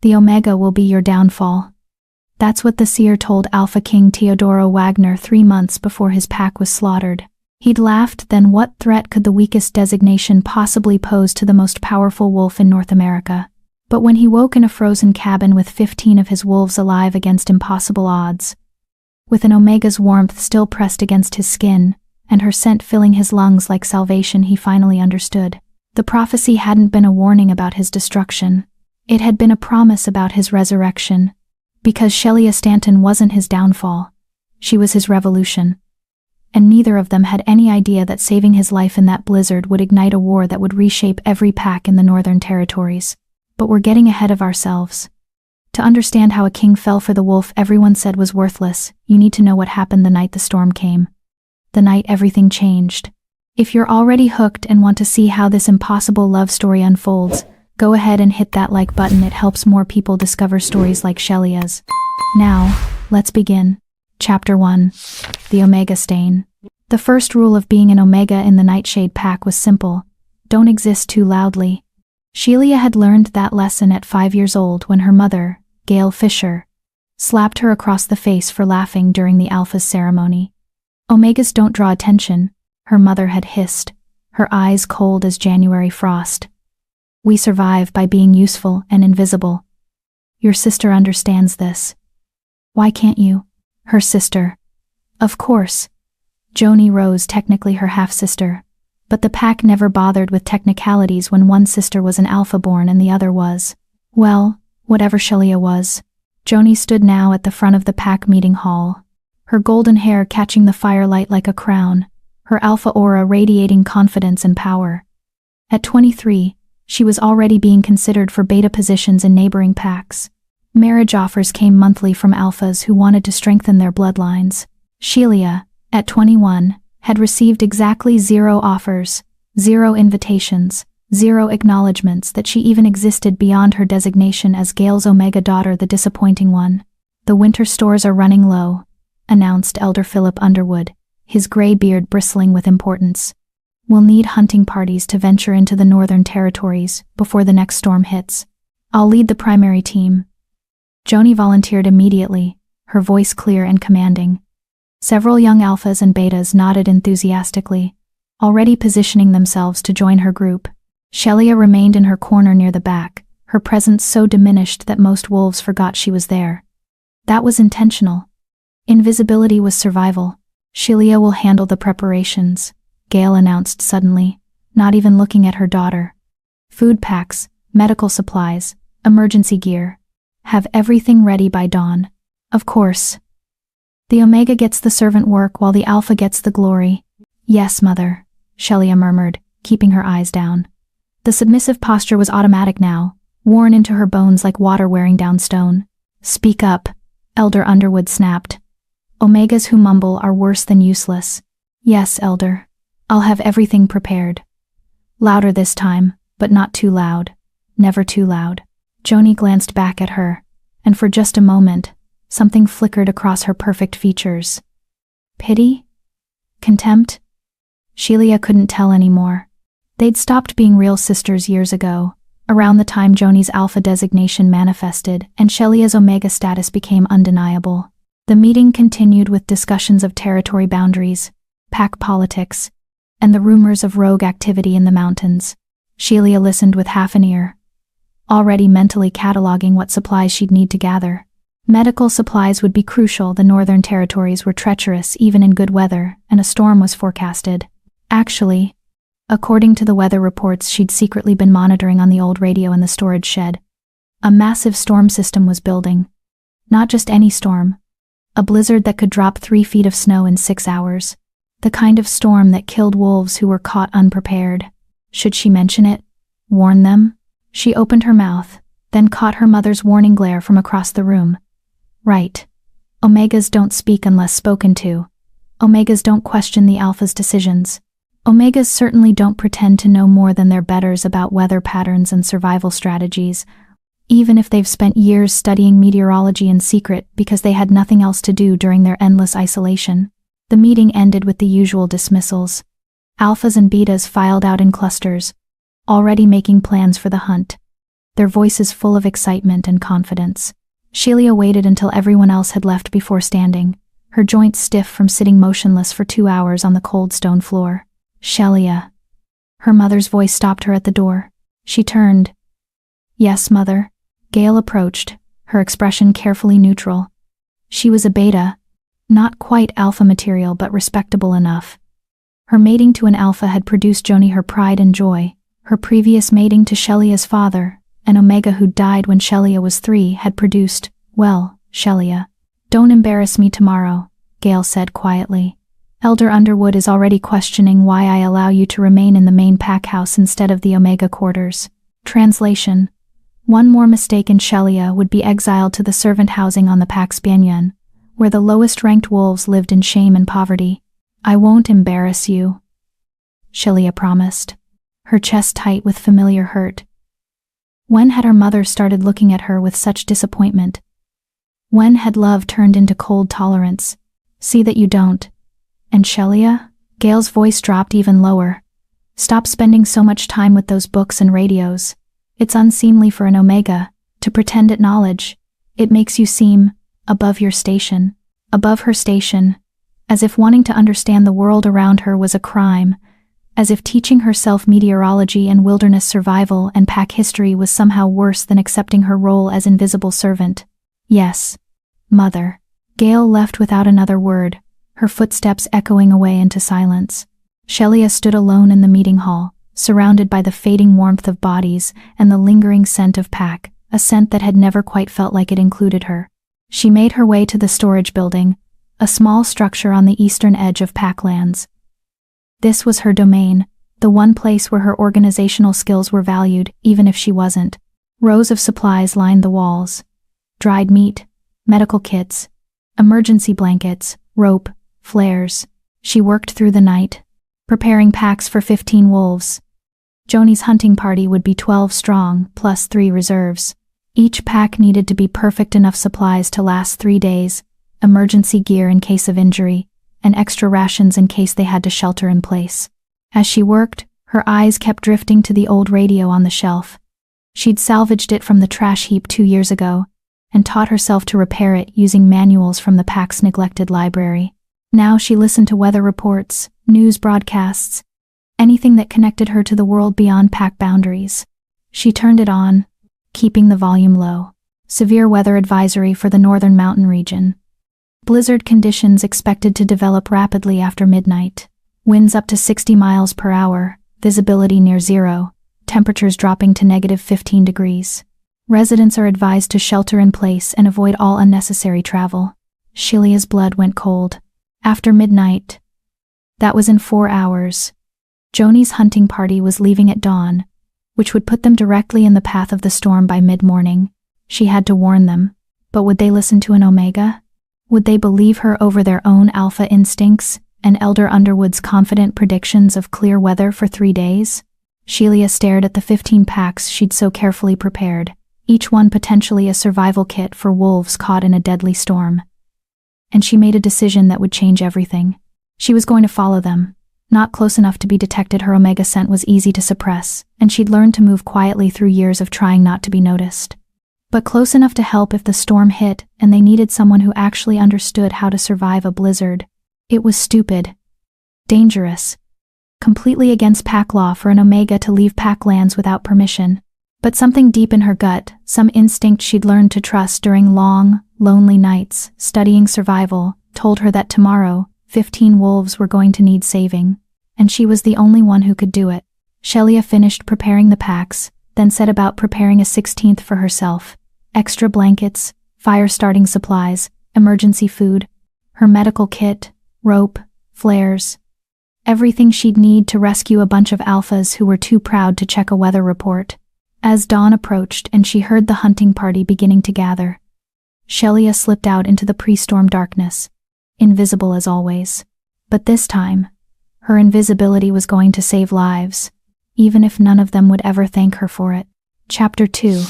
The Omega will be your downfall. That's what the seer told Alpha King Teodoro Wagner 3 months before his pack was slaughtered. He'd laughed. Then what threat could the weakest designation possibly pose to the most powerful wolf in North America? But when he woke in a frozen cabin with 15 of his wolves alive against impossible odds, with an Omega's warmth still pressed against his skin, and her scent filling his lungs like salvation, he finally understood. The prophecy hadn't been a warning about his destruction. It had been a promise about his resurrection. Because Shelia Stanton wasn't his downfall. She was his revolution. And neither of them had any idea that saving his life in that blizzard would ignite a war that would reshape every pack in the Northern Territories. But we're getting ahead of ourselves. To understand how a king fell for the wolf everyone said was worthless, you need to know what happened the night the storm came. The night everything changed. If you're already hooked and want to see how this impossible love story unfolds, go ahead and hit that like button. It helps more people discover stories like Shelia's. Now, let's begin. Chapter 1. The Omega Stain. The first rule of being an Omega in the Nightshade Pack was simple: don't exist too loudly. Shelia had learned that lesson at 5 years old when her mother, Gail Fisher, slapped her across the face for laughing during the Alpha's ceremony. Omegas don't draw attention, her mother had hissed, her eyes cold as January frost. We survive by being useful and invisible. Your sister understands this. Why can't you? Her sister. Of course. Joni Rose, technically her half-sister. But the pack never bothered with technicalities when one sister was an Alpha-born and the other was, well, whatever Shelia was. Joni stood now at the front of the pack meeting hall, her golden hair catching the firelight like a crown, her Alpha aura radiating confidence and power. At 23, she was already being considered for beta positions in neighboring packs. Marriage offers came monthly from Alphas who wanted to strengthen their bloodlines. Shelia, at 21, had received exactly 0 offers, 0 invitations, 0 acknowledgements that she even existed beyond her designation as Gail's Omega daughter, the disappointing one. The winter stores are running low, announced Elder Philip Underwood, his gray beard bristling with importance. We'll need hunting parties to venture into the Northern Territories before the next storm hits. I'll lead the primary team. Joni volunteered immediately, her voice clear and commanding. Several young Alphas and Betas nodded enthusiastically, already positioning themselves to join her group. Shelia remained in her corner near the back, her presence so diminished that most wolves forgot she was there. That was intentional. Invisibility was survival. Shelia will handle the preparations, Gail announced suddenly, not even looking at her daughter. Food packs, medical supplies, emergency gear. Have everything ready by dawn. Of course. The Omega gets the servant work while the Alpha gets the glory. Yes, mother, Shelia murmured, keeping her eyes down. The submissive posture was automatic now, worn into her bones like water wearing down stone. Speak up, Elder Underwood snapped. Omegas who mumble are worse than useless. Yes, Elder. I'll have everything prepared. Louder this time, but not too loud. Never too loud. Joni glanced back at her, and for just a moment, something flickered across her perfect features. Pity? Contempt? Shelia couldn't tell anymore. They'd stopped being real sisters years ago, around the time Joni's Alpha designation manifested and Shelia's Omega status became undeniable. The meeting continued with discussions of territory boundaries, pack politics, and the rumors of rogue activity in the mountains. Shelia listened with half an ear, already mentally cataloging what supplies she'd need to gather. Medical supplies would be crucial. The Northern Territories were treacherous even in good weather, and a storm was forecasted. Actually, according to the weather reports she'd secretly been monitoring on the old radio in the storage shed, a massive storm system was building. Not just any storm. A blizzard that could drop 3 feet of snow in 6 hours. The kind of storm that killed wolves who were caught unprepared. Should she mention it? Warn them? She opened her mouth, then caught her mother's warning glare from across the room. Right. Omegas don't speak unless spoken to. Omegas don't question the Alpha's decisions. Omegas certainly don't pretend to know more than their betters about weather patterns and survival strategies, even if they've spent years studying meteorology in secret because they had nothing else to do during their endless isolation. The meeting ended with the usual dismissals. Alphas and betas filed out in clusters, already making plans for the hunt. their voices full of excitement and confidence. Shelia waited until everyone else had left before standing, her joints stiff from sitting motionless for 2 hours on the cold stone floor. "Shelia." Her mother's voice stopped her at the door. She turned. "Yes, Mother." Gail approached, her expression carefully neutral. She was a beta, not quite alpha material but respectable enough. Her mating to an alpha had produced Joni her pride and joy. Her previous mating to Shelia's father, an omega who died when Shelia was 3, had produced, well, Shelia. "Don't embarrass me tomorrow," Gail said quietly. "Elder Underwood is already questioning why I allow you to remain in the main pack house instead of the omega quarters." Translation: one more mistake and Shelia would be exiled to the servant housing on the Pax Bienyan, where the lowest-ranked wolves lived in shame and poverty. "I won't embarrass you," Shelia promised, her chest tight with familiar hurt. When had her mother started looking at her with such disappointment? When had love turned into cold tolerance? "See that you don't." "And Shelia?" Gail's voice dropped even lower. "Stop spending so much time with those books and radios. It's unseemly for an omega to pretend at knowledge. It makes you seem above your station." Above her station, as if wanting to understand the world around her was a crime, as if teaching herself meteorology and wilderness survival and pack history was somehow worse than accepting her role as invisible servant. "Yes, Mother." Gail left without another word, her footsteps echoing away into silence. Shelia stood alone in the meeting hall, surrounded by the fading warmth of bodies and the lingering scent of pack, a scent that had never quite felt like it included her. She made her way to the storage building, a small structure on the eastern edge of Packlands. This was her domain, the one place where her organizational skills were valued, even if she wasn't. Rows of supplies lined the walls. Dried meat, medical kits, emergency blankets, rope, flares. She worked through the night, preparing packs for 15 wolves. Joni's hunting party would be 12 strong, plus 3 reserves. Each pack needed to be perfect enough supplies to last 3 days, emergency gear in case of injury, and extra rations in case they had to shelter in place. As she worked, her eyes kept drifting to the old radio on the shelf. She'd salvaged it from the trash heap 2 years ago, and taught herself to repair it using manuals from the pack's neglected library. Now she listened to weather reports, news broadcasts, anything that connected her to the world beyond pack boundaries. She turned it on, keeping the volume low. Severe weather advisory for the northern mountain region. Blizzard conditions expected to develop rapidly after midnight. Winds up to 60 miles per hour, visibility near zero, temperatures dropping to -15 degrees. Residents are advised to shelter in place and avoid all unnecessary travel. Shelia's blood went cold. After midnight. That was in 4 hours. Joni's hunting party was leaving at dawn, which would put them directly in the path of the storm by mid-morning. She had to warn them, but would they listen to an omega? Would they believe her over their own alpha instincts and Elder Underwood's confident predictions of clear weather for 3 days? Shelia stared at the 15 packs she'd so carefully prepared, each one potentially a survival kit for wolves caught in a deadly storm. And she made a decision that would change everything. She was going to follow them. Not close enough to be detected, her omega scent was easy to suppress, and she'd learned to move quietly through years of trying not to be noticed. But close enough to help if the storm hit and they needed someone who actually understood how to survive a blizzard. It was stupid. Dangerous. Completely against pack law for an omega to leave pack lands without permission. But something deep in her gut, some instinct she'd learned to trust during long, lonely nights, studying survival, told her that tomorrow, 15 wolves were going to need saving. And she was the only one who could do it. Shelia finished preparing the packs, then set about preparing a 16th for herself. Extra blankets, fire-starting supplies, emergency food, her medical kit, rope, flares. Everything she'd need to rescue a bunch of alphas who were too proud to check a weather report. As dawn approached and she heard the hunting party beginning to gather, Shelia slipped out into the pre-storm darkness, invisible as always. But this time, her invisibility was going to save lives, even if none of them would ever thank her for it. Chapter 2.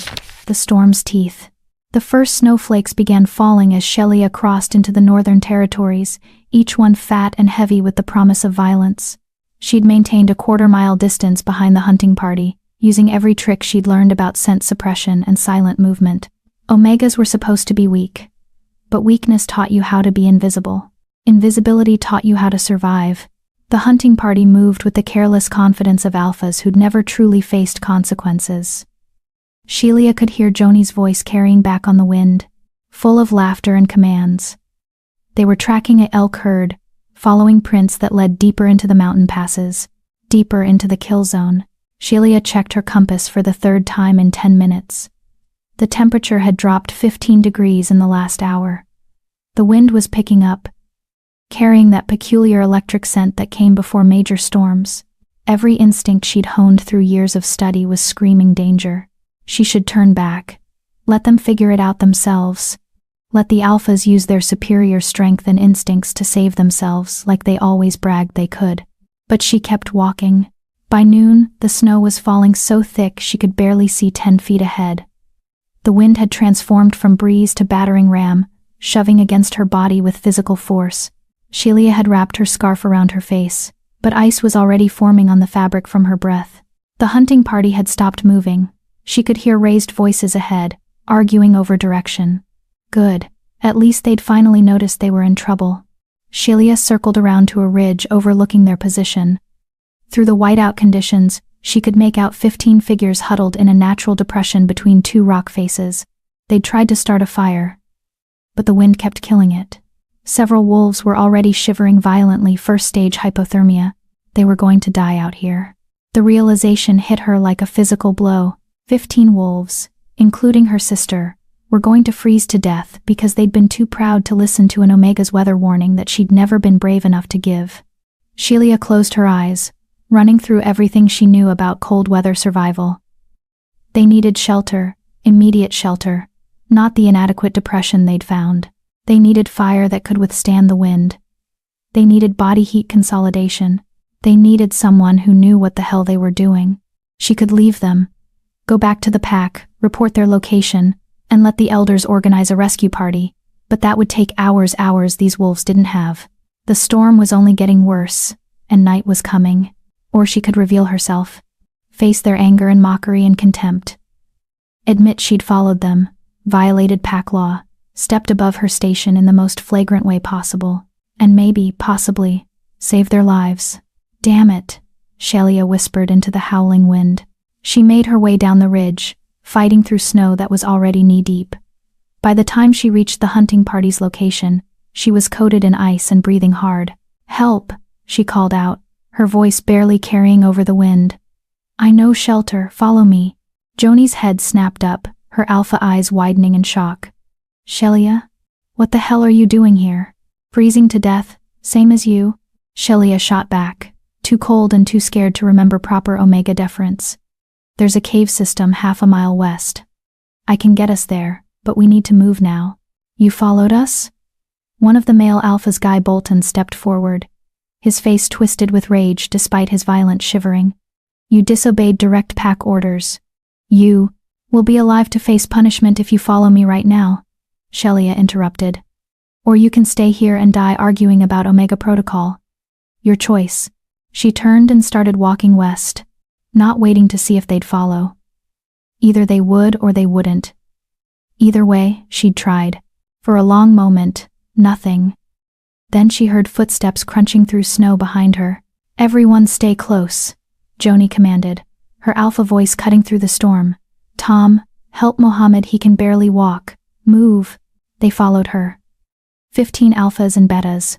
The Storm's Teeth. The first snowflakes began falling as Shelia crossed into the northern territories, each one fat and heavy with the promise of violence. She'd maintained a quarter-mile distance behind the hunting party, using every trick she'd learned about scent suppression and silent movement. Omegas were supposed to be weak, but weakness taught you how to be invisible. Invisibility taught you how to survive. The hunting party moved with the careless confidence of alphas who'd never truly faced consequences. Sheila could hear Joni's voice carrying back on the wind, full of laughter and commands. They were tracking an elk herd, following prints that led deeper into the mountain passes, deeper into the kill zone. Sheila checked her compass for the third time in 10 minutes. The temperature had dropped 15 degrees in the last hour. The wind was picking up, carrying that peculiar electric scent that came before major storms. Every instinct she'd honed through years of study was screaming danger. She should turn back. Let them figure it out themselves. Let the alphas use their superior strength and instincts to save themselves like they always bragged they could. But she kept walking. By noon, the snow was falling so thick she could barely see 10 feet ahead. The wind had transformed from breeze to battering ram, shoving against her body with physical force. Sheila had wrapped her scarf around her face, but ice was already forming on the fabric from her breath. The hunting party had stopped moving. She could hear raised voices ahead, arguing over direction. Good. At least they'd finally noticed they were in trouble. Sheila circled around to a ridge overlooking their position. Through the whiteout conditions, she could make out 15 figures huddled in a natural depression between two rock faces. They'd tried to start a fire, but the wind kept killing it. Several wolves were already shivering violently, first-stage hypothermia. They were going to die out here. The realization hit her like a physical blow. 15 wolves, including her sister, were going to freeze to death because they'd been too proud to listen to an Omega's weather warning that she'd never been brave enough to give. Sheila closed her eyes, running through everything she knew about cold weather survival. They needed shelter, immediate shelter, not the inadequate depression they'd found. They needed fire that could withstand the wind. They needed body heat consolidation. They needed someone who knew what the hell they were doing. She could leave them, go back to the pack, report their location, and let the elders organize a rescue party, but that would take hours these wolves didn't have. The storm was only getting worse, and night was coming. Or she could reveal herself, face their anger and mockery and contempt. Admit she'd followed them, violated pack law, stepped above her station in the most flagrant way possible, and maybe, possibly, save their lives. Damn it, Sheila whispered into the howling wind. She made her way down the ridge, fighting through snow that was already knee-deep. By the time she reached the hunting party's location, she was coated in ice and breathing hard. "Help," she called out, her voice barely carrying over the wind. "I know shelter, follow me." Joni's head snapped up, her alpha eyes widening in shock. "Sheila? What the hell are you doing here? Freezing to death, same as you?" Sheila shot back, too cold and too scared to remember proper Omega deference. "There's a cave system half a mile west. I can get us there, but we need to move now." "You followed us?" One of the male alphas, Guy Bolton, stepped forward, his face twisted with rage despite his violent shivering. "You disobeyed direct pack orders. You will be alive to face punishment if you follow me right now," Sheila interrupted. "Or you can stay here and die arguing about Omega Protocol. Your choice." She turned and started walking west, not waiting to see if they'd follow. Either they would or they wouldn't. Either way, she'd tried. For a long moment, nothing. Then she heard footsteps crunching through snow behind her. "Everyone stay close," Joni commanded, her alpha voice cutting through the storm. "Tom, help Mohammed, he can barely walk. Move." They followed her. 15 alphas and betas,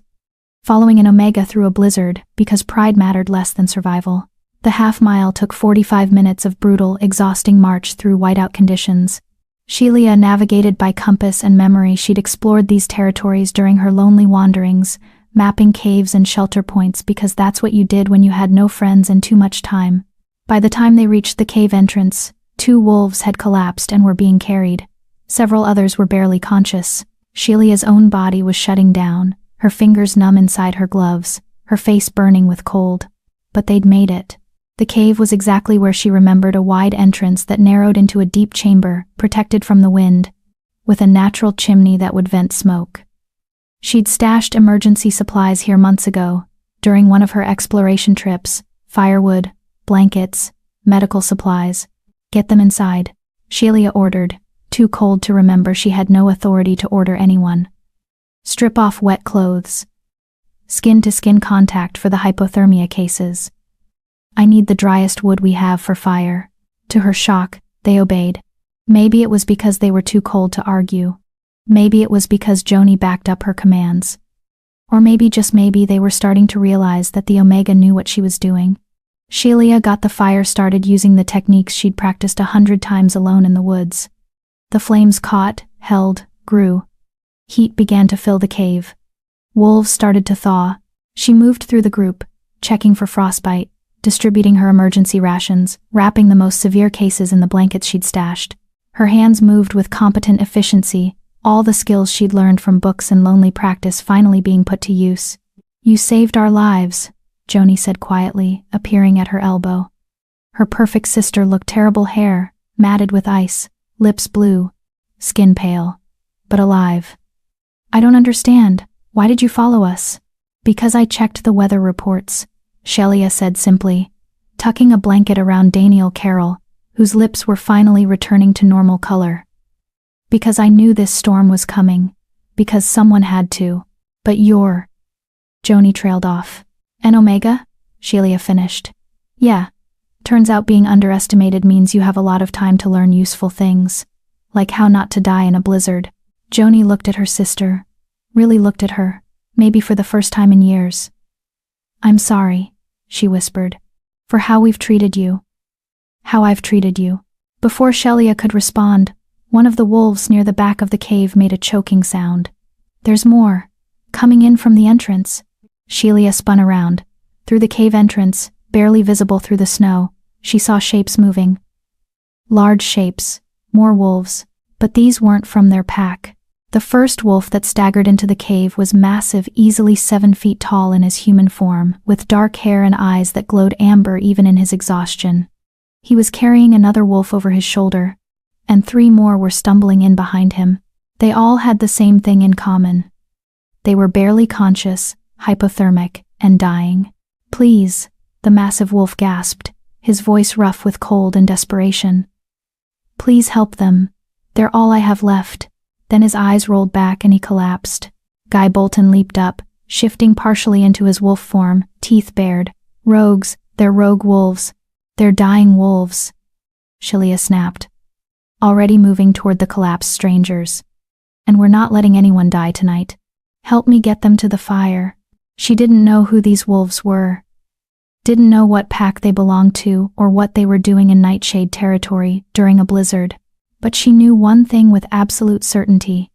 following an Omega through a blizzard because pride mattered less than survival. The half-mile took 45 minutes of brutal, exhausting march through whiteout conditions. Sheila navigated by compass and memory. She'd explored these territories during her lonely wanderings, mapping caves and shelter points because that's what you did when you had no friends and too much time. By the time they reached the cave entrance, 2 wolves had collapsed and were being carried. Several others were barely conscious. Sheila's own body was shutting down, her fingers numb inside her gloves, her face burning with cold. But they'd made it. The cave was exactly where she remembered, a wide entrance that narrowed into a deep chamber, protected from the wind, with a natural chimney that would vent smoke. She'd stashed emergency supplies here months ago, during one of her exploration trips: firewood, blankets, medical supplies. Get them inside, Shelia ordered, too cold to remember she had no authority to order anyone. Strip off wet clothes. Skin-to-skin contact for the hypothermia cases. I need the driest wood we have for fire. To her shock, they obeyed. Maybe it was because they were too cold to argue. Maybe it was because Joni backed up her commands. Or maybe, just maybe, they were starting to realize that the Omega knew what she was doing. Shelia got the fire started using the techniques she'd practiced 100 times alone in the woods. The flames caught, held, grew. Heat began to fill the cave. Wolves started to thaw. She moved through the group, checking for frostbite, distributing her emergency rations, wrapping the most severe cases in the blankets she'd stashed. Her hands moved with competent efficiency, all the skills she'd learned from books and lonely practice finally being put to use. "You saved our lives," Joni said quietly, appearing at her elbow. Her perfect sister looked terrible, hair, matted with ice, lips blue, skin pale, but alive. "I don't understand. Why did you follow us?" "Because I checked the weather reports," Shelia said simply, tucking a blanket around Daniel Carroll, whose lips were finally returning to normal color. "Because I knew this storm was coming. Because someone had to. But you're—" Joni trailed off. "An Omega?" Shelia finished. "Yeah. Turns out being underestimated means you have a lot of time to learn useful things. Like how not to die in a blizzard." Joni looked at her sister. Really looked at her, maybe for the first time in years. "I'm sorry," she whispered, "for how we've treated you. How I've treated you." Before Shelia could respond, one of the wolves near the back of the cave made a choking sound. "There's more. Coming in from the entrance." Shelia spun around. Through the cave entrance, barely visible through the snow, she saw shapes moving. Large shapes, more wolves, but these weren't from their pack. The first wolf that staggered into the cave was massive, easily 7 feet tall in his human form, with dark hair and eyes that glowed amber even in his exhaustion. He was carrying another wolf over his shoulder, and 3 more were stumbling in behind him. They all had the same thing in common. They were barely conscious, hypothermic, and dying. "Please," the massive wolf gasped, his voice rough with cold and desperation. "Please help them. They're all I have left." Then his eyes rolled back and he collapsed. Guy Bolton leaped up, shifting partially into his wolf form, teeth bared. "Rogues, they're rogue wolves. They're dying wolves," Shelia snapped, already moving toward the collapsed strangers. "And we're not letting anyone die tonight. Help me get them to the fire." She didn't know who these wolves were. Didn't know what pack they belonged to or what they were doing in Nightshade territory during a blizzard. But she knew one thing with absolute certainty.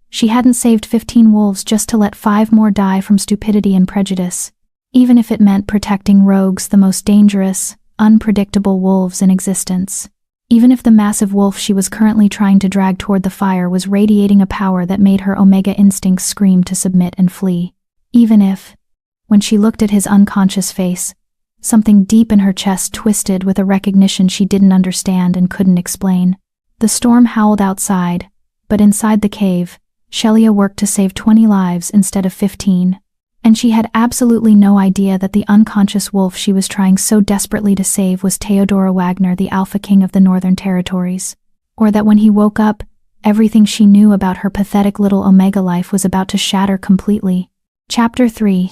She hadn't saved 15 wolves just to let 5 more die from stupidity and prejudice, even if it meant protecting rogues, the most dangerous, unpredictable wolves in existence. Even if the massive wolf she was currently trying to drag toward the fire was radiating a power that made her Omega instincts scream to submit and flee. Even if, when she looked at his unconscious face, something deep in her chest twisted with a recognition she didn't understand and couldn't explain. The storm howled outside, but inside the cave, Shelia worked to save 20 lives instead of 15, and she had absolutely no idea that the unconscious wolf she was trying so desperately to save was Theodora Wagner, the Alpha King of the Northern Territories, or that when he woke up, everything she knew about her pathetic little Omega life was about to shatter completely. Chapter 3.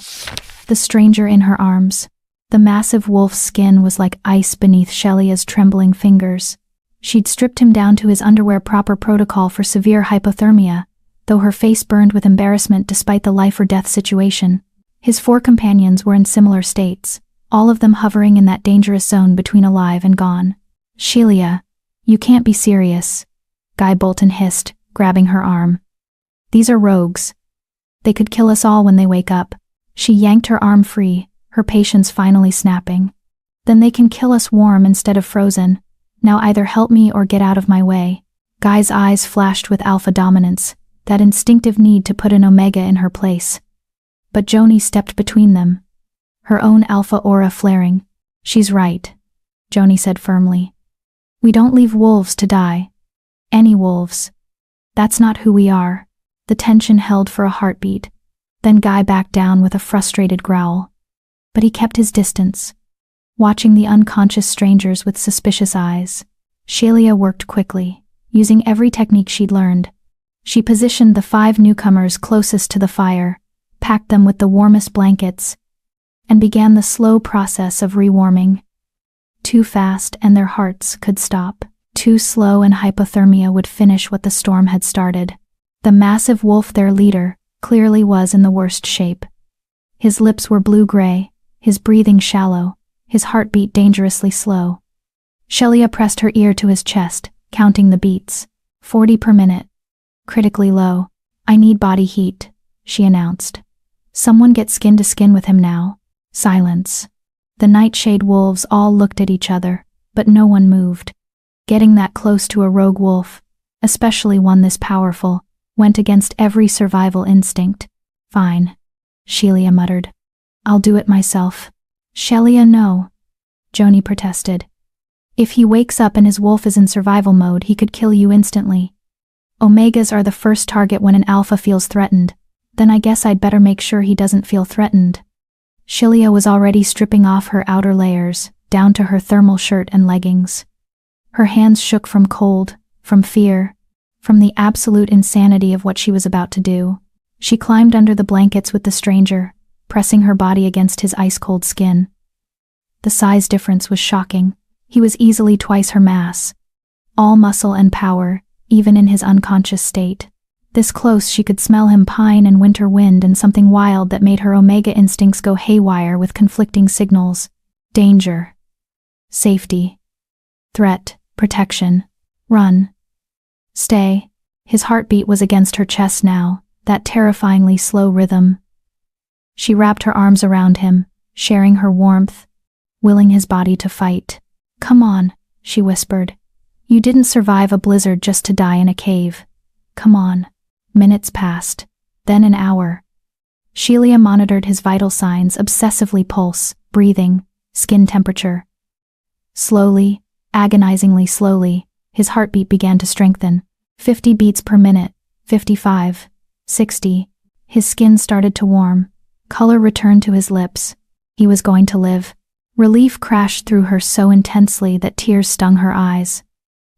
The Stranger in Her Arms. The massive wolf's skin was like ice beneath Shelia's trembling fingers. She'd stripped him down to his underwear, proper protocol for severe hypothermia, though her face burned with embarrassment despite the life-or-death situation. His 4 companions were in similar states, all of them hovering in that dangerous zone between alive and gone. "Shelia, you can't be serious," Guy Bolton hissed, grabbing her arm. "These are rogues. They could kill us all when they wake up." She yanked her arm free, her patience finally snapping. "Then they can kill us warm instead of frozen. Now either help me or get out of my way." Guy's eyes flashed with alpha dominance, that instinctive need to put an Omega in her place. But Joni stepped between them, her own alpha aura flaring. "She's right," Joni said firmly. "We don't leave wolves to die. Any wolves. That's not who we are." The tension held for a heartbeat. Then Guy backed down with a frustrated growl. But he kept his distance. watching the unconscious strangers with suspicious eyes. Shelia worked quickly, using every technique she'd learned. She positioned the 5 newcomers closest to the fire, packed them with the warmest blankets, and began the slow process of rewarming. Too fast and their hearts could stop. Too slow and hypothermia would finish what the storm had started. The massive wolf, their leader, clearly was in the worst shape. His lips were blue-gray, his breathing shallow, his heartbeat dangerously slow. Shelia pressed her ear to his chest, counting the beats. 40 per minute. Critically low. "I need body heat," she announced. "Someone get skin to skin with him now." Silence. The nightshade wolves all looked at each other, but no one moved. Getting that close to a rogue wolf, especially one this powerful, went against every survival instinct. "Fine," Shelia muttered. "I'll do it myself." "Shelia, no," Joni protested. "If he wakes up and his wolf is in survival mode, he could kill you instantly. Omegas are the first target when an alpha feels threatened. Then I guess I'd better make sure he doesn't feel threatened." Shelia was already stripping off her outer layers, down to her thermal shirt and leggings. Her hands shook from cold, from fear, from the absolute insanity of what she was about to do. She climbed under the blankets with the stranger, pressing her body against his ice-cold skin. The size difference was shocking. He was easily twice her mass. All muscle and power, even in his unconscious state. This close, she could smell him pine and winter wind and something wild that made her Omega instincts go haywire with conflicting signals. Danger. Safety. Threat. Protection. Run. Stay. His heartbeat was against her chest now, that terrifyingly slow rhythm. She wrapped her arms around him, sharing her warmth, willing his body to fight. "Come on," she whispered. "You didn't survive a blizzard just to die in a cave. Come on." Minutes passed, then an hour. Shelia monitored his vital signs obsessively: pulse, breathing, skin temperature. Slowly, agonizingly slowly, his heartbeat began to strengthen. 50 beats per minute, 55, 60. His skin started to warm. Color returned to his lips. He was going to live. Relief crashed through her so intensely that tears stung her eyes.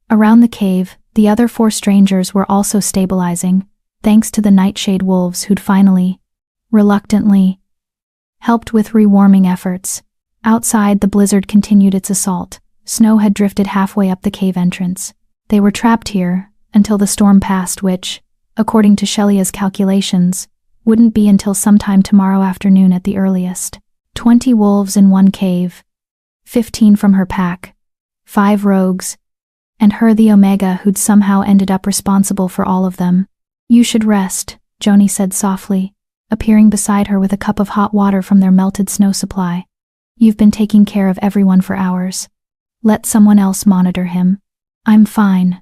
Around the cave, the other 4 strangers were also stabilizing, thanks to the nightshade wolves who'd finally, reluctantly, helped with rewarming efforts. Outside, the blizzard continued its assault. Snow had drifted halfway up the cave entrance. They were trapped here until the storm passed, which, according to Shelia's calculations, wouldn't be until sometime tomorrow afternoon at the earliest. 20 wolves in one cave, 15 from her pack, 5 rogues, and her, the Omega, who'd somehow ended up responsible for all of them. "You should rest," Joni said softly, appearing beside her with a cup of hot water from their melted snow supply. "You've been taking care of everyone for hours. Let someone else monitor him." "I'm fine,"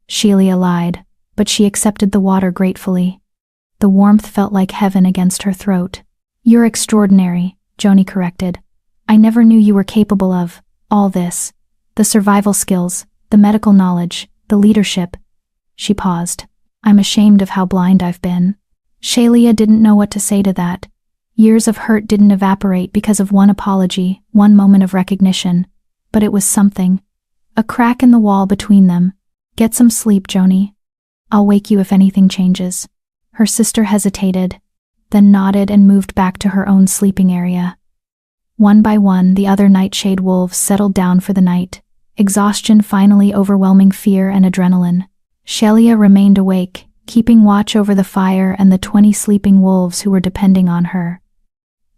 Shelia lied, but she accepted the water gratefully. The warmth felt like heaven against her throat. "You're extraordinary," Joni corrected. "I never knew you were capable of all this. The survival skills, the medical knowledge, the leadership." She paused. "I'm ashamed of how blind I've been." Shelia didn't know what to say to that. Years of hurt didn't evaporate because of one apology, one moment of recognition. But it was something. A crack in the wall between them. "Get some sleep, Joni. I'll wake you if anything changes." Her sister hesitated, then nodded and moved back to her own sleeping area. One by one, the other nightshade wolves settled down for the night, exhaustion finally overwhelming fear and adrenaline. Shelia remained awake, keeping watch over the fire and the 20 sleeping wolves who were depending on her.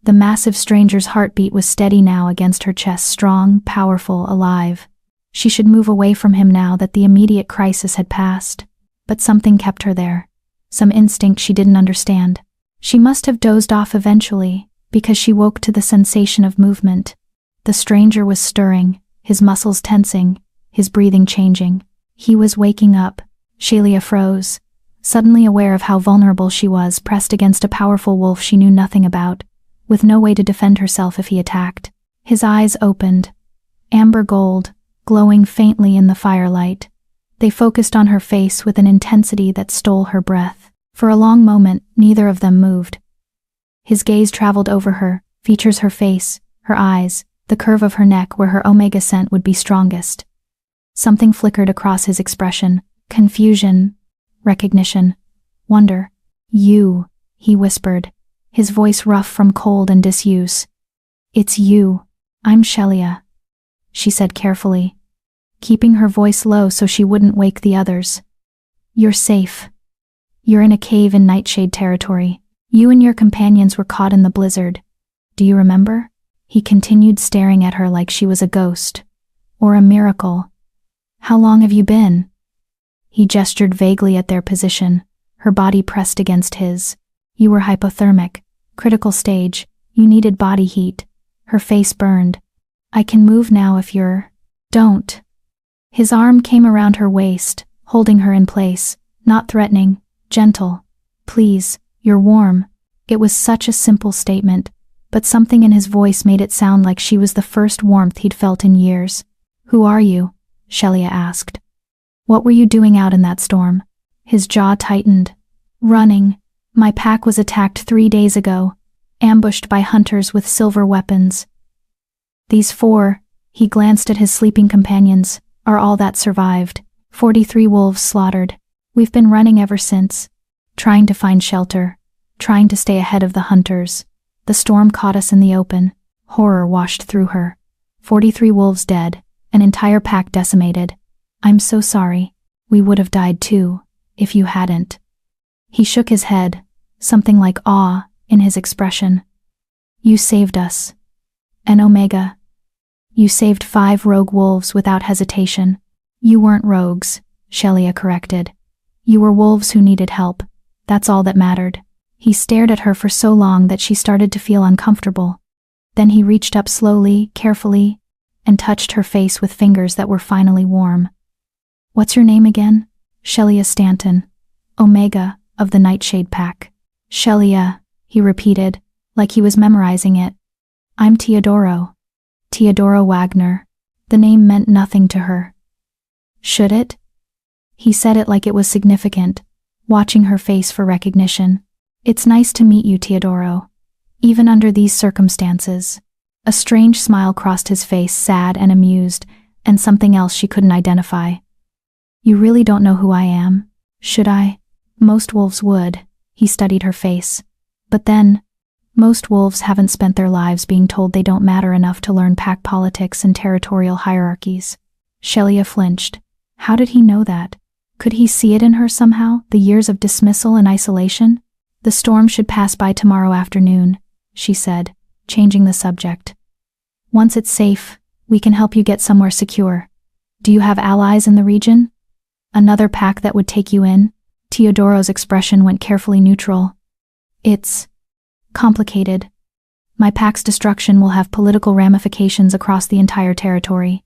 The massive stranger's heartbeat was steady now against her chest, strong, powerful, alive. She should move away from him now that the immediate crisis had passed. But something kept her there. Some instinct she didn't understand. She must have dozed off eventually, because she woke to the sensation of movement. The stranger was stirring, his muscles tensing, his breathing changing. He was waking up. Shelia froze, suddenly aware of how vulnerable she was, pressed against a powerful wolf she knew nothing about, with no way to defend herself if he attacked. His eyes opened, amber gold, glowing faintly in the firelight. They focused on her face with an intensity that stole her breath. For a long moment, neither of them moved. His gaze traveled over her, features, her face, her eyes, the curve of her neck where her omega scent would be strongest. Something flickered across his expression: confusion, recognition, wonder. "You," he whispered, his voice rough from cold and disuse. "It's you. I'm Shelia," she said carefully, keeping her voice low so she wouldn't wake the others. "You're safe. You're in a cave in Nightshade territory. You and your companions were caught in the blizzard. Do you remember?" He continued, staring at her like she was a ghost. "Or a miracle. How long have you been?" He gestured vaguely at their position, her body pressed against his. "You were hypothermic. Critical stage. You needed body heat." Her face burned. "I can move now if you're—" "Don't." His arm came around her waist, holding her in place, not threatening, gentle. "Please, you're warm." It was such a simple statement, but something in his voice made it sound like she was the first warmth he'd felt in years. "Who are you?" Shelia asked. "What were you doing out in that storm?" His jaw tightened. "Running. My pack was attacked 3 days ago, ambushed by hunters with silver weapons. These 4," he glanced at his sleeping companions, "are all that survived. 43 wolves slaughtered. We've been running ever since, trying to find shelter, trying to stay ahead of the hunters. The storm caught us in the open." Horror washed through her. 43 wolves dead, an entire pack decimated. "I'm so sorry. We would have died too, if you hadn't." He shook his head, something like awe in his expression. "You saved us. And Omega. You saved 5 rogue wolves without hesitation." "You weren't rogues," Shelia corrected. "You were wolves who needed help. That's all that mattered." He stared at her for so long that she started to feel uncomfortable. Then he reached up slowly, carefully, and touched her face with fingers that were finally warm. "What's your name again?" "Shelia Stanton. Omega, of the Nightshade Pack." "Shelia," he repeated, like he was memorizing it. "I'm Teodoro. Teodoro Wagner." The name meant nothing to her. Should it? He said it like it was significant, watching her face for recognition. "It's nice to meet you, Teodoro. Even under these circumstances." A strange smile crossed his face, sad and amused, and something else she couldn't identify. "You really don't know who I am? Should I?" "Most wolves would." He studied her face. "But then, most wolves haven't spent their lives being told they don't matter enough to learn pack politics and territorial hierarchies." Shelia flinched. How did he know that? Could he see it in her somehow, the years of dismissal and isolation? "The storm should pass by tomorrow afternoon," she said, changing the subject. "Once it's safe, we can help you get somewhere secure. Do you have allies in the region? Another pack that would take you in?" Teodoro's expression went carefully neutral. "It's complicated. My pack's destruction will have political ramifications across the entire territory.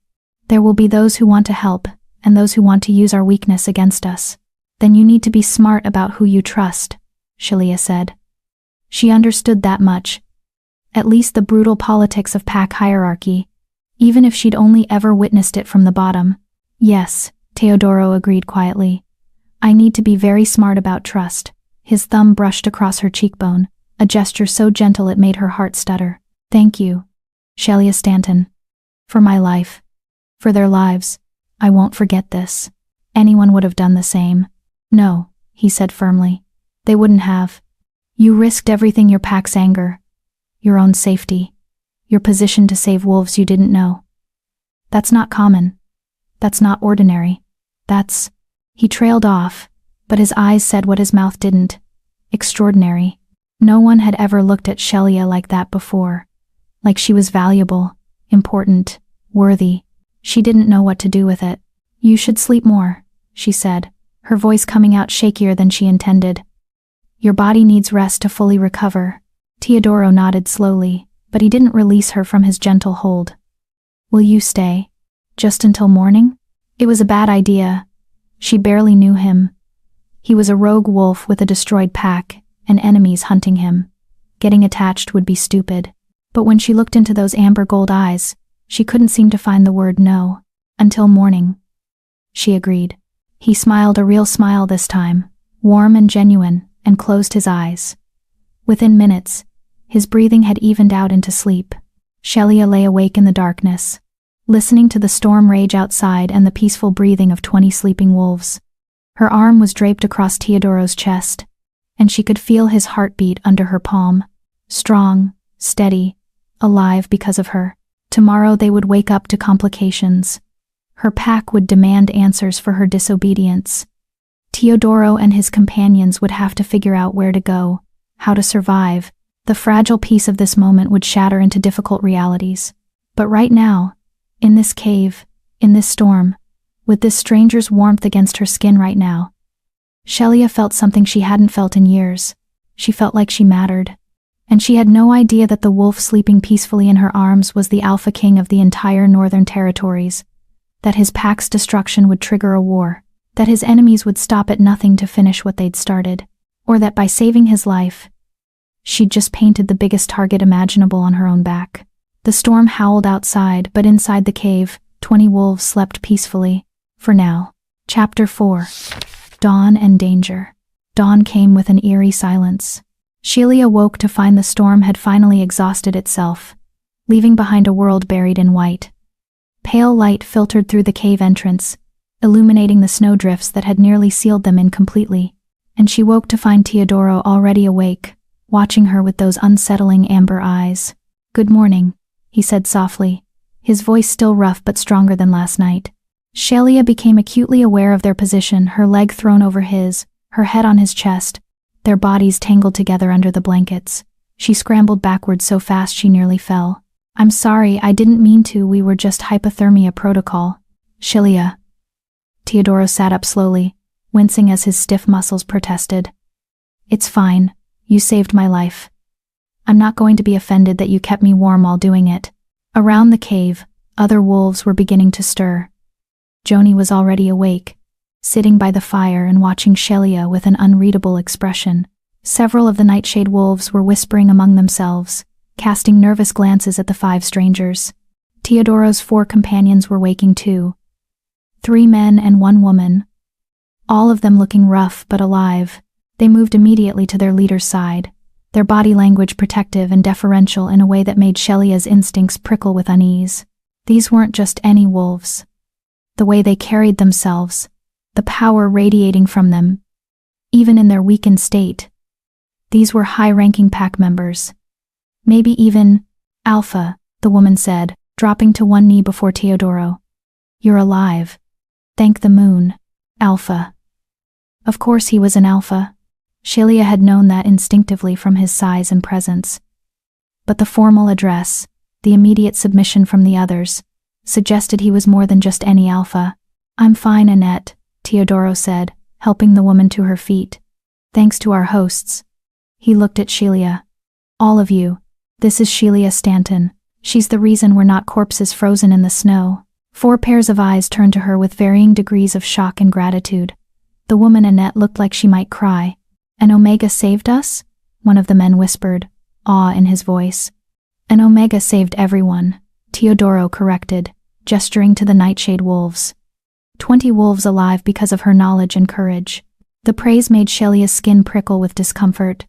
There will be those who want to help, and those who want to use our weakness against us. Then you need to be smart about who you trust," Shelia said. She understood that much. At least the brutal politics of pack hierarchy, even if she'd only ever witnessed it from the bottom. "Yes," Teodoro agreed quietly. "I need to be very smart about trust." His thumb brushed across her cheekbone, a gesture so gentle it made her heart stutter. "Thank you, Shelia Stanton. For my life. For their lives. I won't forget this." Anyone would have done the same. "No," he said firmly. "They wouldn't have. You risked everything, your pack's anger, your own safety, your position to save wolves you didn't know. That's not common. That's not ordinary. That's—" He trailed off, but his eyes said what his mouth didn't. Extraordinary. No one had ever looked at Shelia like that before. Like she was valuable, important, worthy. She didn't know what to do with it. "You should sleep more," she said, her voice coming out shakier than she intended. "Your body needs rest to fully recover." Teodoro nodded slowly, but he didn't release her from his gentle hold. "Will you stay? Just until morning?" It was a bad idea. She barely knew him. He was a rogue wolf with a destroyed pack, and enemies hunting him. Getting attached would be stupid. But when she looked into those amber gold eyes, she couldn't seem to find the word no. "Until morning." She agreed. He smiled, a real smile this time, warm and genuine, and closed his eyes. Within minutes, his breathing had evened out into sleep. Shelia lay awake in the darkness, listening to the storm rage outside and the peaceful breathing of 20 sleeping wolves. Her arm was draped across Teodoro's chest, and she could feel his heartbeat under her palm. Strong, steady, alive because of her. Tomorrow they would wake up to complications. Her pack would demand answers for her disobedience. Teodoro and his companions would have to figure out where to go, how to survive. The fragile peace of this moment would shatter into difficult realities. But right now, in this cave, in this storm, with this stranger's warmth against her skin right now, Shelia felt something she hadn't felt in years. She felt like she mattered. And she had no idea that the wolf sleeping peacefully in her arms was the Alpha King of the entire Northern Territories, that his pack's destruction would trigger a war, that his enemies would stop at nothing to finish what they'd started, or that by saving his life, she'd just painted the biggest target imaginable on her own back. The storm howled outside, but inside the cave, 20 wolves slept peacefully, for now. Chapter 4. Dawn and Danger. Dawn came with an eerie silence. Shelia woke to find the storm had finally exhausted itself, leaving behind a world buried in white. Pale light filtered through the cave entrance, illuminating the snowdrifts that had nearly sealed them in completely, and she woke to find Teodoro already awake, watching her with those unsettling amber eyes. "Good morning," he said softly, his voice still rough but stronger than last night. Shelia became acutely aware of their position, her leg thrown over his, her head on his chest, their bodies tangled together under the blankets. She scrambled backwards so fast she nearly fell. "I'm sorry, I didn't mean to, we were just hypothermia protocol." "Shelia." Teodoro sat up slowly, wincing as his stiff muscles protested. "It's fine, you saved my life. I'm not going to be offended that you kept me warm while doing it." Around the cave, other wolves were beginning to stir. Joni was already awake, sitting by the fire and watching Shelia with an unreadable expression. Several of the Nightshade wolves were whispering among themselves, casting nervous glances at the 5 strangers. Teodoro's 4 companions were waking too. 3 men and 1 woman. All of them looking rough but alive. They moved immediately to their leader's side, their body language protective and deferential in a way that made Shelia's instincts prickle with unease. These weren't just any wolves. The way they carried themselves, the power radiating from them, even in their weakened state. These were high-ranking pack members. Maybe even Alpha, the woman said, dropping to one knee before Teodoro. "You're alive. Thank the moon, Alpha." Of course he was an alpha. Shelia had known that instinctively from his size and presence. But the formal address, the immediate submission from the others, suggested he was more than just any alpha. "I'm fine, Annette," Teodoro said, helping the woman to her feet. "Thanks to our hosts." He looked at Shelia. "All of you. This is Shelia Stanton. She's the reason we're not corpses frozen in the snow." 4 pairs of eyes turned to her with varying degrees of shock and gratitude. The woman Annette looked like she might cry. "An Omega saved us?" one of the men whispered, awe in his voice. "An Omega saved everyone," Teodoro corrected, gesturing to the Nightshade wolves. 20 wolves alive because of her knowledge and courage. The praise made Shelia's skin prickle with discomfort.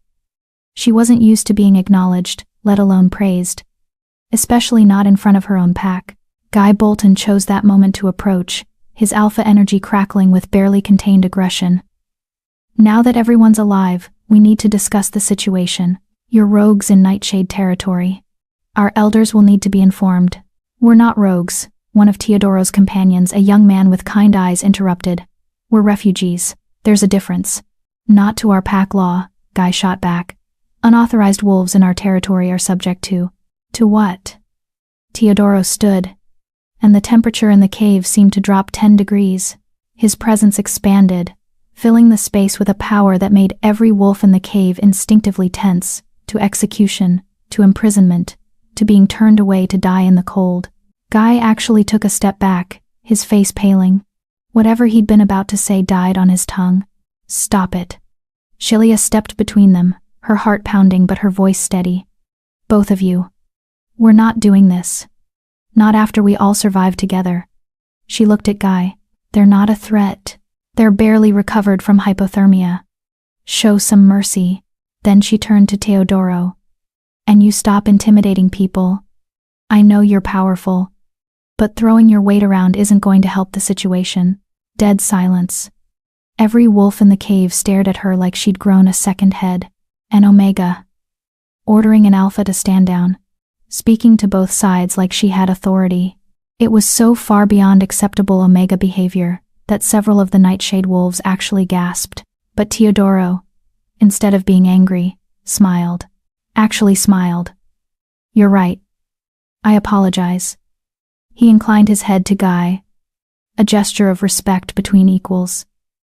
She wasn't used to being acknowledged, let alone praised. Especially not in front of her own pack. Guy Bolton chose that moment to approach, his alpha energy crackling with barely contained aggression. "Now that everyone's alive, we need to discuss the situation. You're rogues in Nightshade territory. Our elders will need to be informed." "We're not rogues," one of Teodoro's companions, a young man with kind eyes, interrupted. "We're refugees. There's a difference." "Not to our pack law," Guy shot back. "Unauthorized wolves in our territory are subject to." "To what?" Teodoro stood, and the temperature in the cave seemed to drop 10 degrees. His presence expanded, filling the space with a power that made every wolf in the cave instinctively tense, to execution, to imprisonment, to being turned away to die in the cold. Guy actually took a step back, his face paling. Whatever he'd been about to say died on his tongue. "Stop it." Shelia stepped between them, her heart pounding but her voice steady. "Both of you. We're not doing this. Not after we all survived together." She looked at Guy. "They're not a threat. They're barely recovered from hypothermia. Show some mercy." Then she turned to Teodoro. "And you stop intimidating people." I know you're powerful, but throwing your weight around isn't going to help the situation. Dead silence. Every wolf in the cave stared at her like she'd grown a second head. And Omega, ordering an alpha to stand down, speaking to both sides like she had authority. It was so far beyond acceptable Omega behavior that several of the Nightshade wolves actually gasped. But Teodoro, instead of being angry, smiled. Actually smiled. You're right. I apologize. He inclined his head to Guy, a gesture of respect between equals.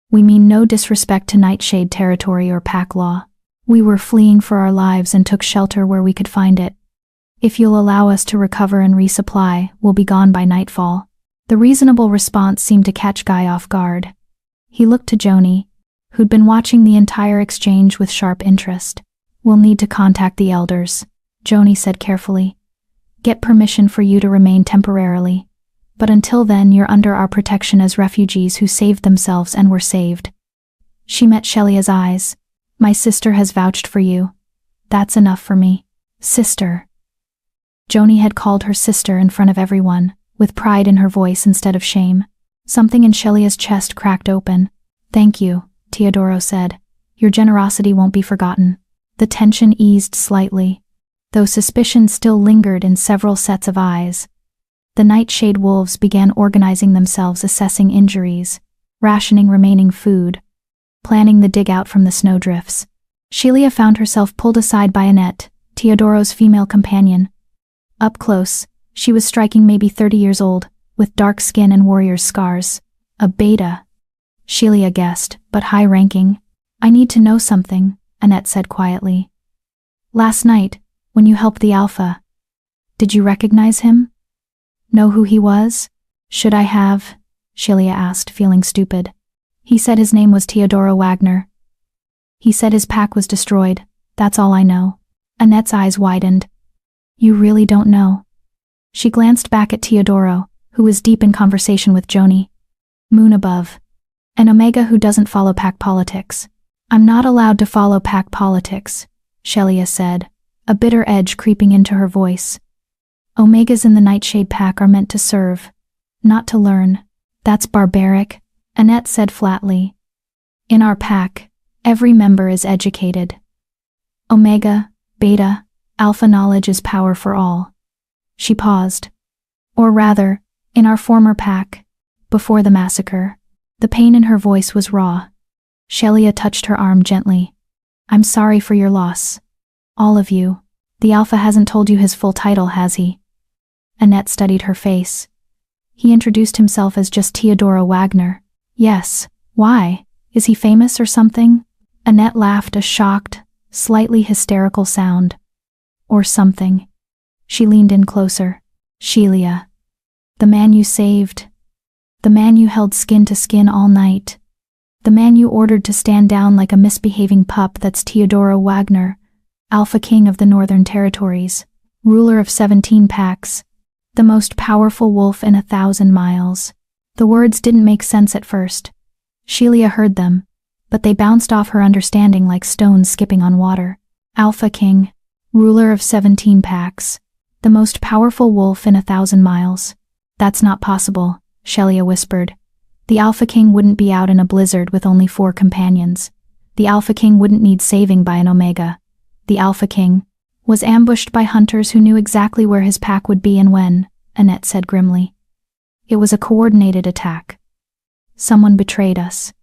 We mean no disrespect to Nightshade territory or pack law. We were fleeing for our lives and took shelter where we could find it. If you'll allow us to recover and resupply, we'll be gone by nightfall. The reasonable response seemed to catch Guy off guard. He looked to Joni, who'd been watching the entire exchange with sharp interest. We'll need to contact the elders, Joni said carefully. Get permission for you to remain temporarily. But until then, you're under our protection as refugees who saved themselves and were saved. She met Shelia's eyes. My sister has vouched for you. That's enough for me. Sister. Joni had called her sister in front of everyone, with pride in her voice instead of shame. Something in Shelia's chest cracked open. Thank you, Teodoro said. Your generosity won't be forgotten. The tension eased slightly, though suspicion still lingered in several sets of eyes. The Nightshade wolves began organizing themselves, assessing injuries, rationing remaining food, planning the dig-out from the snowdrifts. Shelia found herself pulled aside by Annette, Teodoro's female companion. Up close, she was striking, maybe 30 years old, with dark skin and warrior's scars. A beta, Shelia guessed, but high-ranking. I need to know something, Annette said quietly. Last night, when you helped the Alpha, did you recognize him? Know who he was? Should I have? Shelia asked, feeling stupid. He said his name was Teodoro Wagner. He said his pack was destroyed. That's all I know. Annette's eyes widened. You really don't know? She glanced back at Teodoro, who was deep in conversation with Joni. Moon above. An Omega who doesn't follow pack politics. I'm not allowed to follow pack politics, Shelia said, a bitter edge creeping into her voice. Omegas in the Nightshade pack are meant to serve, not to learn. That's barbaric, Annette said flatly. In our pack, every member is educated. Omega, Beta, Alpha knowledge is power for all. She paused. Or rather, in our former pack, before the massacre. The pain in her voice was raw. Shelia touched her arm gently. I'm sorry for your loss. All of you. The Alpha hasn't told you his full title, has he? Annette studied her face. He introduced himself as just Teodoro Wagner. Yes. Why? Is he famous or something? Annette laughed, a shocked, slightly hysterical sound. Or something. She leaned in closer. Shelia. The man you saved. The man you held skin to skin all night. The man you ordered to stand down like a misbehaving pup. That's Teodoro Wagner, Alpha King of the Northern Territories, ruler of 17 packs, the most powerful wolf in 1,000 miles. The words didn't make sense at first. Shelia heard them, but they bounced off her understanding like stones skipping on water. Alpha King, ruler of 17 packs, the most powerful wolf in 1,000 miles. That's not possible, Shelia whispered. The Alpha King wouldn't be out in a blizzard with only 4 companions. The Alpha King wouldn't need saving by an Omega. The Alpha King was ambushed by hunters who knew exactly where his pack would be and when, Annette said grimly. It was a coordinated attack. Someone betrayed us.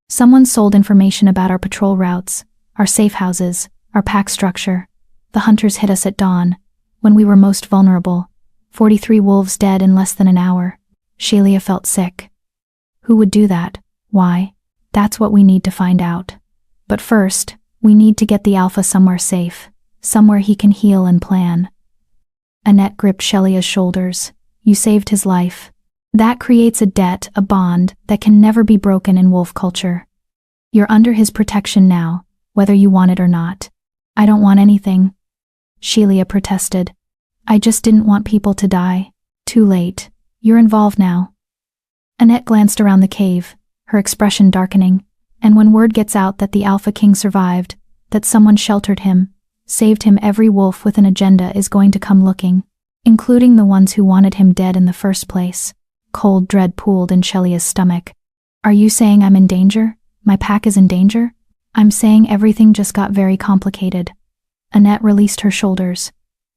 Someone sold information about our patrol routes, our safe houses, our pack structure. The hunters hit us at dawn, when we were most vulnerable. 43 wolves dead in less than an hour. Shelia felt sick. Who would do that? Why? That's what we need to find out. But first, we need to get the Alpha somewhere safe, somewhere he can heal and plan. Annette gripped Shelia's shoulders. You saved his life. That creates a debt, a bond, that can never be broken in wolf culture. You're under his protection now, whether you want it or not. I don't want anything, Shelia protested. I just didn't want people to die. Too late. You're involved now. Annette glanced around the cave, her expression darkening. And when word gets out that the Alpha King survived, that someone sheltered him, saved him, every wolf with an agenda is going to come looking. including the ones who wanted him dead in the first place. Cold dread pooled in Shelia's stomach. Are you saying I'm in danger? My pack is in danger? I'm saying everything just got very complicated. Annette released her shoulders.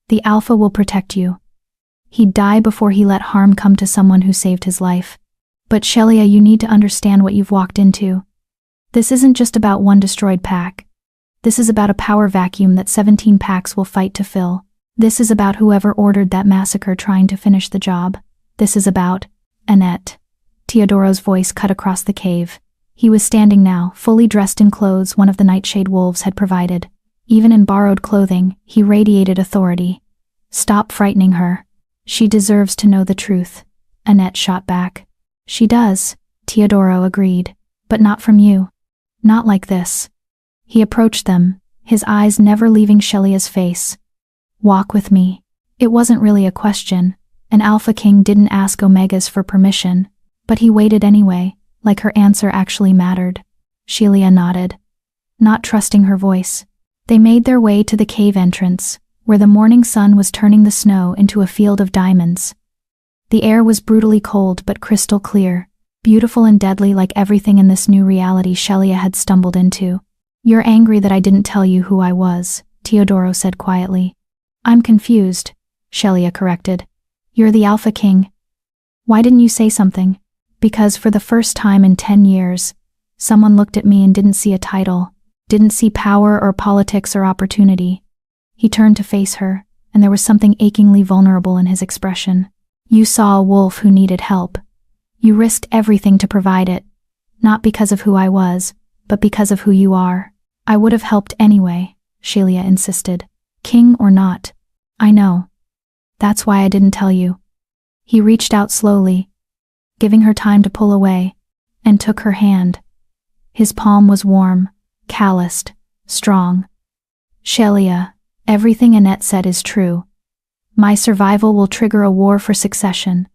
The Alpha will protect you. He'd die before he let harm come to someone who saved his life. But Shelia, you need to understand what you've walked into. This isn't just about one destroyed pack. This is about a power vacuum that 17 packs will fight to fill. This is about whoever ordered that massacre trying to finish the job. This is about Annette. Teodoro's voice cut across the cave. He was standing now, fully dressed in clothes one of the Nightshade wolves had provided. Even in borrowed clothing, he radiated authority. Stop frightening her. She deserves to know the truth. Annette shot back. She does, Teodoro agreed. But not from you. Not like this. He approached them, his eyes never leaving Shelia's face. Walk with me. It wasn't really a question. An Alpha King didn't ask Omegas for permission, but he waited anyway, like her answer actually mattered. Shelia nodded, not trusting her voice. They made their way to the cave entrance, where the morning sun was turning the snow into a field of diamonds. The air was brutally cold but crystal clear, beautiful and deadly like everything in this new reality Shelia had stumbled into. You're angry that I didn't tell you who I was, Teodoro said quietly. I'm confused, Shelia corrected. You're the Alpha King. Why didn't you say something? Because for the first time in 10 years, someone looked at me and didn't see a title, didn't see power or politics or opportunity. He turned to face her, and there was something achingly vulnerable in his expression. You saw a wolf who needed help. You risked everything to provide it, not because of who I was, but because of who you are. I would have helped anyway, Shelia insisted. King or not. I know. That's why I didn't tell you. He reached out slowly, giving her time to pull away, and took her hand. His palm was warm, calloused, strong. Shelia, everything Annette said is true. My survival will trigger a war for succession.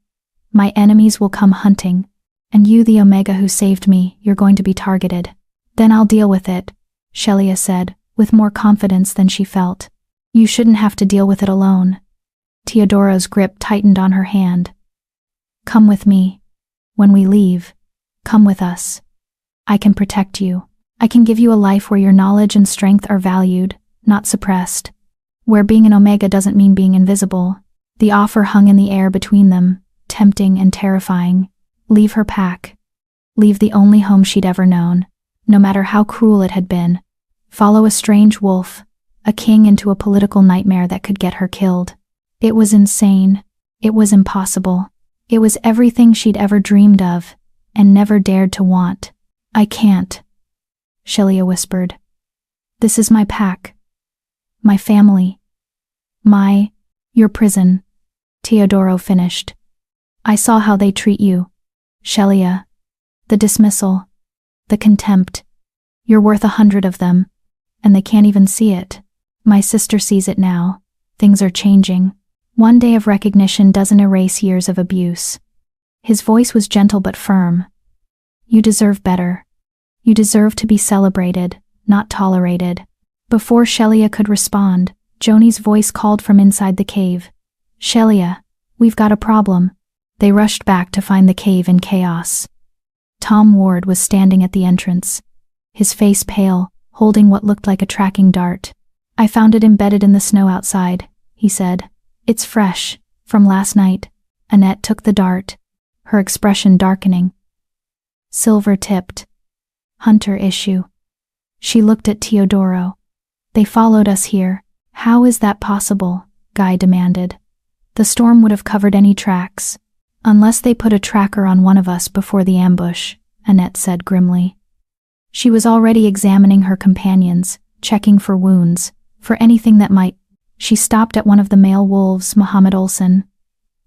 My enemies will come hunting, and you, the Omega who saved me, you're going to be targeted. Then I'll deal with it, Shelia said, with more confidence than she felt. You shouldn't have to deal with it alone. Teodoro's grip tightened on her hand. Come with me. When we leave, come with us. I can protect you. I can give you a life where your knowledge and strength are valued, not suppressed. Where being an Omega doesn't mean being invisible. The offer hung in the air between them, tempting and terrifying. Leave her pack. Leave the only home she'd ever known, no matter how cruel it had been. Follow a strange wolf, a king into a political nightmare that could get her killed. It was insane. It was impossible. It was everything she'd ever dreamed of, and never dared to want. I can't, Shelia whispered. This is my pack. My family. Your prison, Teodoro finished. I saw how they treat you, Shelia. The dismissal, the contempt. You're worth 100 of them, and they can't even see it. My sister sees it now. Things are changing. One day of recognition doesn't erase years of abuse. His voice was gentle but firm. You deserve better. You deserve to be celebrated, not tolerated. Before Shelia could respond, Joni's voice called from inside the cave. Shelia, we've got a problem. They rushed back to find the cave in chaos. Tom Ward was standing at the entrance, his face pale, holding what looked like a tracking dart. I found it embedded in the snow outside, he said. It's fresh, from last night. Annette took the dart, her expression darkening. Silver-tipped. Hunter issue. She looked at Teodoro. They followed us here. How is that possible? Guy demanded. The storm would have covered any tracks. Unless they put a tracker on one of us before the ambush, Annette said grimly. She was already examining her companions, checking for wounds, for anything that might. She stopped at one of the male wolves, Muhammad Olsen.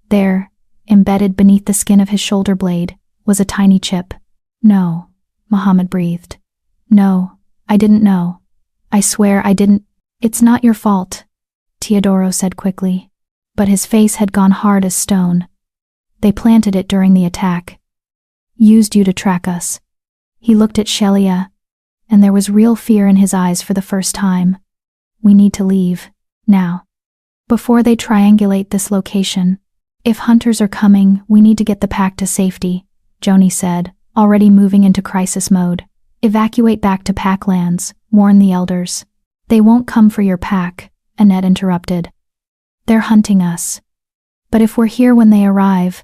There, embedded beneath the skin of his shoulder blade, was a tiny chip. No, Muhammad breathed. No, I didn't know. I swear I didn't. It's not your fault, Teodoro said quickly. But his face had gone hard as stone. They planted it during the attack. Used you to track us. He looked at Shelia, and there was real fear in his eyes for the first time. We need to leave. Now. before they triangulate this location. If hunters are coming, we need to get the pack to safety, Joni said, already moving into crisis mode. Evacuate back to Packlands, warn the elders. They won't come for your pack, Annette interrupted. They're hunting us. But if we're here when they arrive,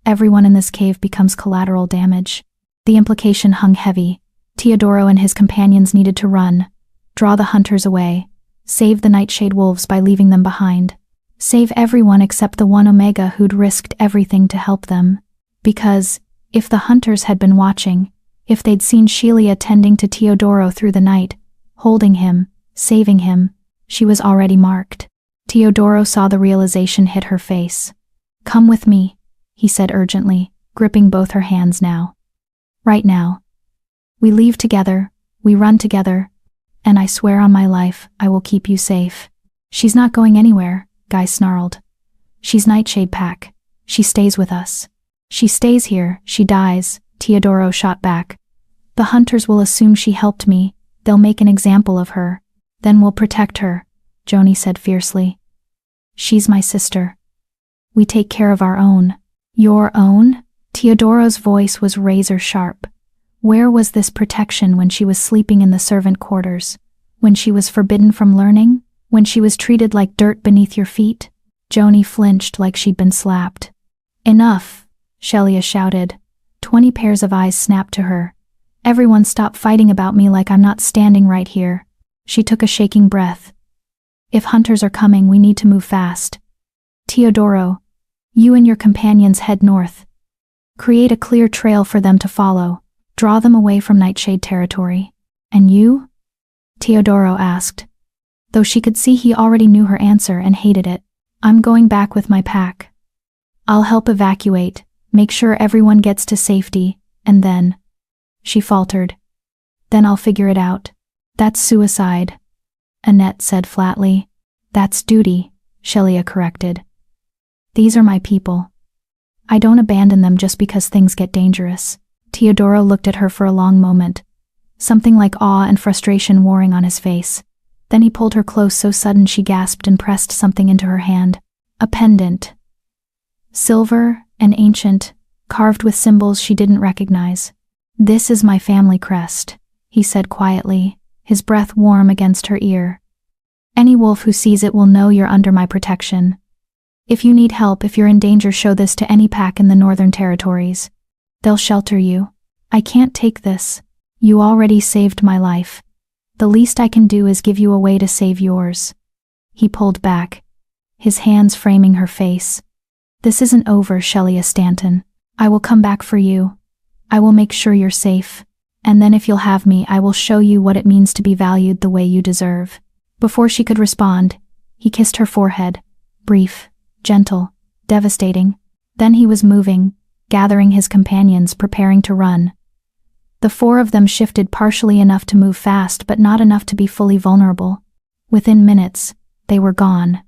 everyone in this cave becomes collateral damage. The implication hung heavy. Teodoro and his companions needed to run, draw the hunters away, save the Nightshade wolves by leaving them behind. Save everyone except the one Omega who'd risked everything to help them. Because, if the hunters had been watching, if they'd seen Shelia tending to Teodoro through the night, holding him, saving him, she was already marked. Teodoro saw the realization hit her face. Come with me, he said urgently, gripping both her hands now. Right now. We leave together, we run together, and I swear on my life, I will keep you safe. She's not going anywhere, Guy snarled. She's Nightshade Pack. She stays with us. She stays here, she dies, Teodoro shot back. The hunters will assume she helped me, they'll make an example of her. Then we'll protect her, Joni said fiercely. She's my sister. We take care of our own. Your own? Teodoro's voice was razor sharp. Where was this protection when she was sleeping in the servant quarters? When she was forbidden from learning? When she was treated like dirt beneath your feet? Joni flinched like she'd been slapped. Enough, Shelia shouted. 20 pairs of eyes snapped to her. Everyone stop fighting about me like I'm not standing right here. She took a shaking breath. If hunters are coming, we need to move fast. Teodoro, you and your companions head north. Create a clear trail for them to follow. Draw them away from Nightshade territory. And you? Teodoro asked. Though she could see he already knew her answer and hated it. I'm going back with my pack. I'll help evacuate, make sure everyone gets to safety, and then... She faltered. Then I'll figure it out. That's suicide, Annette said flatly. That's duty, Shelia corrected. These are my people. I don't abandon them just because things get dangerous. Teodoro looked at her for a long moment, something like awe and frustration warring on his face. Then he pulled her close so sudden she gasped and pressed something into her hand. A pendant. Silver and ancient, carved with symbols she didn't recognize. This is my family crest, he said quietly, his breath warm against her ear. Any wolf who sees it will know you're under my protection. If you need help, if you're in danger, show this to any pack in the Northern Territories. They'll shelter you. I can't take this. You already saved my life. The least I can do is give you a way to save yours. He pulled back, his hands framing her face. This isn't over, Shelia Stanton. I will come back for you. I will make sure you're safe. And then if you'll have me, I will show you what it means to be valued the way you deserve. Before she could respond, he kissed her forehead. Brief, gentle, devastating. Then he was moving, gathering his companions, preparing to run. The four of them shifted partially enough to move fast, but not enough to be fully vulnerable. Within minutes, they were gone,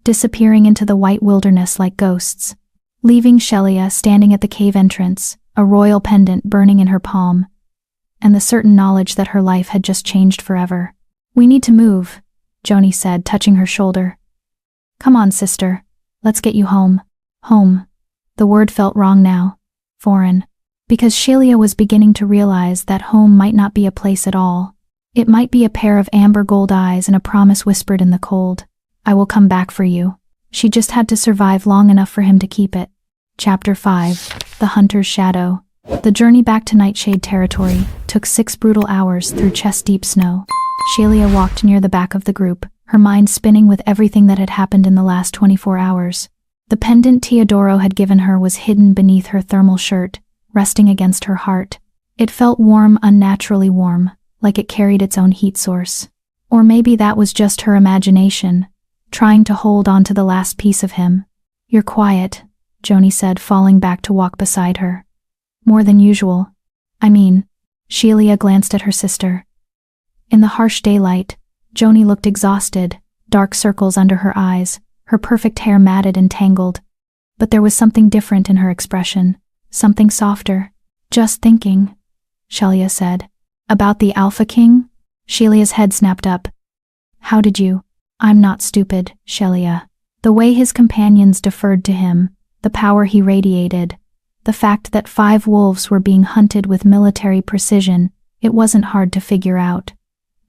disappearing into the white wilderness like ghosts, leaving Shelia standing at the cave entrance, a royal pendant burning in her palm, and the certain knowledge that her life had just changed forever. We need to move, Joni said, touching her shoulder. Come on, sister. Let's get you home. Home. The word felt wrong now. Foreign. Because Shelia was beginning to realize that home might not be a place at all. It might be a pair of amber gold eyes and a promise whispered in the cold. I will come back for you. She just had to survive long enough for him to keep it. Chapter 5. The Hunter's Shadow. The journey back to Nightshade territory took 6 brutal hours through chest-deep snow. Shelia walked near the back of the group, her mind spinning with everything that had happened in the last 24 hours. The pendant Teodoro had given her was hidden beneath her thermal shirt, resting against her heart. It felt warm, unnaturally warm, like it carried its own heat source. Or maybe that was just her imagination, trying to hold on to the last piece of him. You're quiet, Joni said, falling back to walk beside her. More than usual. Shelia glanced at her sister. In the harsh daylight, Joni looked exhausted, dark circles under her eyes, her perfect hair matted and tangled. But there was something different in her expression, something softer. Just thinking, Shelia said. About the Alpha King? Shelia's head snapped up. How did you? I'm not stupid, Shelia. The way his companions deferred to him, the power he radiated, the fact that 5 wolves were being hunted with military precision, it wasn't hard to figure out.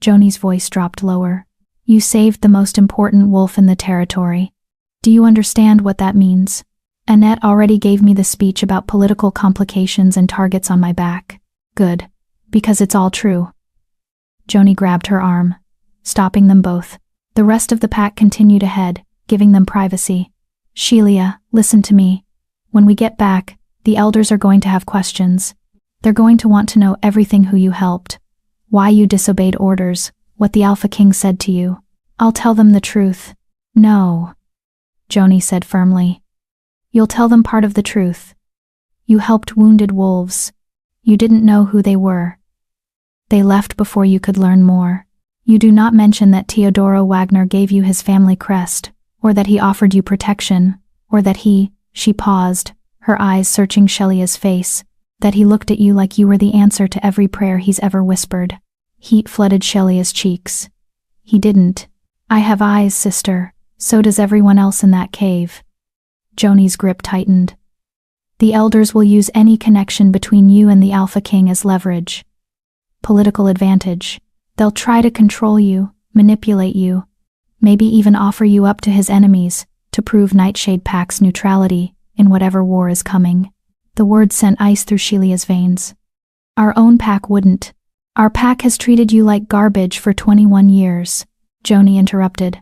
Joni's voice dropped lower. You saved the most important wolf in the territory. Do you understand what that means? Annette already gave me the speech about political complications and targets on my back. Good. Because it's all true. Joni grabbed her arm, stopping them both. The rest of the pack continued ahead, giving them privacy. Shelia, listen to me. When we get back, the elders are going to have questions. They're going to want to know everything: who you helped, why you disobeyed orders, what the Alpha King said to you. I'll tell them the truth. No, Joni said firmly. You'll tell them part of the truth. You helped wounded wolves. You didn't know who they were. They left before you could learn more. You do not mention that Teodoro Wagner gave you his family crest, or that he offered you protection, or that she paused, her eyes searching Shelia's face, that he looked at you like you were the answer to every prayer he's ever whispered. Heat flooded Shelia's cheeks. He didn't. I have eyes, sister. So does everyone else in that cave. Joni's grip tightened. The elders will use any connection between you and the Alpha King as leverage. Political advantage. They'll try to control you, manipulate you, maybe even offer you up to his enemies, to prove Nightshade Pack's neutrality in whatever war is coming. The word sent ice through Shelia's veins. Our own pack wouldn't. Our pack has treated you like garbage for 21 years. Joni interrupted.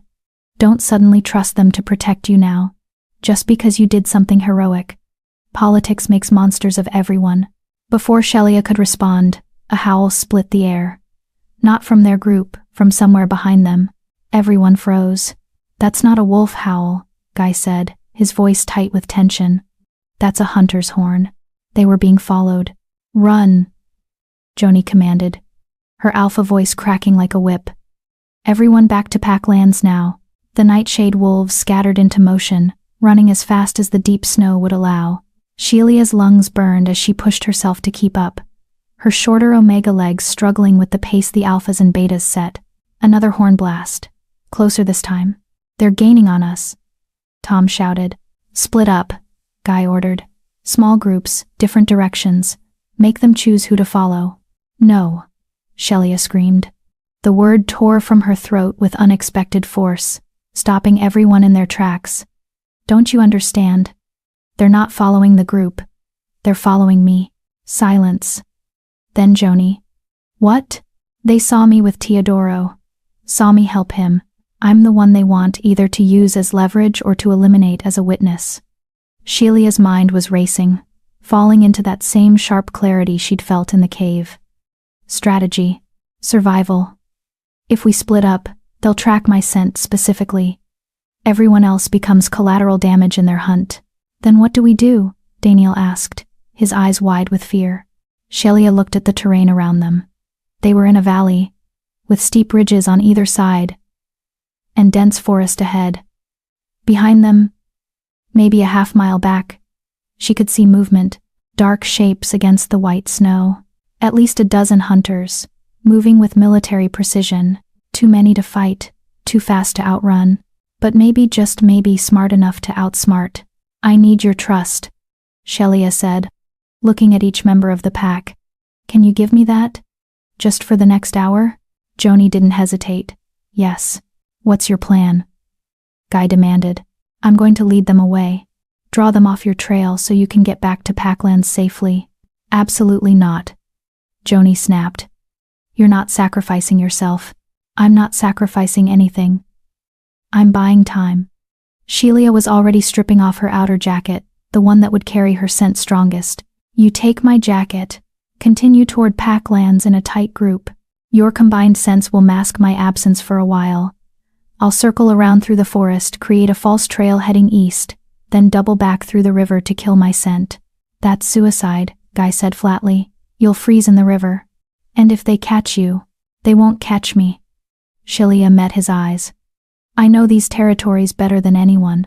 Don't suddenly trust them to protect you now, just because you did something heroic. Politics makes monsters of everyone. Before Shelia could respond, a howl split the air. Not from their group, from somewhere behind them. Everyone froze. That's not a wolf howl, Guy said, his voice tight with tension. That's a hunter's horn. They were being followed. Run, Joni commanded, her alpha voice cracking like a whip. Everyone back to Packlands now. The Nightshade wolves scattered into motion, running as fast as the deep snow would allow. Shelia's lungs burned as she pushed herself to keep up, her shorter omega legs struggling with the pace the alphas and betas set. Another horn blast. Closer this time. They're gaining on us, Tom shouted. Split up, Guy ordered. Small groups, different directions. Make them choose who to follow. No, Shelia screamed. The word tore from her throat with unexpected force, stopping everyone in their tracks. Don't you understand? They're not following the group. They're following me. Silence. Then Joni. What? They saw me with Teodoro. Saw me help him. I'm the one they want either to use as leverage or to eliminate as a witness. Shelia's mind was racing, falling into that same sharp clarity she'd felt in the cave. Strategy. Survival. If we split up, they'll track my scent specifically. Everyone else becomes collateral damage in their hunt. Then what do we do? Daniel asked, his eyes wide with fear. Shelia looked at the terrain around them. They were in a valley, with steep ridges on either side, and dense forest ahead. Behind them, maybe a half-mile back, she could see movement, dark shapes against the white snow. At least a dozen hunters, moving with military precision, too many to fight, too fast to outrun, but maybe, just maybe, smart enough to outsmart. I need your trust, Shelia said, looking at each member of the pack. Can you give me that? Just for the next hour? Joni didn't hesitate. Yes. What's your plan? Guy demanded. I'm going to lead them away. Draw them off your trail so you can get back to Packlands safely. Absolutely not, Joni snapped. You're not sacrificing yourself. I'm not sacrificing anything. I'm buying time. Shelia was already stripping off her outer jacket, the one that would carry her scent strongest. You take my jacket. Continue toward Packlands in a tight group. Your combined scents will mask my absence for a while. I'll circle around through the forest, create a false trail heading east, then double back through the river to kill my scent. That's suicide, Guy said flatly. You'll freeze in the river. And if they catch you, they won't catch me. Shelia met his eyes. I know these territories better than anyone.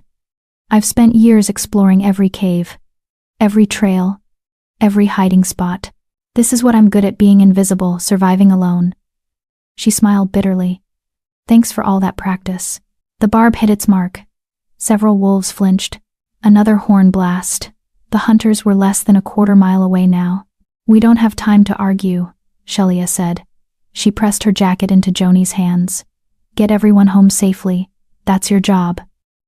I've spent years exploring every cave, every trail, every hiding spot. This is what I'm good at: being invisible, surviving alone. She smiled bitterly. Thanks for all that practice. The barb hit its mark. Several wolves flinched. Another horn blast. The hunters were less than a quarter-mile away now. "We don't have time to argue," Shelia said. She pressed her jacket into Joni's hands. "Get everyone home safely. That's your job.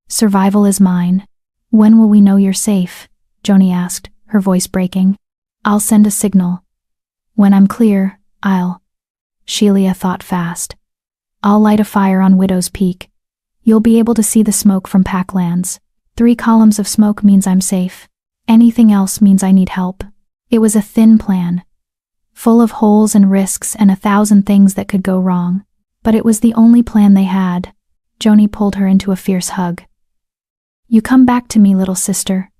Survival is mine." "When will we know you're safe?" Joni asked, her voice breaking. "I'll send a signal. When I'm clear, Shelia thought fast. "I'll light a fire on Widow's Peak. You'll be able to see the smoke from Packlands. 3 columns of smoke means I'm safe. Anything else means I need help." It was a thin plan, full of holes and risks and 1,000 things that could go wrong. But it was the only plan they had. Joni pulled her into a fierce hug. "You come back to me, little sister.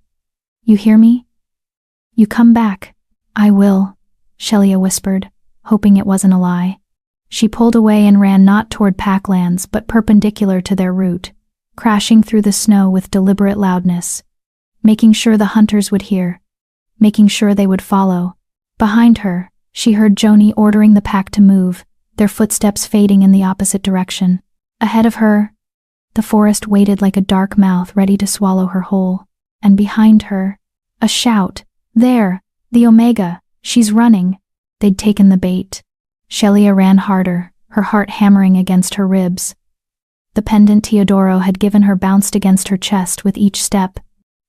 You hear me? You come back." "I will," Shelia whispered, hoping it wasn't a lie. She pulled away and ran not toward Packlands but perpendicular to their route, crashing through the snow with deliberate loudness, making sure the hunters would hear, making sure they would follow. Behind her, she heard Joni ordering the pack to move, their footsteps fading in the opposite direction. Ahead of her, the forest waited like a dark mouth ready to swallow her whole. And behind her, a shout. "There! The Omega! She's running!" They'd taken the bait. Shelia ran harder, her heart hammering against her ribs. The pendant Teodoro had given her bounced against her chest with each step,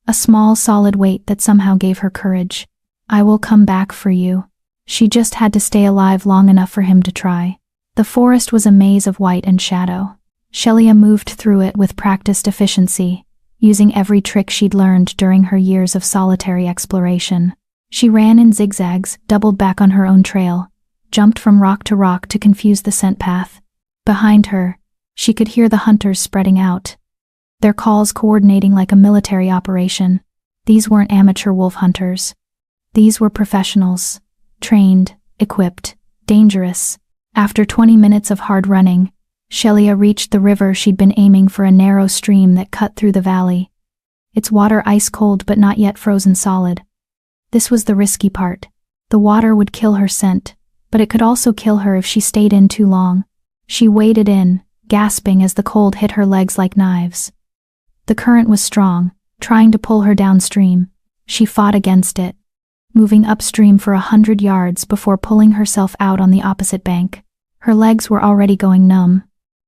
a small solid weight that somehow gave her courage. "I will come back for you." She just had to stay alive long enough for him to try. The forest was a maze of white and shadow. Shelia moved through it with practiced efficiency, using every trick she'd learned during her years of solitary exploration. She ran in zigzags, doubled back on her own trail, jumped from rock to confuse the scent path. Behind her, she could hear the hunters spreading out, their calls coordinating like a military operation. These weren't amateur wolf hunters. These were professionals, trained, equipped, dangerous. After 20 minutes of hard running, Shelia reached the river she'd been aiming for, a narrow stream that cut through the valley, its water ice cold but not yet frozen solid. This was the risky part. The water would kill her scent, but it could also kill her if she stayed in too long. She waded in, gasping as the cold hit her legs like knives. The current was strong, trying to pull her downstream. She fought against it, moving upstream for 100 yards before pulling herself out on the opposite bank. Her legs were already going numb.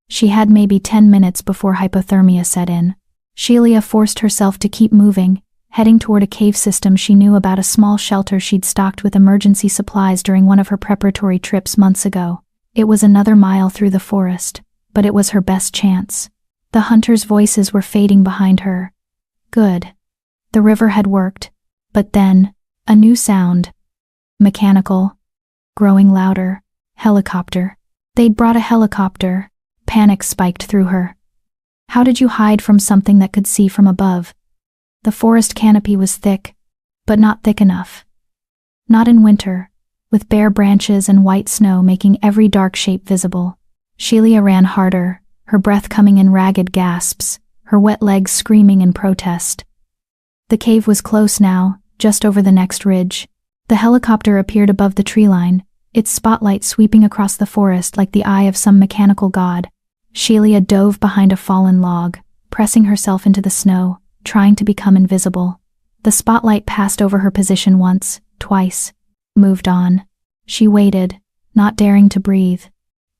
She had maybe 10 minutes before hypothermia set in. Shelia forced herself to keep moving, heading toward a cave system she knew about, a small shelter she'd stocked with emergency supplies during one of her preparatory trips months ago. It was another mile through the forest, but it was her best chance. The hunters' voices were fading behind her. Good. The river had worked. But then, a new sound. Mechanical. Growing louder. Helicopter. They'd brought a helicopter. Panic spiked through her. How did you hide from something that could see from above? The forest canopy was thick, but not thick enough. Not in winter, with bare branches and white snow making every dark shape visible. Shelia ran harder, her breath coming in ragged gasps, her wet legs screaming in protest. The cave was close now, just over the next ridge. The helicopter appeared above the tree line, its spotlight sweeping across the forest like the eye of some mechanical god. Shelia dove behind a fallen log, pressing herself into the snow, trying to become invisible. The spotlight passed over her position once, twice, moved on. She waited, not daring to breathe,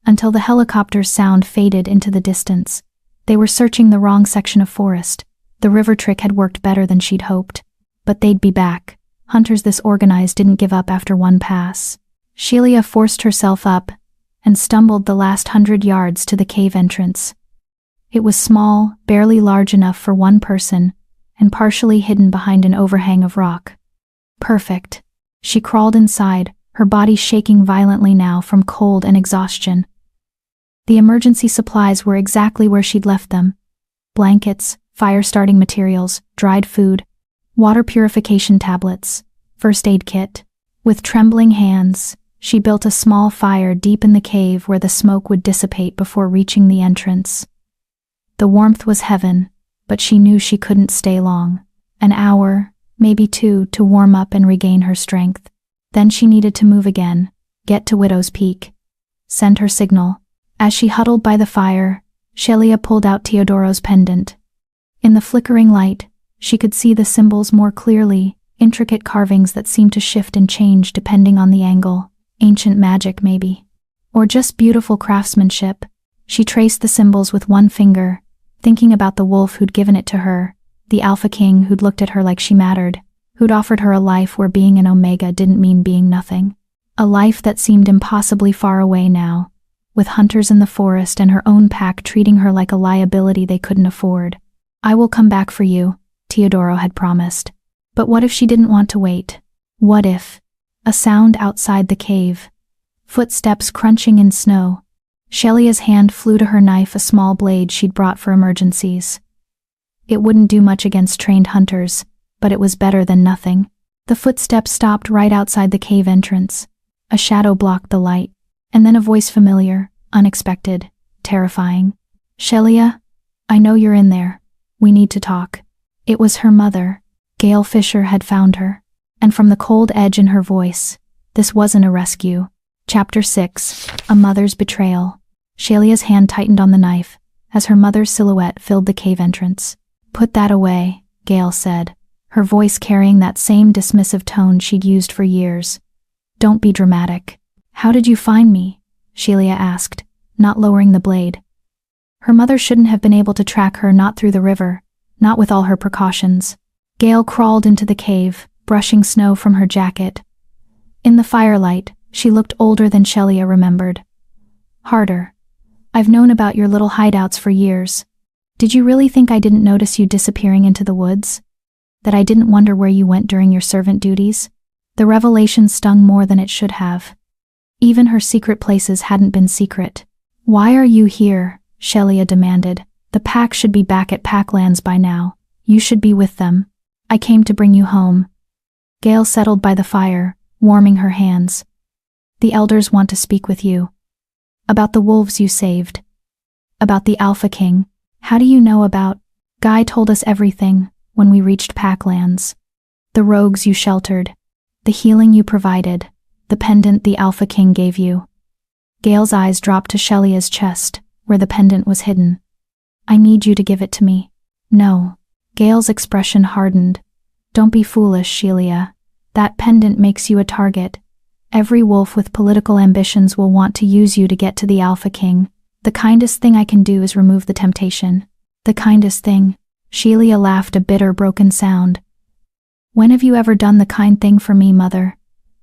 until the helicopter's sound faded into the distance. They were searching the wrong section of forest. The river trick had worked better than she'd hoped. But they'd be back. Hunters this organized didn't give up after one pass. Shelia forced herself up and stumbled the last 100 yards to the cave entrance. It was small, barely large enough for one person, and partially hidden behind an overhang of rock. Perfect. She crawled inside, her body shaking violently now from cold and exhaustion. The emergency supplies were exactly where she'd left them. Blankets, fire-starting materials, dried food, water purification tablets, first aid kit. With trembling hands, she built a small fire deep in the cave where the smoke would dissipate before reaching the entrance. The warmth was heaven, but she knew she couldn't stay long. An hour, maybe 2, to warm up and regain her strength. Then she needed to move again, get to Widow's Peak, send her signal. As she huddled by the fire, Shelia pulled out Teodoro's pendant. In the flickering light, she could see the symbols more clearly, intricate carvings that seemed to shift and change depending on the angle. Ancient magic, maybe. Or just beautiful craftsmanship. She traced the symbols with one finger, thinking about the wolf who'd given it to her, the Alpha King who'd looked at her like she mattered, who'd offered her a life where being an Omega didn't mean being nothing. A life that seemed impossibly far away now, with hunters in the forest and her own pack treating her like a liability they couldn't afford. "I will come back for you," Teodoro had promised. But what if she didn't want to wait? What if? A sound outside the cave. Footsteps crunching in snow. Shelia's hand flew to her knife, a small blade she'd brought for emergencies. It wouldn't do much against trained hunters, but it was better than nothing. The footsteps stopped right outside the cave entrance. A shadow blocked the light, and then a voice familiar, unexpected, terrifying. "Shelia, I know you're in there. We need to talk." It was her mother. Gail Fisher had found her, and from the cold edge in her voice, this wasn't a rescue. Chapter 6, A Mother's Betrayal. Shelia's hand tightened on the knife, as her mother's silhouette filled the cave entrance. "Put that away," Gail said, her voice carrying that same dismissive tone she'd used for years. "Don't be dramatic." "How did you find me?" Shelia asked, not lowering the blade. Her mother shouldn't have been able to track her, not through the river, not with all her precautions. Gail crawled into the cave, brushing snow from her jacket. In the firelight, she looked older than Shelia remembered. "Harder. I've known about your little hideouts for years. Did you really think I didn't notice you disappearing into the woods? That I didn't wonder where you went during your servant duties?" The revelation stung more than it should have. Even her secret places hadn't been secret. "Why are you here?" Shelia demanded. "The pack should be back at Packlands by now. You should be with them." "I came to bring you home." Gail settled by the fire, warming her hands. "The elders want to speak with you. About the wolves you saved. About the Alpha King. How do you know about—" "Guy told us everything when we reached Packlands. The rogues you sheltered. The healing you provided. The pendant the Alpha King gave you." Gail's eyes dropped to Shelia's chest, where the pendant was hidden. "I need you to give it to me." "No." Gail's expression hardened. "Don't be foolish, Shelia. That pendant makes you a target. Every wolf with political ambitions will want to use you to get to the Alpha King. The kindest thing I can do is remove the temptation." "The kindest thing?" Shelia laughed, a bitter, broken sound. "When have you ever done the kind thing for me, Mother?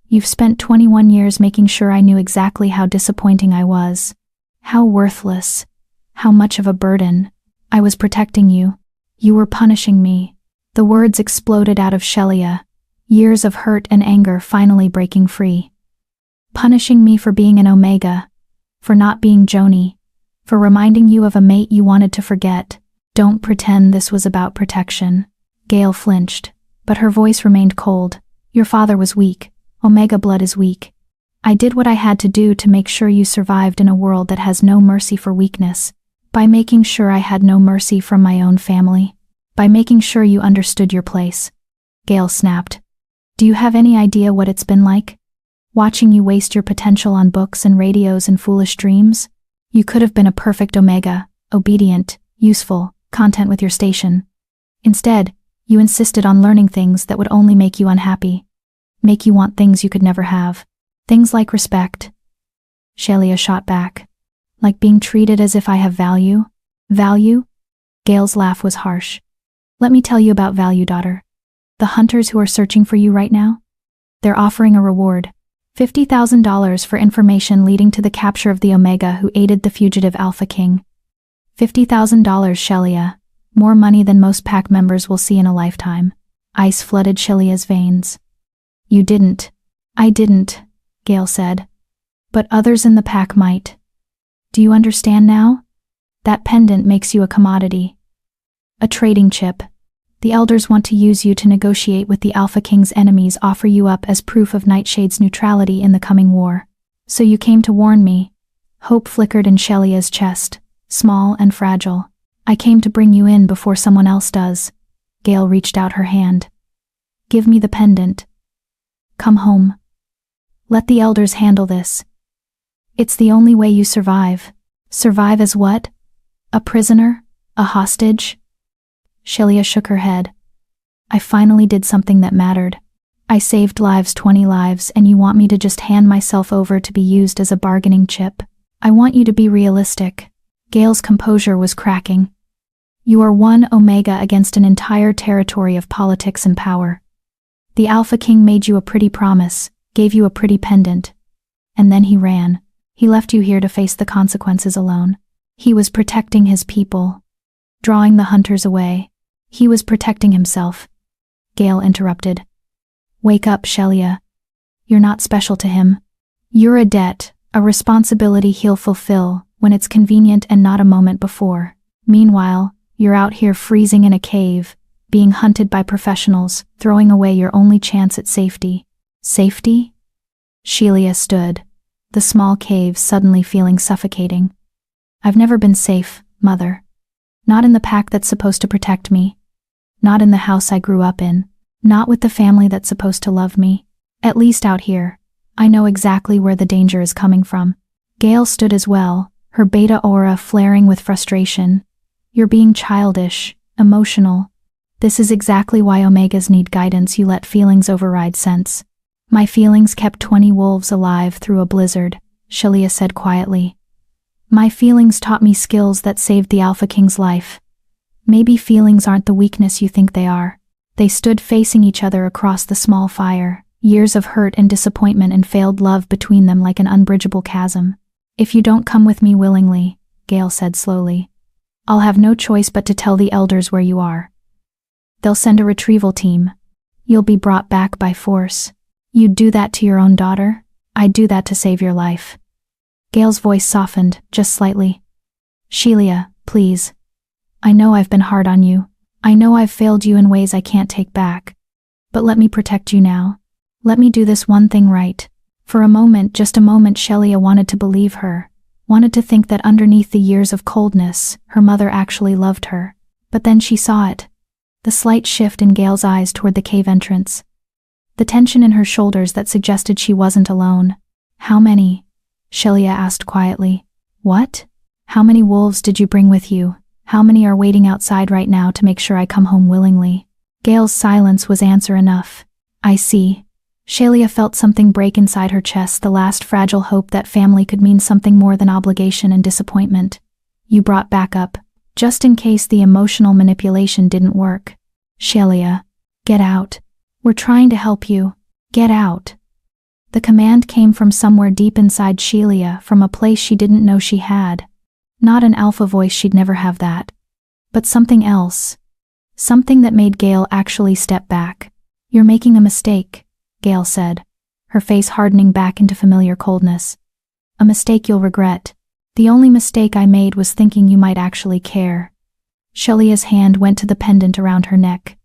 You've spent 21 years making sure I knew exactly how disappointing I was. How worthless. How much of a burden. I was protecting you. You were punishing me." The words exploded out of Shelia, years of hurt and anger finally breaking free. "Punishing me for being an Omega. For not being Joni. For reminding you of a mate you wanted to forget. Don't pretend this was about protection." Gail flinched, but her voice remained cold. "Your father was weak. Omega blood is weak. I did what I had to do to make sure you survived in a world that has no mercy for weakness. By making sure I had no mercy from my own family. By making sure you understood your place." Gail snapped. "Do you have any idea what it's been like? Watching you waste your potential on books and radios and foolish dreams? You could have been a perfect Omega, obedient, useful, content with your station. Instead, you insisted on learning things that would only make you unhappy. Make you want things you could never have. Things like respect." Shelia shot back. "Like being treated as if I have value?" "Value?" Gail's laugh was harsh. "Let me tell you about value, daughter. The hunters who are searching for you right now? They're offering a reward. $50,000 for information leading to the capture of the Omega who aided the fugitive Alpha King. $50,000, Shelia. More money than most pack members will see in a lifetime." Ice flooded Shelia's veins. "You didn't." "I didn't," Gail said. "But others in the pack might. Do you understand now? That pendant makes you a commodity. A trading chip. The elders want to use you to negotiate with the Alpha King's enemies, offer you up as proof of Nightshade's neutrality in the coming war. So you came to warn me." Hope flickered in Shelia's chest, small and fragile. "I came to bring you in before someone else does." Gail reached out her hand. "Give me the pendant. Come home. Let the elders handle this. It's the only way you survive." "Survive as what? A prisoner? A hostage?" Shelia shook her head. I finally did something that mattered. I saved lives, 20 lives, and you want me to just hand myself over to be used as a bargaining chip? I want you to be realistic. Gale's composure was cracking. You are one Omega against an entire territory of politics and power. The Alpha King made you a pretty promise, gave you a pretty pendant. And then he ran. He left you here to face the consequences alone. He was protecting his people, drawing the hunters away. He was protecting himself. Gale interrupted. Wake up, Shelia. You're not special to him. You're a debt, a responsibility he'll fulfill when it's convenient and not a moment before. Meanwhile, you're out here freezing in a cave, being hunted by professionals, throwing away your only chance at safety. Safety? Shelia stood, the small cave suddenly feeling suffocating. I've never been safe, Mother. Not in the pack that's supposed to protect me. Not in the house I grew up in. Not with the family that's supposed to love me. At least out here, I know exactly where the danger is coming from. Gale stood as well, her beta aura flaring with frustration. You're being childish, emotional. This is exactly why Omegas need guidance. You let feelings override sense. My feelings kept 20 wolves alive through a blizzard, Shelia said quietly. My feelings taught me skills that saved the Alpha King's life. Maybe feelings aren't the weakness you think they are. They stood facing each other across the small fire, years of hurt and disappointment and failed love between them like an unbridgeable chasm. If you don't come with me willingly, Gale said slowly, I'll have no choice but to tell the elders where you are. They'll send a retrieval team. You'll be brought back by force. You'd do that to your own daughter? I'd do that to save your life. Gale's voice softened, just slightly. Shelia, please. I know I've been hard on you. I know I've failed you in ways I can't take back. But let me protect you now. Let me do this one thing right. For a moment, just a moment, Shelia wanted to believe her, wanted to think that underneath the years of coldness, her mother actually loved her. But then she saw it. The slight shift in Gale's eyes toward the cave entrance. The tension in her shoulders that suggested she wasn't alone. How many? Shelia asked quietly. What? How many wolves did you bring with you? How many are waiting outside right now to make sure I come home willingly? Gale's silence was answer enough. I see. Shelia felt something break inside her chest, the last fragile hope that family could mean something more than obligation and disappointment. You brought backup, just in case the emotional manipulation didn't work. Shelia, get out. We're trying to help you. Get out. The command came from somewhere deep inside Shelia, from a place she didn't know she had. Not an alpha voice, she'd never have that. But something else. Something that made Gale actually step back. You're making a mistake, Gale said, her face hardening back into familiar coldness. A mistake you'll regret. The only mistake I made was thinking you might actually care. Shelia's hand went to the pendant around her neck.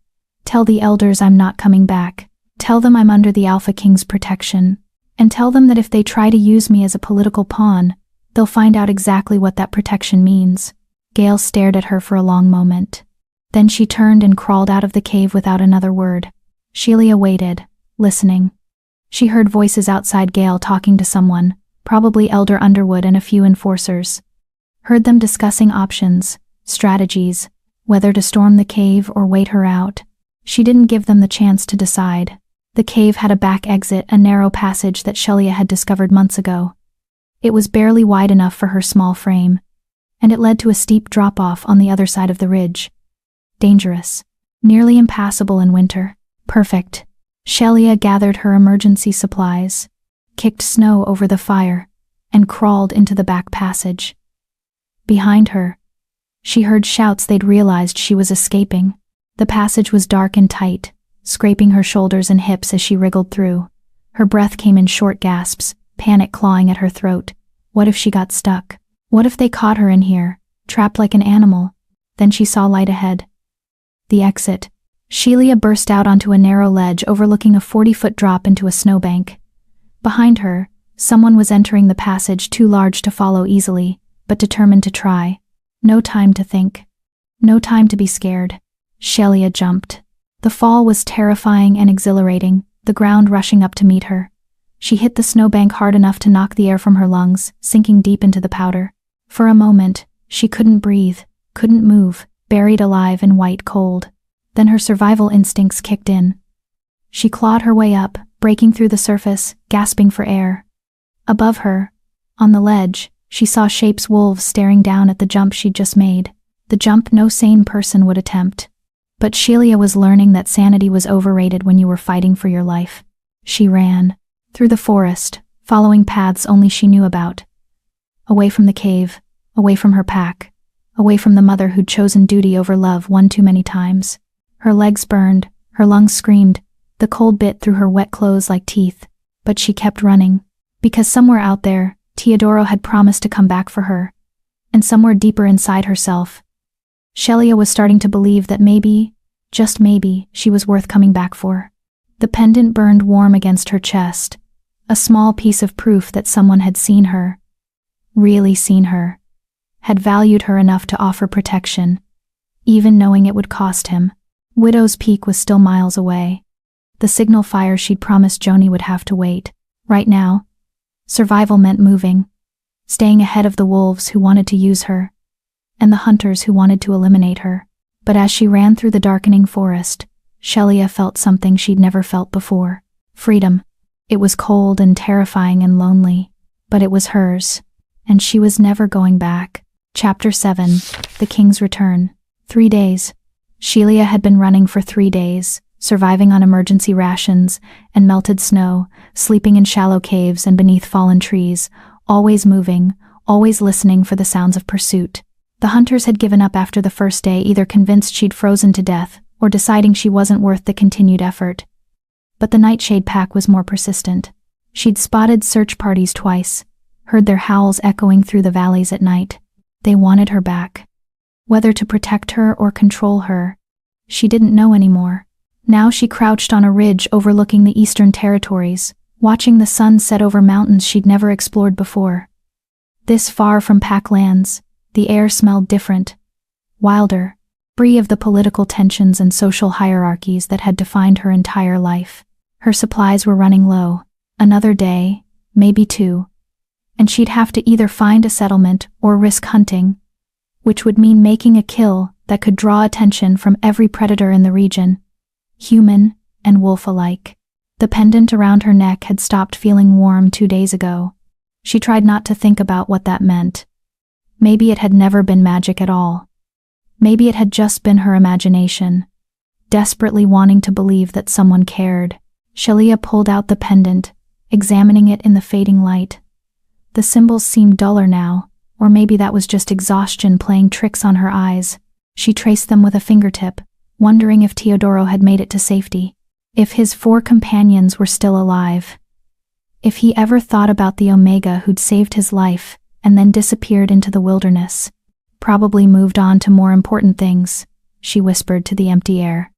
Tell the elders I'm not coming back. Tell them I'm under the Alpha King's protection. And tell them that if they try to use me as a political pawn, they'll find out exactly what that protection means. Gale stared at her for a long moment. Then she turned and crawled out of the cave without another word. Shelia waited, listening. She heard voices outside, Gale talking to someone, probably Elder Underwood and a few enforcers. Heard them discussing options, strategies, whether to storm the cave or wait her out. She didn't give them the chance to decide. The cave had a back exit, a narrow passage that Shelia had discovered months ago. It was barely wide enough for her small frame, and it led to a steep drop-off on the other side of the ridge. Dangerous. Nearly impassable in winter. Perfect. Shelia gathered her emergency supplies, kicked snow over the fire, and crawled into the back passage. Behind her, she heard shouts. They'd realized she was escaping. The passage was dark and tight, scraping her shoulders and hips as she wriggled through. Her breath came in short gasps, panic clawing at her throat. What if she got stuck? What if they caught her in here, trapped like an animal? Then she saw light ahead. The exit. Shelia burst out onto a narrow ledge overlooking a 40-foot drop into a snowbank. Behind her, someone was entering the passage, too large to follow easily, but determined to try. No time to think. No time to be scared. Shelia jumped. The fall was terrifying and exhilarating, the ground rushing up to meet her. She hit the snowbank hard enough to knock the air from her lungs, sinking deep into the powder. For a moment, she couldn't breathe, couldn't move. buried alive in white cold. Then her survival instincts kicked in. She clawed her way up, breaking through the surface, gasping for air. Above her, on the ledge, she saw Shape's wolves staring down at the jump she'd just made, the jump no sane person would attempt. But Sheila was learning that sanity was overrated when you were fighting for your life. She ran through the forest, following paths only she knew about. Away from the cave, away from her pack, away from the mother who'd chosen duty over love one too many times. Her legs burned, her lungs screamed, the cold bit through her wet clothes like teeth, but she kept running, because somewhere out there, Teodoro had promised to come back for her, and somewhere deeper inside herself, Sheila was starting to believe that maybe, just maybe, she was worth coming back for. The pendant burned warm against her chest, a small piece of proof that someone had seen her, really seen her, had valued her enough to offer protection, even knowing it would cost him. Widow's Peak was still miles away. The signal fire she'd promised Joni would have to wait. Right now, survival meant moving, staying ahead of the wolves who wanted to use her, and the hunters who wanted to eliminate her. But as she ran through the darkening forest, Sheila felt something she'd never felt before. Freedom. It was cold and terrifying and lonely, but it was hers, and she was never going back. Chapter 7. The King's Return. 3 days. Sheila had been running for 3 days, surviving on emergency rations and melted snow, sleeping in shallow caves and beneath fallen trees, always moving, always listening for the sounds of pursuit. The hunters had given up after the first day, either convinced she'd frozen to death or deciding she wasn't worth the continued effort. But the Nightshade pack was more persistent. She'd spotted search parties twice, heard their howls echoing through the valleys at night. They wanted her back. Whether to protect her or control her, she didn't know anymore. Now she crouched on a ridge overlooking the eastern territories, watching the sun set over mountains she'd never explored before. This far from pack lands, the air smelled different, wilder, free of the political tensions and social hierarchies that had defined her entire life. Her supplies were running low. Another day, maybe 2, and she'd have to either find a settlement or risk hunting, which would mean making a kill that could draw attention from every predator in the region, human and wolf alike. The pendant around her neck had stopped feeling warm 2 days ago. She tried not to think about what that meant. Maybe it had never been magic at all. Maybe it had just been her imagination, desperately wanting to believe that someone cared. Sheila pulled out the pendant, examining it in the fading light. The symbols seemed duller now, or maybe that was just exhaustion playing tricks on her eyes. She traced them with a fingertip, wondering if Teodoro had made it to safety, if his 4 companions were still alive, if he ever thought about the Omega who'd saved his life and then disappeared into the wilderness. Probably moved on to more important things, she whispered to the empty air.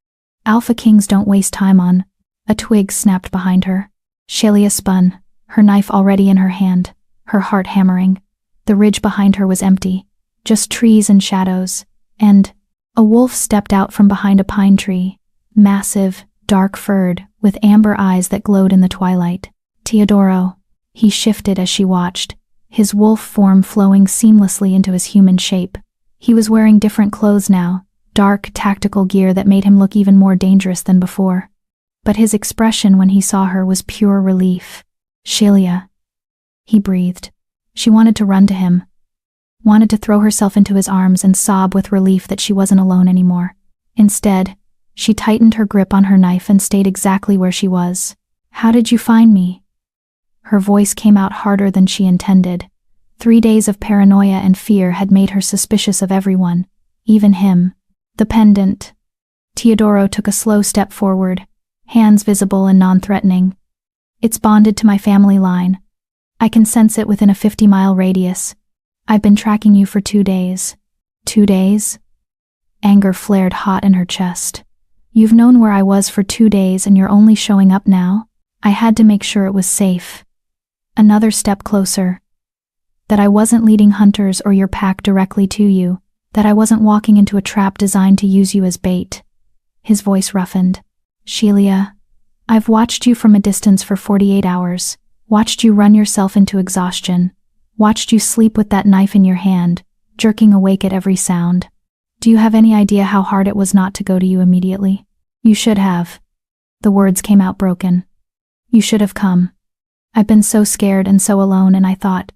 Alpha Kings don't waste time on. A twig snapped behind her. Sheila spun, her knife already in her hand, her heart hammering. The ridge behind her was empty, just trees and shadows, and a wolf stepped out from behind a pine tree, massive, dark-furred, with amber eyes that glowed in the twilight. Teodoro. He shifted as she watched, his wolf form flowing seamlessly into his human shape. He was wearing different clothes now, dark, tactical gear that made him look even more dangerous than before. But his expression when he saw her was pure relief. Sheila. He breathed. She wanted to run to him, wanted to throw herself into his arms and sob with relief that she wasn't alone anymore. Instead, she tightened her grip on her knife and stayed exactly where she was. How did you find me? Her voice came out harder than she intended. 3 days of paranoia and fear had made her suspicious of everyone, even him. The pendant. Teodoro took a slow step forward, hands visible and non-threatening. It's bonded to my family line. I can sense it within a 50-mile radius. I've been tracking you for 2 days. 2 days? Anger flared hot in her chest. You've known where I was for 2 days and you're only showing up now? I had to make sure it was safe. Another step closer. That I wasn't leading hunters or your pack directly to you, that I wasn't walking into a trap designed to use you as bait. His voice roughened. Sheila, I've watched you from a distance for 48 hours, watched you run yourself into exhaustion, watched you sleep with that knife in your hand, jerking awake at every sound. Do you have any idea how hard it was not to go to you immediately? You should have. The words came out broken. You should have come. I've been so scared and so alone, and I thought.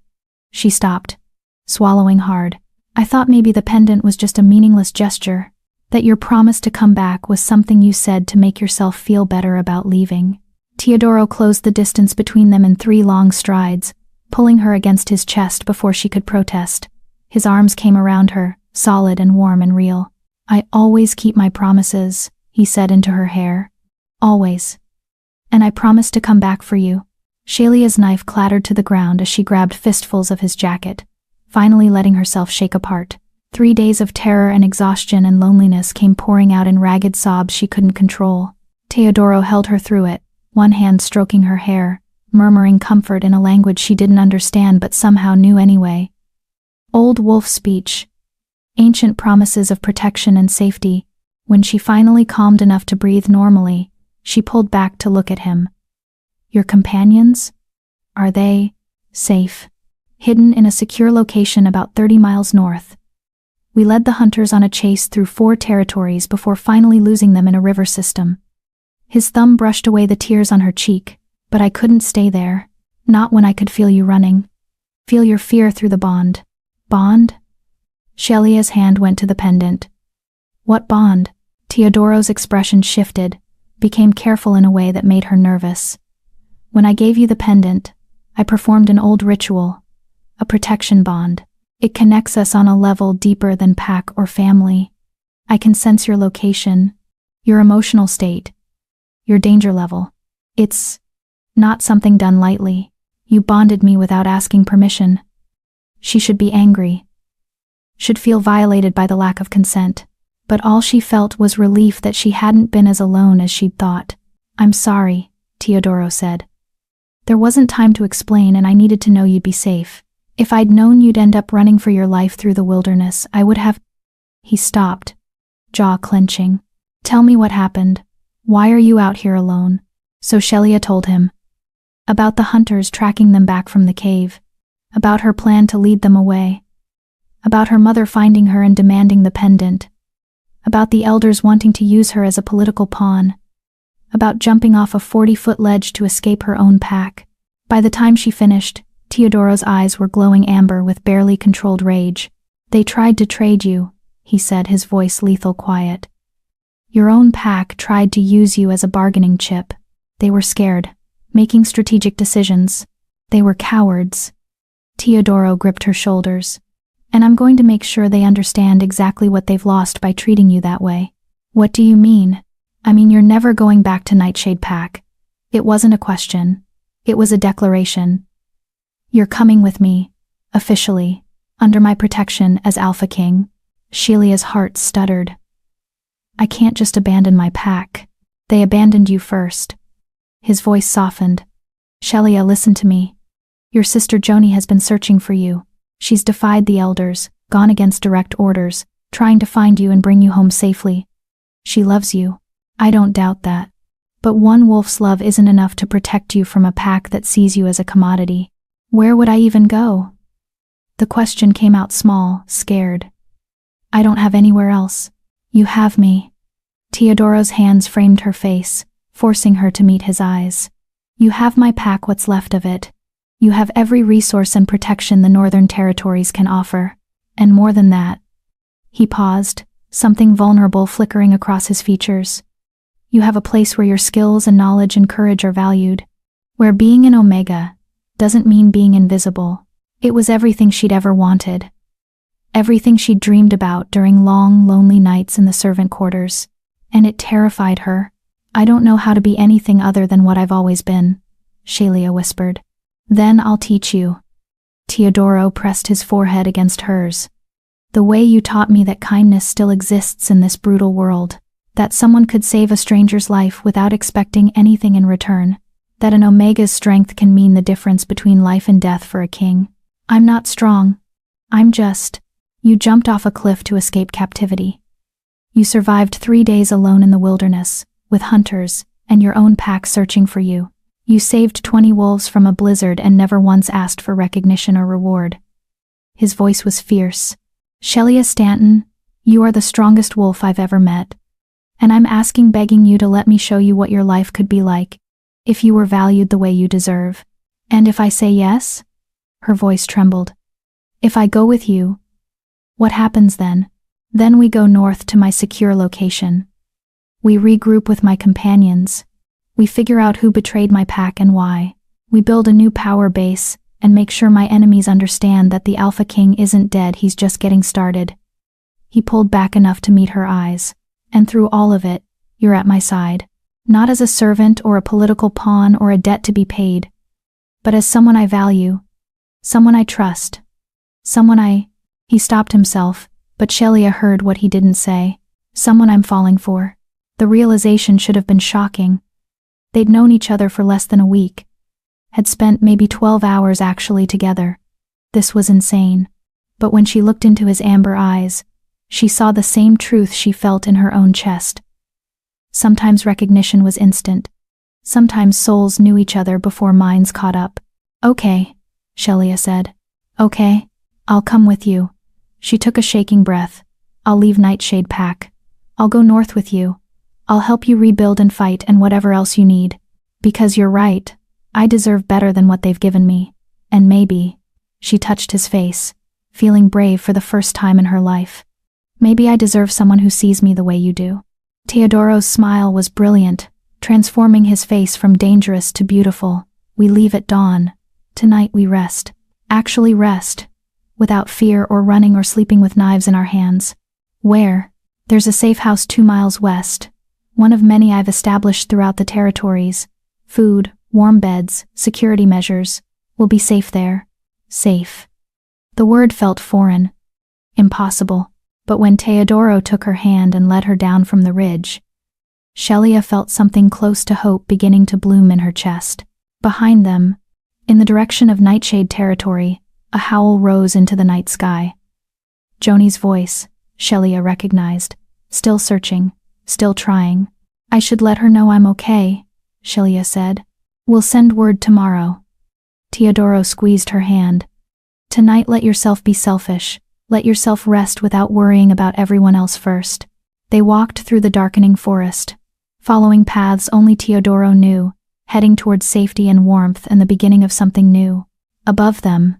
She stopped, swallowing hard. I thought maybe the pendant was just a meaningless gesture, that your promise to come back was something you said to make yourself feel better about leaving. Teodoro closed the distance between them in 3 long strides, pulling her against his chest before she could protest. His arms came around her, solid and warm and real. I always keep my promises, he said into her hair. Always. And I promise to come back for you. Shalia's knife clattered to the ground as she grabbed fistfuls of his jacket, finally letting herself shake apart. 3 days of terror and exhaustion and loneliness came pouring out in ragged sobs she couldn't control. Teodoro held her through it, one hand stroking her hair, murmuring comfort in a language she didn't understand but somehow knew anyway. Old wolf speech. Ancient promises of protection and safety. When she finally calmed enough to breathe normally, she pulled back to look at him. Your companions? Are they safe? Hidden in a secure location about 30 miles north. We led the hunters on a chase through 4 territories before finally losing them in a river system. His thumb brushed away the tears on her cheek, but I couldn't stay there. Not when I could feel you running. Feel your fear through the bond. Bond? Shalia's hand went to the pendant. What bond? Teodoro's expression shifted, became careful in a way that made her nervous. When I gave you the pendant, I performed an old ritual, a protection bond. It connects us on a level deeper than pack or family. I can sense your location, your emotional state, your danger level. It's not something done lightly. You bonded me without asking permission. She should be angry, should feel violated by the lack of consent. But all she felt was relief that she hadn't been as alone as she'd thought. I'm sorry, Teodoro said. There wasn't time to explain, and I needed to know you'd be safe. If I'd known you'd end up running for your life through the wilderness, I would have... He stopped, jaw clenching. Tell me what happened. Why are you out here alone? So Shalia told him. About the hunters tracking them back from the cave. About her plan to lead them away. About her mother finding her and demanding the pendant. About the elders wanting to use her as a political pawn. About jumping off a 40-foot ledge to escape her own pack. By the time she finished, Teodoro's eyes were glowing amber with barely controlled rage. They tried to trade you, he said, his voice lethal quiet. Your own pack tried to use you as a bargaining chip. They were scared, making strategic decisions. They were cowards. Teodoro gripped her shoulders. And I'm going to make sure they understand exactly what they've lost by treating you that way. What do you mean? I mean, you're never going back to Nightshade Pack. It wasn't a question. It was a declaration. You're coming with me, officially, under my protection as Alpha King. Shalia's heart stuttered. I can't just abandon my pack. They abandoned you first. His voice softened. Shalia, listen to me. Your sister Joni has been searching for you. She's defied the elders, gone against direct orders, trying to find you and bring you home safely. She loves you. I don't doubt that. But one wolf's love isn't enough to protect you from a pack that sees you as a commodity. Where would I even go? The question came out small, scared. I don't have anywhere else. You have me. Teodoro's hands framed her face, forcing her to meet his eyes. You have my pack, what's left of it. You have every resource and protection the Northern Territories can offer. And more than that. He paused, something vulnerable flickering across his features. You have a place where your skills and knowledge and courage are valued. Where being an Omega doesn't mean being invisible. It was everything she'd ever wanted. Everything she'd dreamed about during long, lonely nights in the servant quarters. And it terrified her. I don't know how to be anything other than what I've always been, Shalia whispered. Then I'll teach you. Teodoro pressed his forehead against hers. The way you taught me that kindness still exists in this brutal world. That someone could save a stranger's life without expecting anything in return. That an Omega's strength can mean the difference between life and death for a king. I'm not strong. I'm just... You jumped off a cliff to escape captivity. You survived 3 days alone in the wilderness, with hunters, and your own pack searching for you. You saved 20 wolves from a blizzard and never once asked for recognition or reward. His voice was fierce. Shalia Stanton, You are the strongest wolf I've ever met. And I'm begging you to let me show you what your life could be like, if you were valued the way you deserve. And if I say yes?" Her voice trembled. "If I go with you, what happens then?" "Then we go north to my secure location. We regroup with my companions. We figure out who betrayed my pack and why. We build a new power base and make sure my enemies understand that the Alpha King isn't dead, he's just getting started." He pulled back enough to meet her eyes. "And through all of it, you're at my side. Not as a servant or a political pawn or a debt to be paid, but as someone I value, someone I trust, He stopped himself, but Shelia heard what he didn't say. "Someone I'm falling for." The realization should have been shocking. They'd known each other for less than a week, had spent maybe 12 hours actually together. This was insane. But when she looked into his amber eyes, she saw the same truth she felt in her own chest. Sometimes recognition was instant. Sometimes souls knew each other before minds caught up. "Okay," Shelia said. "Okay, I'll come with you." She took a shaking breath. "I'll leave Nightshade Pack. I'll go north with you. I'll help you rebuild and fight and whatever else you need. Because you're right, I deserve better than what they've given me. And maybe," she touched his face, feeling brave for the first time in her life, "maybe I deserve someone who sees me the way you do." Teodoro's smile was brilliant, transforming his face from dangerous to beautiful. "We leave at dawn. Tonight we rest. Actually rest. Without fear or running or sleeping with knives in our hands." "Where?" "There's a safe house 2 miles west. One of many I've established throughout the territories. Food, warm beds, security measures. We'll be safe there." Safe. The word felt foreign. Impossible. But when Teodoro took her hand and led her down from the ridge, Shelia felt something close to hope beginning to bloom in her chest. Behind them, in the direction of Nightshade territory, a howl rose into the night sky. Joni's voice, Shelia recognized. Still searching, still trying. "I should let her know I'm okay," Shelia said. "We'll send word tomorrow." Teodoro squeezed her hand. "Tonight let yourself be selfish. Let yourself rest without worrying about everyone else first." They walked through the darkening forest, following paths only Teodoro knew, heading towards safety and warmth and the beginning of something new. Above them,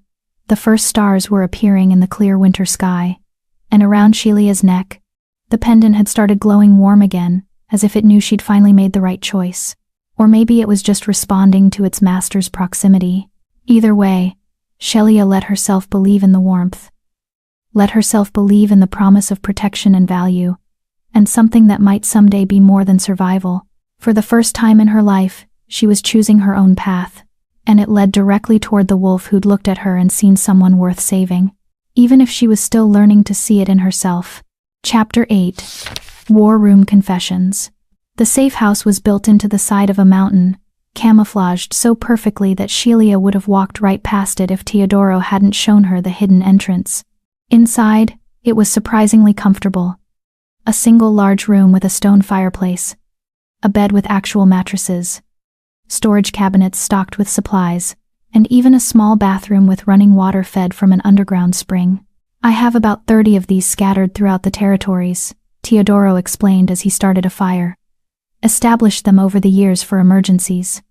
the first stars were appearing in the clear winter sky, and around Shelia's neck, the pendant had started glowing warm again, as if it knew she'd finally made the right choice. Or maybe it was just responding to its master's proximity. Either way, Shelia let herself believe in the warmth. Let herself believe in the promise of protection and value, and something that might someday be more than survival. For the first time in her life, she was choosing her own path, and it led directly toward the wolf who'd looked at her and seen someone worth saving, even if she was still learning to see it in herself. Chapter 8. War Room Confessions. The safe house was built into the side of a mountain, camouflaged so perfectly that Shelia would have walked right past it if Teodoro hadn't shown her the hidden entrance. Inside, it was surprisingly comfortable. A single large room with a stone fireplace, a bed with actual mattresses, storage cabinets stocked with supplies, and even a small bathroom with running water fed from an underground spring. "I have about 30 of these scattered throughout the territories," Teodoro explained as he started a fire. "Established them over the years for emergencies.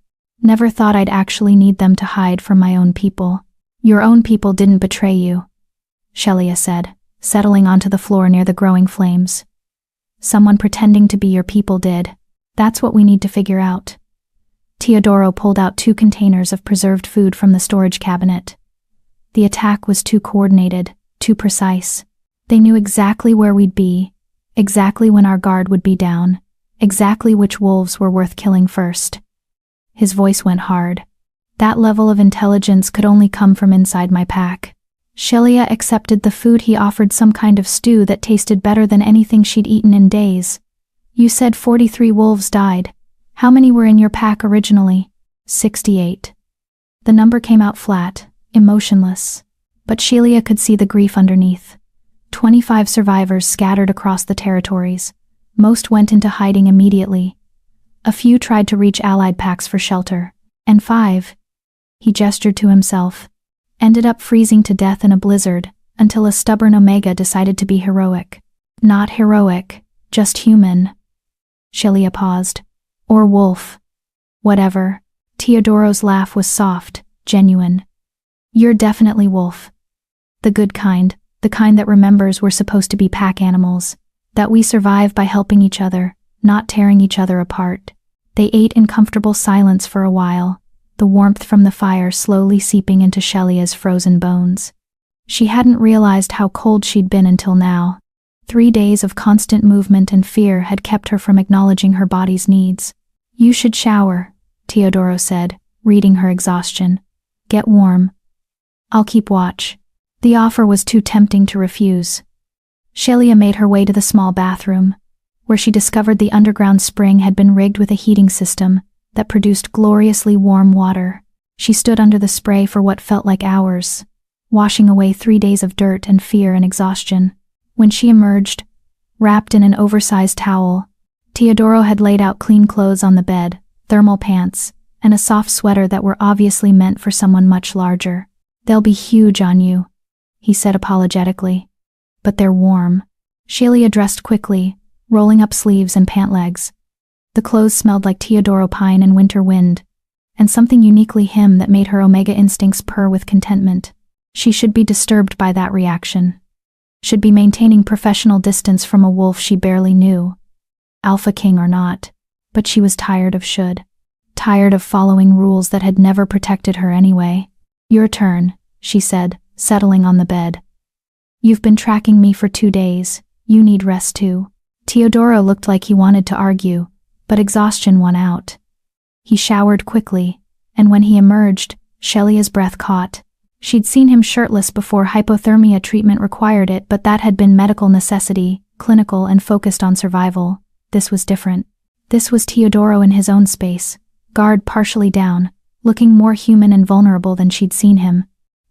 Never thought I'd actually need them to hide from my own people." "Your own people didn't betray you," Shelia said, settling onto the floor near the growing flames. "Someone pretending to be your people did. That's what we need to figure out." Teodoro pulled out 2 containers of preserved food from the storage cabinet. The attack was too coordinated, too precise. They knew exactly where we'd be, exactly when our guard would be down, exactly which wolves were worth killing first. His voice went hard. "That level of intelligence could only come from inside my pack." Shelia accepted the food he offered, some kind of stew that tasted better than anything she'd eaten in days. "You said 43 wolves died. How many were in your pack originally?" 68. The number came out flat, emotionless, but Shelia could see the grief underneath. 25 survivors scattered across the territories. Most went into hiding immediately. A few tried to reach allied packs for shelter, and 5, he gestured to himself, ended up freezing to death in a blizzard until a stubborn Omega decided to be heroic. Not heroic, just human. Shelia paused. Or wolf. Whatever. Teodoro's laugh was soft, genuine. You're definitely wolf. The good kind, the kind that remembers we're supposed to be pack animals, that we survive by helping each other, not tearing each other apart. They ate in comfortable silence for a while, the warmth from the fire slowly seeping into Shelia's frozen bones. She hadn't realized how cold she'd been until now. 3 days of constant movement and fear had kept her from acknowledging her body's needs. You should shower, Teodoro said, reading her exhaustion. Get warm. I'll keep watch. The offer was too tempting to refuse. Shelia made her way to the small bathroom, where she discovered the underground spring had been rigged with a heating system that produced gloriously warm water. She stood under the spray for what felt like hours, washing away 3 days of dirt and fear and exhaustion. When she emerged, wrapped in an oversized towel, Teodoro had laid out clean clothes on the bed, thermal pants, and a soft sweater that were obviously meant for someone much larger. They'll be huge on you, he said apologetically. But they're warm. Shelia dressed quickly, rolling up sleeves and pant legs. The clothes smelled like Teodoro pine and winter wind, and something uniquely him that made her omega instincts purr with contentment. She should be disturbed by that reaction. Should be maintaining professional distance from a wolf she barely knew, alpha king or not, but she was tired of should. Tired of following rules that had never protected her anyway. Your turn, she said, settling on the bed. You've been tracking me for 2 days, you need rest too. Teodoro looked like he wanted to argue, but exhaustion won out. He showered quickly, and when he emerged, Shelia's breath caught. She'd seen him shirtless before hypothermia treatment required it, but that had been medical necessity, clinical and focused on survival. This was different. This was Teodoro in his own space, guard partially down, looking more human and vulnerable than she'd seen him.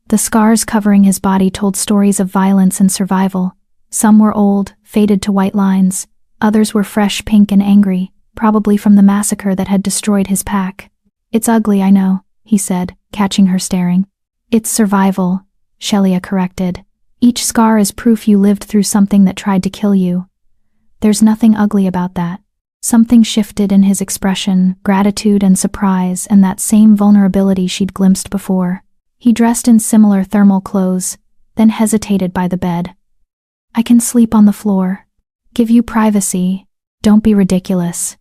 The scars covering his body told stories of violence and survival. Some were old, faded to white lines. Others were fresh, pink and angry, probably from the massacre that had destroyed his pack. It's ugly, I know, he said, catching her staring. It's survival, Shelia corrected. Each scar is proof you lived through something that tried to kill you. There's nothing ugly about that. Something shifted in his expression, gratitude and surprise, and that same vulnerability she'd glimpsed before. He dressed in similar thermal clothes, then hesitated by the bed. I can sleep on the floor. Give you privacy. Don't be ridiculous.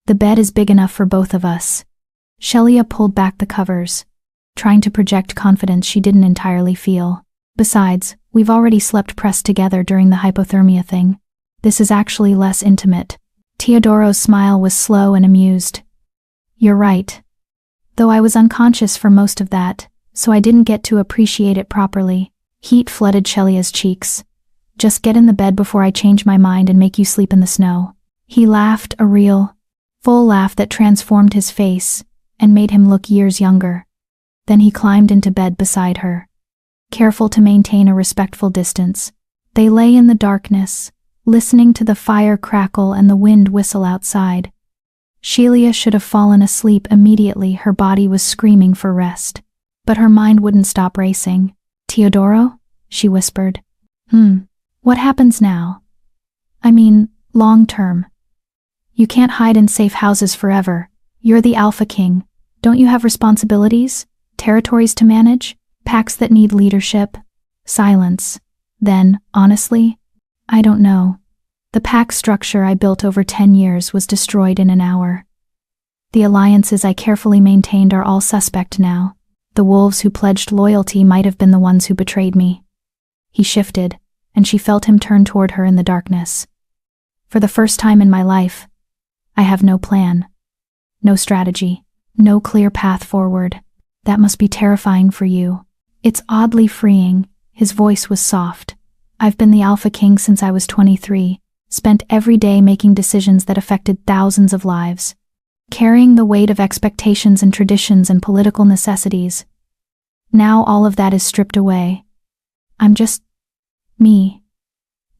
The bed is big enough for both of us. Shelia pulled back the covers, trying to project confidence she didn't entirely feel. Besides, we've already slept pressed together during the hypothermia thing. This is actually less intimate. Teodoro's smile was slow and amused. You're right. Though I was unconscious for most of that, so I didn't get to appreciate it properly. Heat flooded Shelia's cheeks. Just get in the bed before I change my mind and make you sleep in the snow. He laughed, a real, full laugh that transformed his face and made him look years younger. Then he climbed into bed beside her, careful to maintain a respectful distance. They lay in the darkness, listening to the fire crackle and the wind whistle outside. Shelia should have fallen asleep immediately. Her body was screaming for rest. But her mind wouldn't stop racing. Teodoro? She whispered. What happens now? I mean, long term. You can't hide in safe houses forever. You're the Alpha King. Don't you have responsibilities? Territories to manage? Packs that need leadership? Silence. Then, honestly, I don't know. The pack structure I built over 10 years was destroyed in an hour. The alliances I carefully maintained are all suspect now. The wolves who pledged loyalty might have been the ones who betrayed me. He shifted, and she felt him turn toward her in the darkness. For the first time in my life, I have no plan. No strategy. No clear path forward. That must be terrifying for you. It's oddly freeing. His voice was soft. I've been the Alpha King since I was 23, spent every day making decisions that affected thousands of lives, carrying the weight of expectations and traditions and political necessities. Now all of that is stripped away. I'm just me.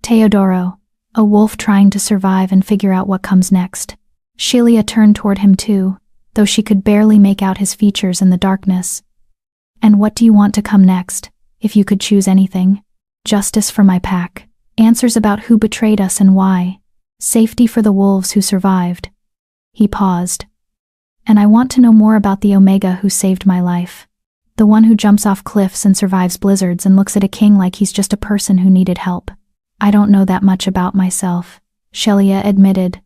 Teodoro, a wolf trying to survive and figure out what comes next. Shelia turned toward him too, though she could barely make out his features in the darkness. And what do you want to come next, if you could choose anything? Justice for my pack. Answers about who betrayed us and why. Safety for the wolves who survived. He paused. And I want to know more about the Omega who saved my life. The one who jumps off cliffs and survives blizzards and looks at a king like he's just a person who needed help. I don't know that much about myself, Shelia admitted.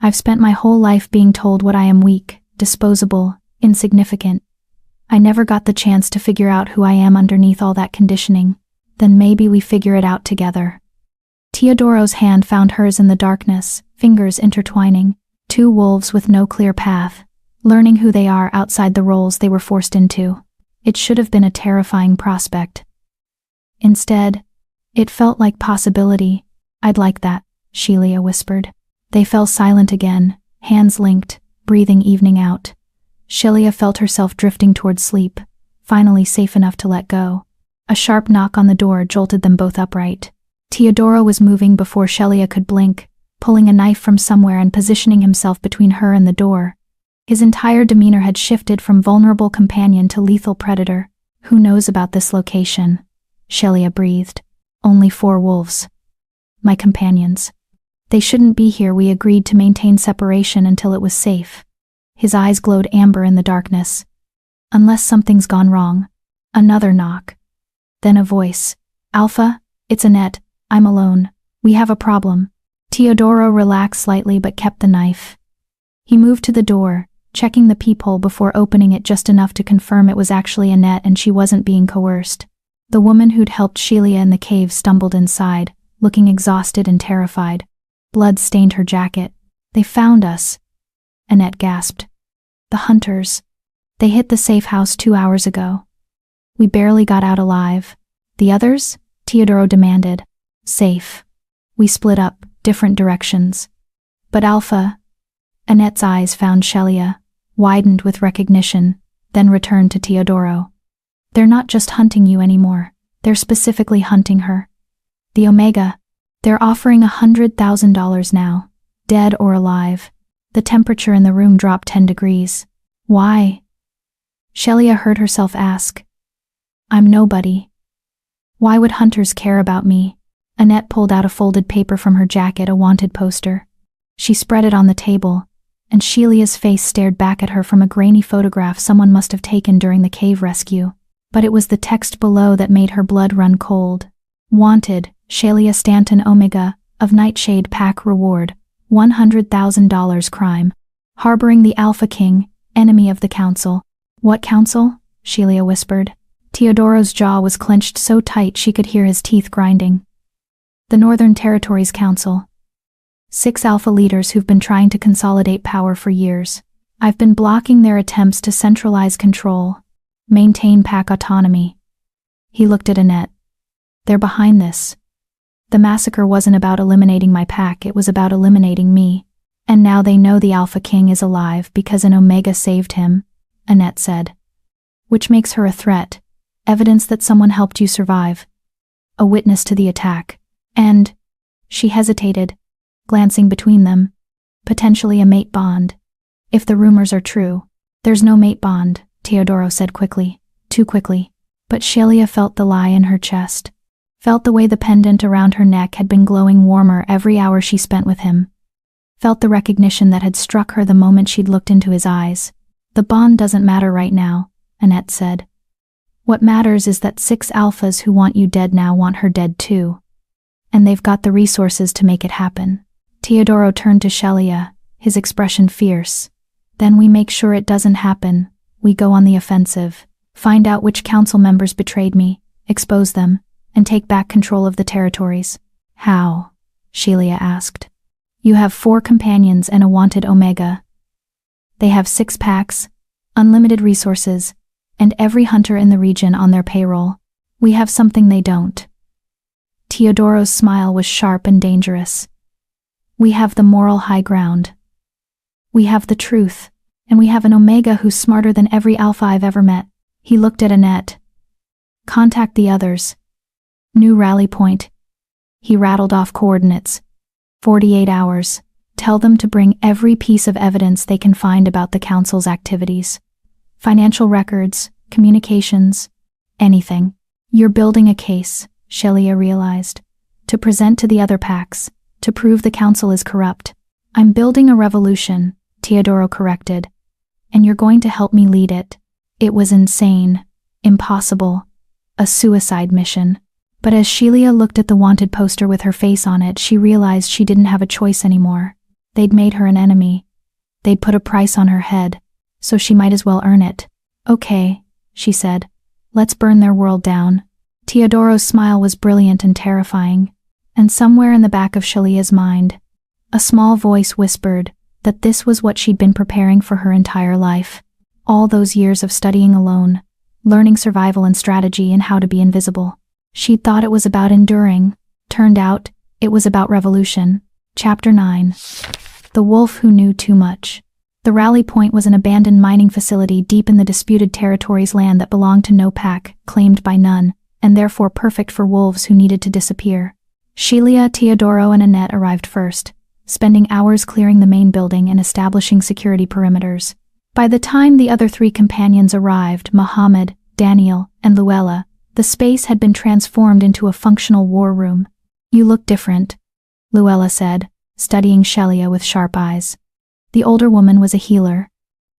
I've spent my whole life being told what I am: weak, disposable, insignificant. I never got the chance to figure out who I am underneath all that conditioning. Then maybe we figure it out together. Teodoro's hand found hers in the darkness, fingers intertwining. Two wolves with no clear path, learning who they are outside the roles they were forced into. It should have been a terrifying prospect. Instead, it felt like possibility. I'd like that, Shelia whispered. They fell silent again, hands linked, breathing evening out. Shelia felt herself drifting toward sleep, finally safe enough to let go. A sharp knock on the door jolted them both upright. Teodoro was moving before Shelia could blink, pulling a knife from somewhere and positioning himself between her and the door. His entire demeanor had shifted from vulnerable companion to lethal predator. Who knows about this location? Shelia breathed. Only 4 wolves. My companions. They shouldn't be here. We agreed to maintain separation until it was safe. His eyes glowed amber in the darkness. Unless something's gone wrong. Another knock. Then a voice. Alpha, it's Annette. I'm alone. We have a problem. Teodoro relaxed slightly but kept the knife. He moved to the door, checking the peephole before opening it just enough to confirm it was actually Annette and she wasn't being coerced. The woman who'd helped Shelia in the cave stumbled inside, looking exhausted and terrified. Blood stained her jacket. They found us, Annette gasped. The hunters. They hit the safe house 2 hours ago. We barely got out alive. The others? Teodoro demanded. Safe. We split up, different directions. But Alpha. Annette's eyes found Shelia, widened with recognition, then returned to Teodoro. They're not just hunting you anymore. They're specifically hunting her. The Omega. They're offering $100,000 now, dead or alive. The temperature in the room dropped 10 degrees. Why? Shelia heard herself ask. I'm nobody. Why would hunters care about me? Annette pulled out a folded paper from her jacket, a wanted poster. She spread it on the table, and Shelia's face stared back at her from a grainy photograph someone must have taken during the cave rescue. But it was the text below that made her blood run cold. Wanted, Shelia Stanton Omega, of Nightshade Pack Reward, $100,000 crime. Harboring the Alpha King, enemy of the Council. What council? Shelia whispered. Teodoro's jaw was clenched so tight she could hear his teeth grinding. The Northern Territories Council. 6 Alpha leaders who've been trying to consolidate power for years. I've been blocking their attempts to centralize control, maintain pack autonomy. He looked at Annette. They're behind this. The massacre wasn't about eliminating my pack, it was about eliminating me. And now they know the Alpha King is alive because an Omega saved him, Annette said. Which makes her a threat. Evidence that someone helped you survive. A witness to the attack. And, she hesitated, glancing between them, potentially a mate bond. If the rumors are true. There's no mate bond, Teodoro said quickly, too quickly. But Shelia felt the lie in her chest. Felt the way the pendant around her neck had been glowing warmer every hour she spent with him. Felt the recognition that had struck her the moment she'd looked into his eyes. The bond doesn't matter right now, Annette said. What matters is that 6 alphas who want you dead now want her dead too. And they've got the resources to make it happen. Teodoro turned to Shelia, his expression fierce. Then we make sure it doesn't happen. We go on the offensive. Find out which council members betrayed me, expose them, and take back control of the territories. How? Shelia asked. You have 4 companions and a wanted Omega. They have 6 packs, unlimited resources, and every hunter in the region on their payroll. We have something they don't. Teodoro's smile was sharp and dangerous. We have the moral high ground. We have the truth, and we have an Omega who's smarter than every alpha I've ever met. He looked at Annette. Contact the others. New rally point. He rattled off coordinates. 48 hours. Tell them to bring every piece of evidence they can find about the council's activities. Financial records, communications, anything. You're building a case, Shelia realized. to present to the other packs, to prove the council is corrupt. I'm building a revolution, Teodoro corrected. And you're going to help me lead it. It was insane, impossible, a suicide mission. But as Sheila looked at the wanted poster with her face on it, she realized she didn't have a choice anymore. They'd made her an enemy. They'd put a price on her head, so she might as well earn it. Okay, she said. Let's burn their world down. Teodoro's smile was brilliant and terrifying. And somewhere in the back of Sheila's mind, a small voice whispered that this was what she'd been preparing for her entire life. All those years of studying alone, learning survival and strategy and how to be invisible. She'd thought it was about enduring. Turned out, it was about revolution. Chapter 9. The Wolf Who Knew Too Much. The rally point was an abandoned mining facility deep in the disputed territories, land that belonged to no pack, claimed by none, and therefore perfect for wolves who needed to disappear. Sheila, Teodoro, and Annette arrived first, spending hours clearing the main building and establishing security perimeters. By the time the other three companions arrived, Mohammed, Daniel, and Luella, the space had been transformed into a functional war room. You look different, Luella said, studying Sheila with sharp eyes. The older woman was a healer.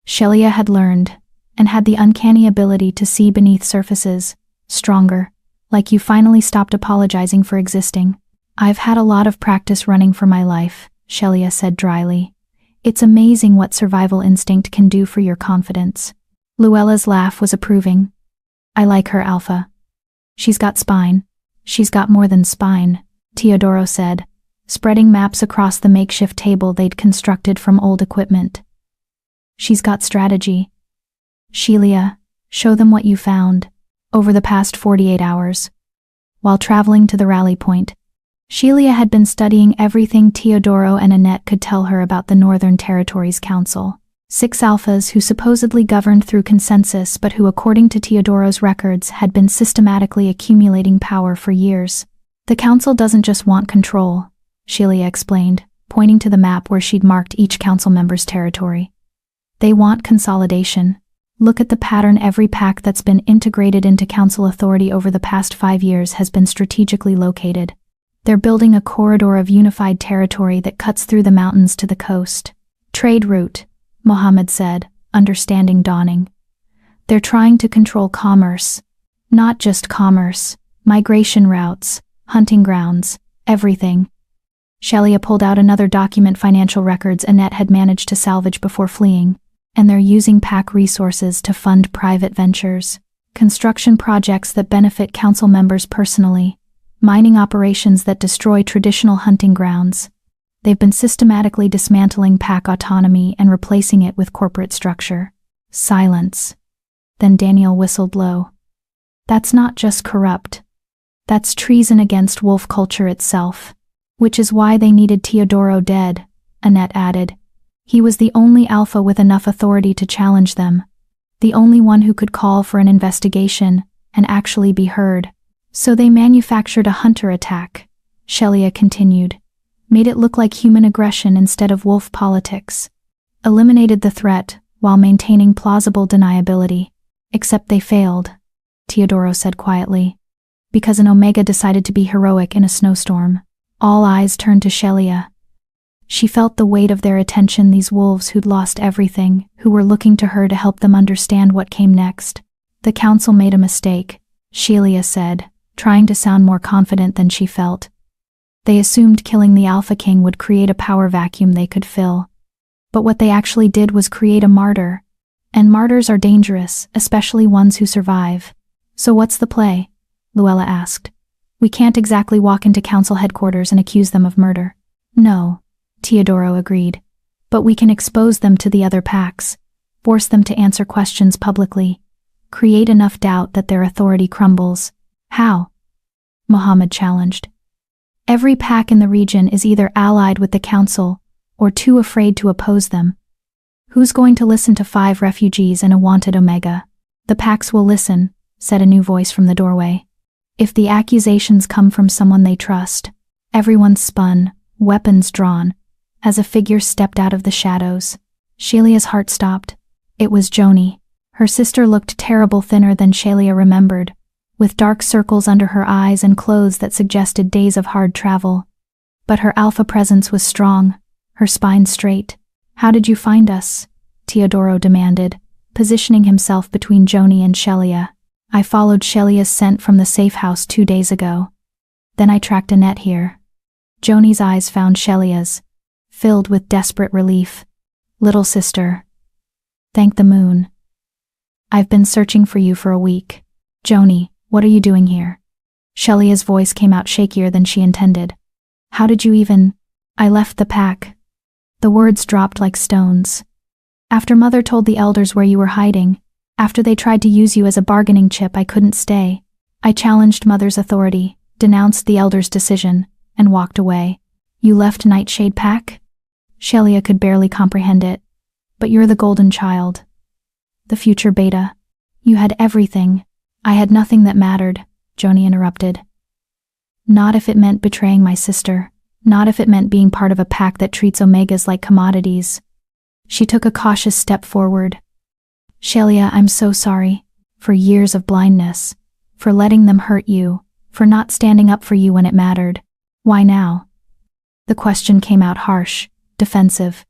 Sheila had learned, and had the uncanny ability to see beneath surfaces, stronger, like you finally stopped apologizing for existing. I've had a lot of practice running for my life, Sheila said dryly. It's amazing what survival instinct can do for your confidence. Luella's laugh was approving. I like her, Alpha. She's got spine. She's got more than spine, Teodoro said, spreading maps across the makeshift table they'd constructed from old equipment. She's got strategy. Sheila, show them what you found over the past 48 hours. While traveling to the rally point, Sheila had been studying everything Teodoro and Annette could tell her about the Northern Territories Council. 6 alphas who supposedly governed through consensus but who, according to Teodoro's records, had been systematically accumulating power for years. The council doesn't just want control, Sheila explained, pointing to the map where she'd marked each council member's territory. They want consolidation. Look at the pattern. Every pack that's been integrated into council authority over the past 5 years has been strategically located. They're building a corridor of unified territory that cuts through the mountains to the coast. Trade route, Mohammed said, understanding dawning. They're trying to control commerce. Not just commerce, migration routes, hunting grounds, everything. Sheila pulled out another document, financial records Annette had managed to salvage before fleeing, and they're using pack resources to fund private ventures, construction projects that benefit council members personally, mining operations that destroy traditional hunting grounds. They've been systematically dismantling pack autonomy and replacing it with corporate structure. Silence. Then Daniel whistled low. That's not just corrupt. That's treason against wolf culture itself. Which is why they needed Teodoro dead, Annette added. He was the only alpha with enough authority to challenge them. The only one who could call for an investigation and actually be heard. So they manufactured a hunter attack, Sheila continued. Made it look like human aggression instead of wolf politics. Eliminated the threat while maintaining plausible deniability. Except they failed, Teodoro said quietly. Because an Omega decided to be heroic in a snowstorm. All eyes turned to Sheila. She felt the weight of their attention, these wolves who'd lost everything, who were looking to her to help them understand what came next. The council made a mistake, Sheila said, trying to sound more confident than she felt. They assumed killing the Alpha King would create a power vacuum they could fill. But what they actually did was create a martyr. And martyrs are dangerous, especially ones who survive. So what's the play? Luella asked. We can't exactly walk into council headquarters and accuse them of murder. No, Teodoro agreed. But we can expose them to the other packs, force them to answer questions publicly, create enough doubt that their authority crumbles. How? Mohammed challenged. Every pack in the region is either allied with the council or too afraid to oppose them. Who's going to listen to 5 refugees and a wanted Omega? The packs will listen, said a new voice from the doorway. If the accusations come from someone they trust. Everyone spun, weapons drawn, as a figure stepped out of the shadows. Sheila's heart stopped. It was Joni. Her sister looked terrible, thinner than Sheila remembered, with dark circles under her eyes and clothes that suggested days of hard travel. But her alpha presence was strong, her spine straight. "How did you find us?" Teodoro demanded, positioning himself between Joni and Shelia. "I followed Shelia's scent from the safe house 2 days ago. Then I tracked Annette here." Joni's eyes found Shelia's, filled with desperate relief. "Little sister. Thank the moon. I've been searching for you for a week." "Joni, what are you doing here?" Shelia's voice came out shakier than she intended. "How did you even—" "I left the pack." The words dropped like stones. "After Mother told the elders where you were hiding, after they tried to use you as a bargaining chip, I couldn't stay. I challenged Mother's authority, denounced the elders' decision, and walked away." "You left Nightshade Pack?" Shelia could barely comprehend it. "But you're the golden child. The future beta. You had everything." "I had nothing that mattered," Joni interrupted. "Not if it meant betraying my sister. Not if it meant being part of a pack that treats Omegas like commodities." She took a cautious step forward. "Shelia, I'm so sorry. For years of blindness. For letting them hurt you. For not standing up for you when it mattered. Why now?" The question came out harsh, defensive.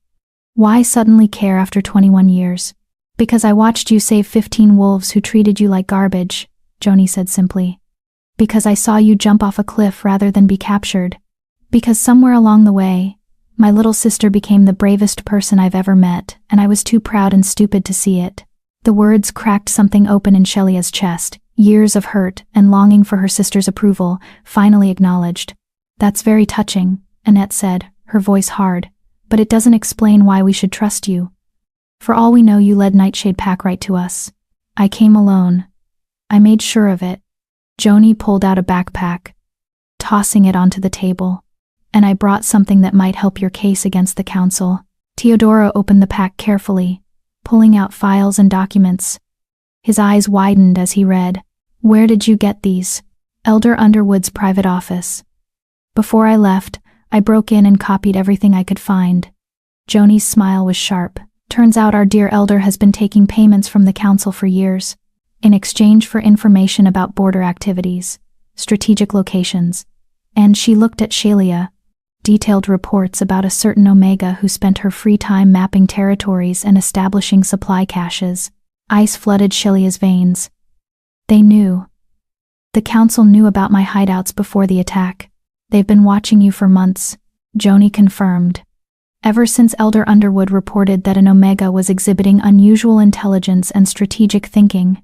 "Why suddenly care after 21 years? Because I watched you save 15 wolves who treated you like garbage," Joni said simply. "Because I saw you jump off a cliff rather than be captured. Because somewhere along the way, my little sister became the bravest person I've ever met, and I was too proud and stupid to see it." The words cracked something open in Shelia's chest, years of hurt and longing for her sister's approval, finally acknowledged. "That's very touching," Annette said, her voice hard, "but it doesn't explain why we should trust you. For all we know, you led Nightshade Pack right to us. I came alone. I made sure of it." Joni pulled out a backpack, tossing it onto the table. "And I brought something that might help your case against the council." Teodoro opened the pack carefully, pulling out files and documents. His eyes widened as he read. "Where did you get these?" "Elder Underwood's private office. Before I left, I broke in and copied everything I could find." Joni's smile was sharp. "Turns out our dear elder has been taking payments from the council for years, in exchange for information about border activities, strategic locations." And she looked at Shelia. "Detailed reports about a certain Omega who spent her free time mapping territories and establishing supply caches." Ice flooded Shelia's veins. "They knew. The council knew about my hideouts before the attack. They've been watching you for months," Joni confirmed. "Ever since Elder Underwood reported that an Omega was exhibiting unusual intelligence and strategic thinking.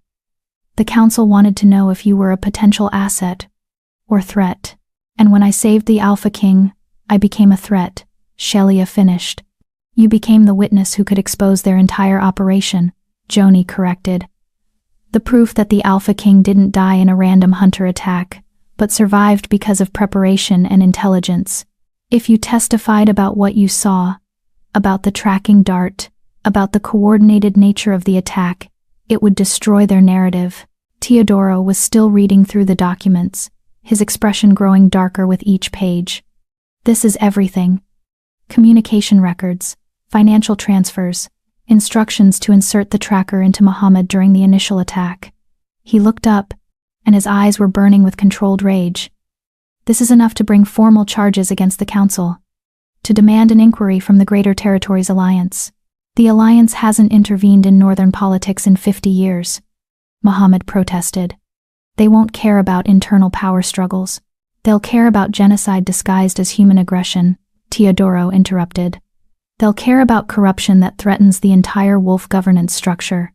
The council wanted to know if you were a potential asset or threat. And when I saved the Alpha King, I became a threat," Shelia finished. "You became the witness who could expose their entire operation," Joni corrected. "The proof that the Alpha King didn't die in a random hunter attack, but survived because of preparation and intelligence. If you testified about what you saw, about the tracking dart, about the coordinated nature of the attack, it would destroy their narrative." Teodoro was still reading through the documents, his expression growing darker with each page. "This is everything. Communication records, financial transfers, instructions to insert the tracker into Muhammad during the initial attack." He looked up, and his eyes were burning with controlled rage. "This is enough to bring formal charges against the council, to demand an inquiry from the Greater Territories Alliance. The Alliance hasn't intervened in northern politics in 50 years, Muhammad protested. "They won't care about internal power struggles. They'll care about genocide disguised as human aggression," Teodoro interrupted. "They'll care about corruption that threatens the entire wolf governance structure.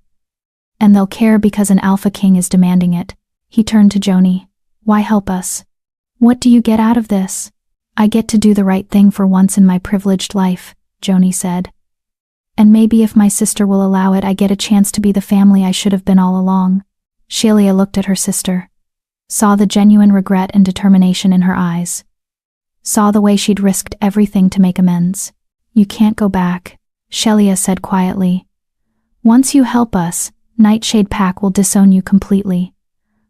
And they'll care because an Alpha King is demanding it." He turned to Joni. "Why help us? What do you get out of this?" "I get to do the right thing for once in my privileged life," Joni said. "And maybe if my sister will allow it, I get a chance to be the family I should have been all along." Shelia looked at her sister, saw the genuine regret and determination in her eyes, saw the way she'd risked everything to make amends. "You can't go back," Shelia said quietly. "Once you help us, Nightshade Pack will disown you completely.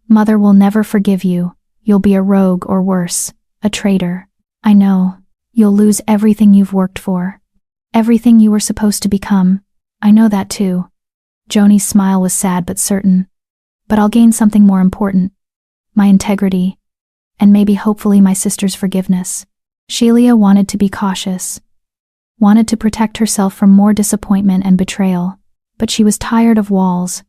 Mother will never forgive you. You'll be a rogue or worse, a traitor. I know. You'll lose everything you've worked for. Everything you were supposed to become. I know that too." Joni's smile was sad but certain. "But I'll gain something more important. my integrity, and maybe hopefully my sister's forgiveness. Shelia wanted to be cautious, wanted to protect herself from more disappointment and betrayal, but she was tired of walls,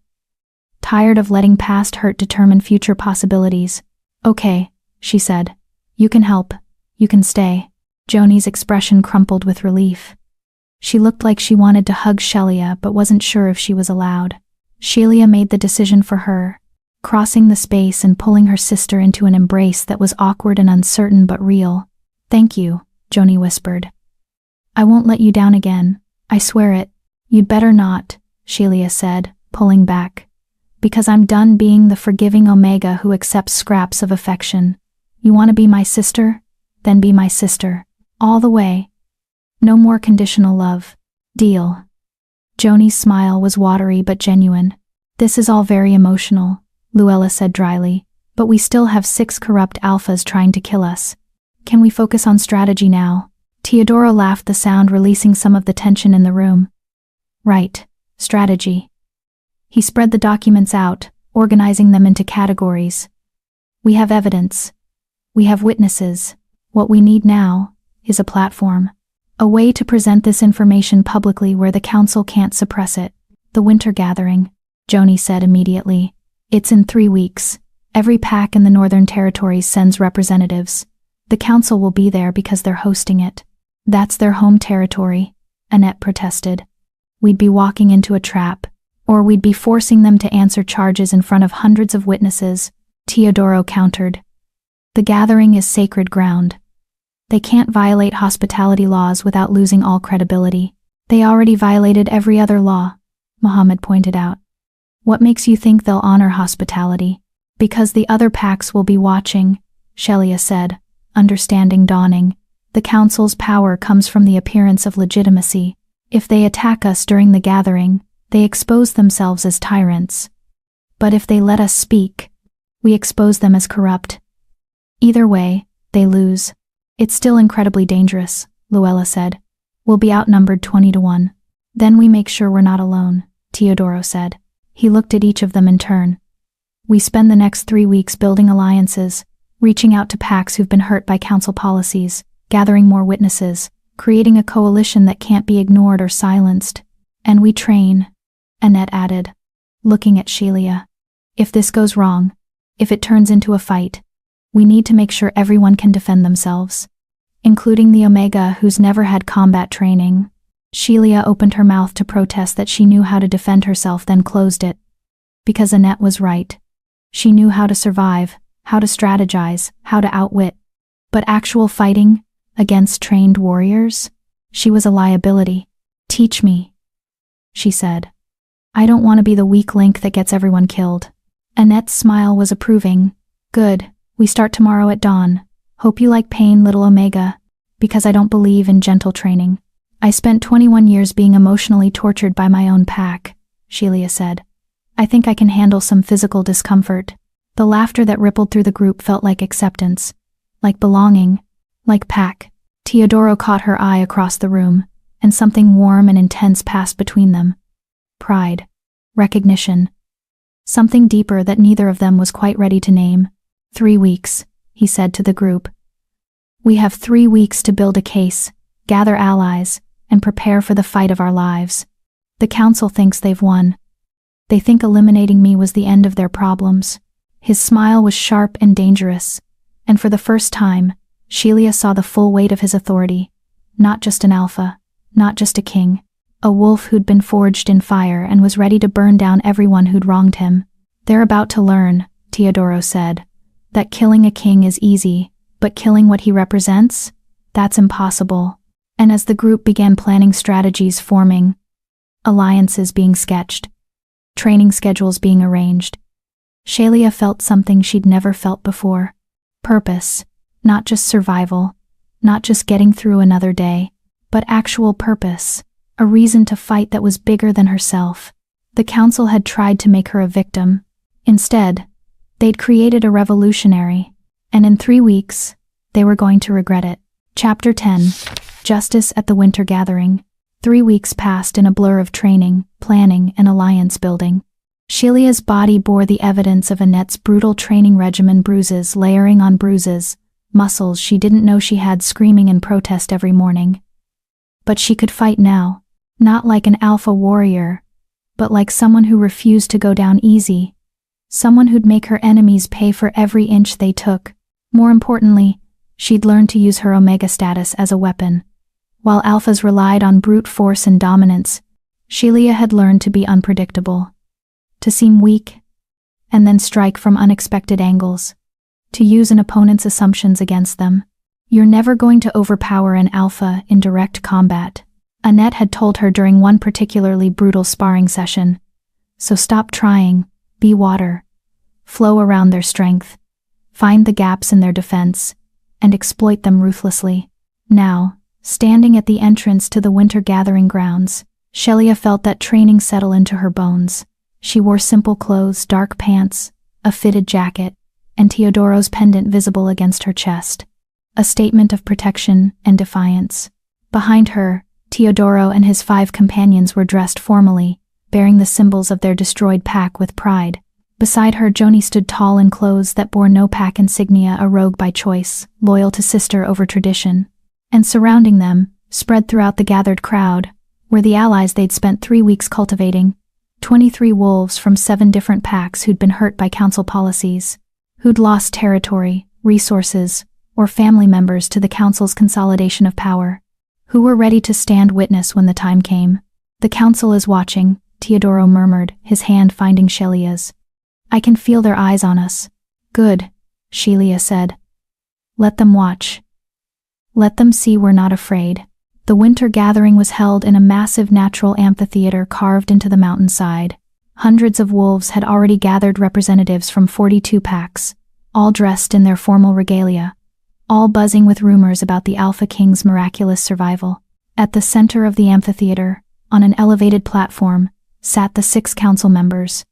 tired of letting past hurt determine future possibilities. Okay, she said. You can help. You can stay. Joni's expression crumpled with relief. She looked like she wanted to hug Shelia but wasn't sure if she was allowed. Shelia made the decision for her, crossing the space and pulling her sister into an embrace that was awkward and uncertain but real. Thank you, Joni whispered. I won't let you down again. I swear it. You'd better not, Shelia said, pulling back. Because I'm done being the forgiving Omega who accepts scraps of affection. You want to be my sister? Then be my sister. All the way. No more conditional love. Deal. Joni's smile was watery but genuine. This is all very emotional, Luella said dryly, but we still have 6 corrupt alphas trying to kill us. Can we focus on strategy now? Teodoro laughed, the sound releasing some of the tension in the room. Right. Strategy. He spread the documents out, organizing them into categories. We have evidence. We have witnesses. What we need now is a platform. A way to present this information publicly where the council can't suppress it. The winter gathering, Joni said immediately. It's in 3 weeks. Every pack in the Northern Territories sends representatives. The council will be there because they're hosting it. That's their home territory, Annette protested. We'd be walking into a trap, or we'd be forcing them to answer charges in front of hundreds of witnesses, Teodoro countered. The gathering is sacred ground. They can't violate hospitality laws without losing all credibility. They already violated every other law, Mohammed pointed out. What makes you think they'll honor hospitality? Because the other packs will be watching, Shelia said, understanding dawning. The council's power comes from the appearance of legitimacy. If they attack us during the gathering, they expose themselves as tyrants. But if they let us speak, we expose them as corrupt. Either way, they lose. It's still incredibly dangerous, Luella said. We'll be outnumbered 20-1. Then we make sure we're not alone, Teodoro said. He looked at each of them in turn. We spend the next 3 weeks building alliances, reaching out to packs who've been hurt by council policies, gathering more witnesses, creating a coalition that can't be ignored or silenced. And we train, Annette added, looking at Shelia. If this goes wrong, if it turns into a fight, we need to make sure everyone can defend themselves, including the Omega who's never had combat training. Shelia opened her mouth to protest that she knew how to defend herself, then closed it. Because Annette was right. She knew how to survive, how to strategize, how to outwit. But actual fighting, against trained warriors? She was a liability. Teach me, she said. I don't want to be the weak link that gets everyone killed. Annette's smile was approving. Good. We start tomorrow at dawn. Hope you like pain, little Omega, because I don't believe in gentle training. I spent 21 years being emotionally tortured by my own pack, Shelia said. I think I can handle some physical discomfort. The laughter that rippled through the group felt like acceptance, like belonging, like pack. Teodoro caught her eye across the room, and something warm and intense passed between them. Pride. Recognition. Something deeper that neither of them was quite ready to name. 3 weeks, he said to the group. We have 3 weeks to build a case, gather allies, and prepare for the fight of our lives. The council thinks they've won. They think eliminating me was the end of their problems. His smile was sharp and dangerous, and for the first time, Shelia saw the full weight of his authority. Not just an alpha, not just a king, a wolf who'd been forged in fire and was ready to burn down everyone who'd wronged him. They're about to learn, Teodoro said, that killing a king is easy, but killing what he represents? That's impossible. And as the group began planning strategies forming, alliances being sketched, training schedules being arranged, Shelia felt something she'd never felt before. Purpose. Not just survival, not just getting through another day, but actual purpose, a reason to fight that was bigger than herself. The council had tried to make her a victim. Instead, they'd created a revolutionary, and in 3 weeks, they were going to regret it. Chapter 10. Justice at the Winter Gathering. 3 weeks passed in a blur of training, planning, and alliance building. Shelia's body bore the evidence of Annette's brutal training regimen, bruises layering on bruises, muscles she didn't know she had screaming in protest every morning. But she could fight now, not like an alpha warrior, but like someone who refused to go down easy, someone who'd make her enemies pay for every inch they took. More importantly, she'd learned to use her omega status as a weapon. While alphas relied on brute force and dominance, Shelia had learned to be unpredictable, to seem weak, and then strike from unexpected angles, to use an opponent's assumptions against them. You're never going to overpower an alpha in direct combat, Annette had told her during one particularly brutal sparring session. So stop trying, be water, flow around their strength, find the gaps in their defense, and exploit them ruthlessly. Now, standing at the entrance to the winter gathering grounds, Shelia felt that training settle into her bones. She wore simple clothes, dark pants, a fitted jacket, and Teodoro's pendant visible against her chest, a statement of protection and defiance. Behind her, Teodoro and his 5 companions were dressed formally, bearing the symbols of their destroyed pack with pride. Beside her, Joni stood tall in clothes that bore no pack insignia, a rogue by choice, loyal to sister over tradition. And surrounding them, spread throughout the gathered crowd, were the allies they'd spent 3 weeks cultivating. 23 wolves from 7 different packs who'd been hurt by council policies, who'd lost territory, resources, or family members to the council's consolidation of power, who were ready to stand witness when the time came. The council is watching, Teodoro murmured, his hand finding Shelia's. I can feel their eyes on us. Good, Shelia said. Let them watch. Let them see we're not afraid. The winter gathering was held in a massive natural amphitheater carved into the mountainside. Hundreds of wolves had already gathered representatives from 42 packs, all dressed in their formal regalia, all buzzing with rumors about the Alpha King's miraculous survival. At the center of the amphitheater, on an elevated platform, sat the 6 council members.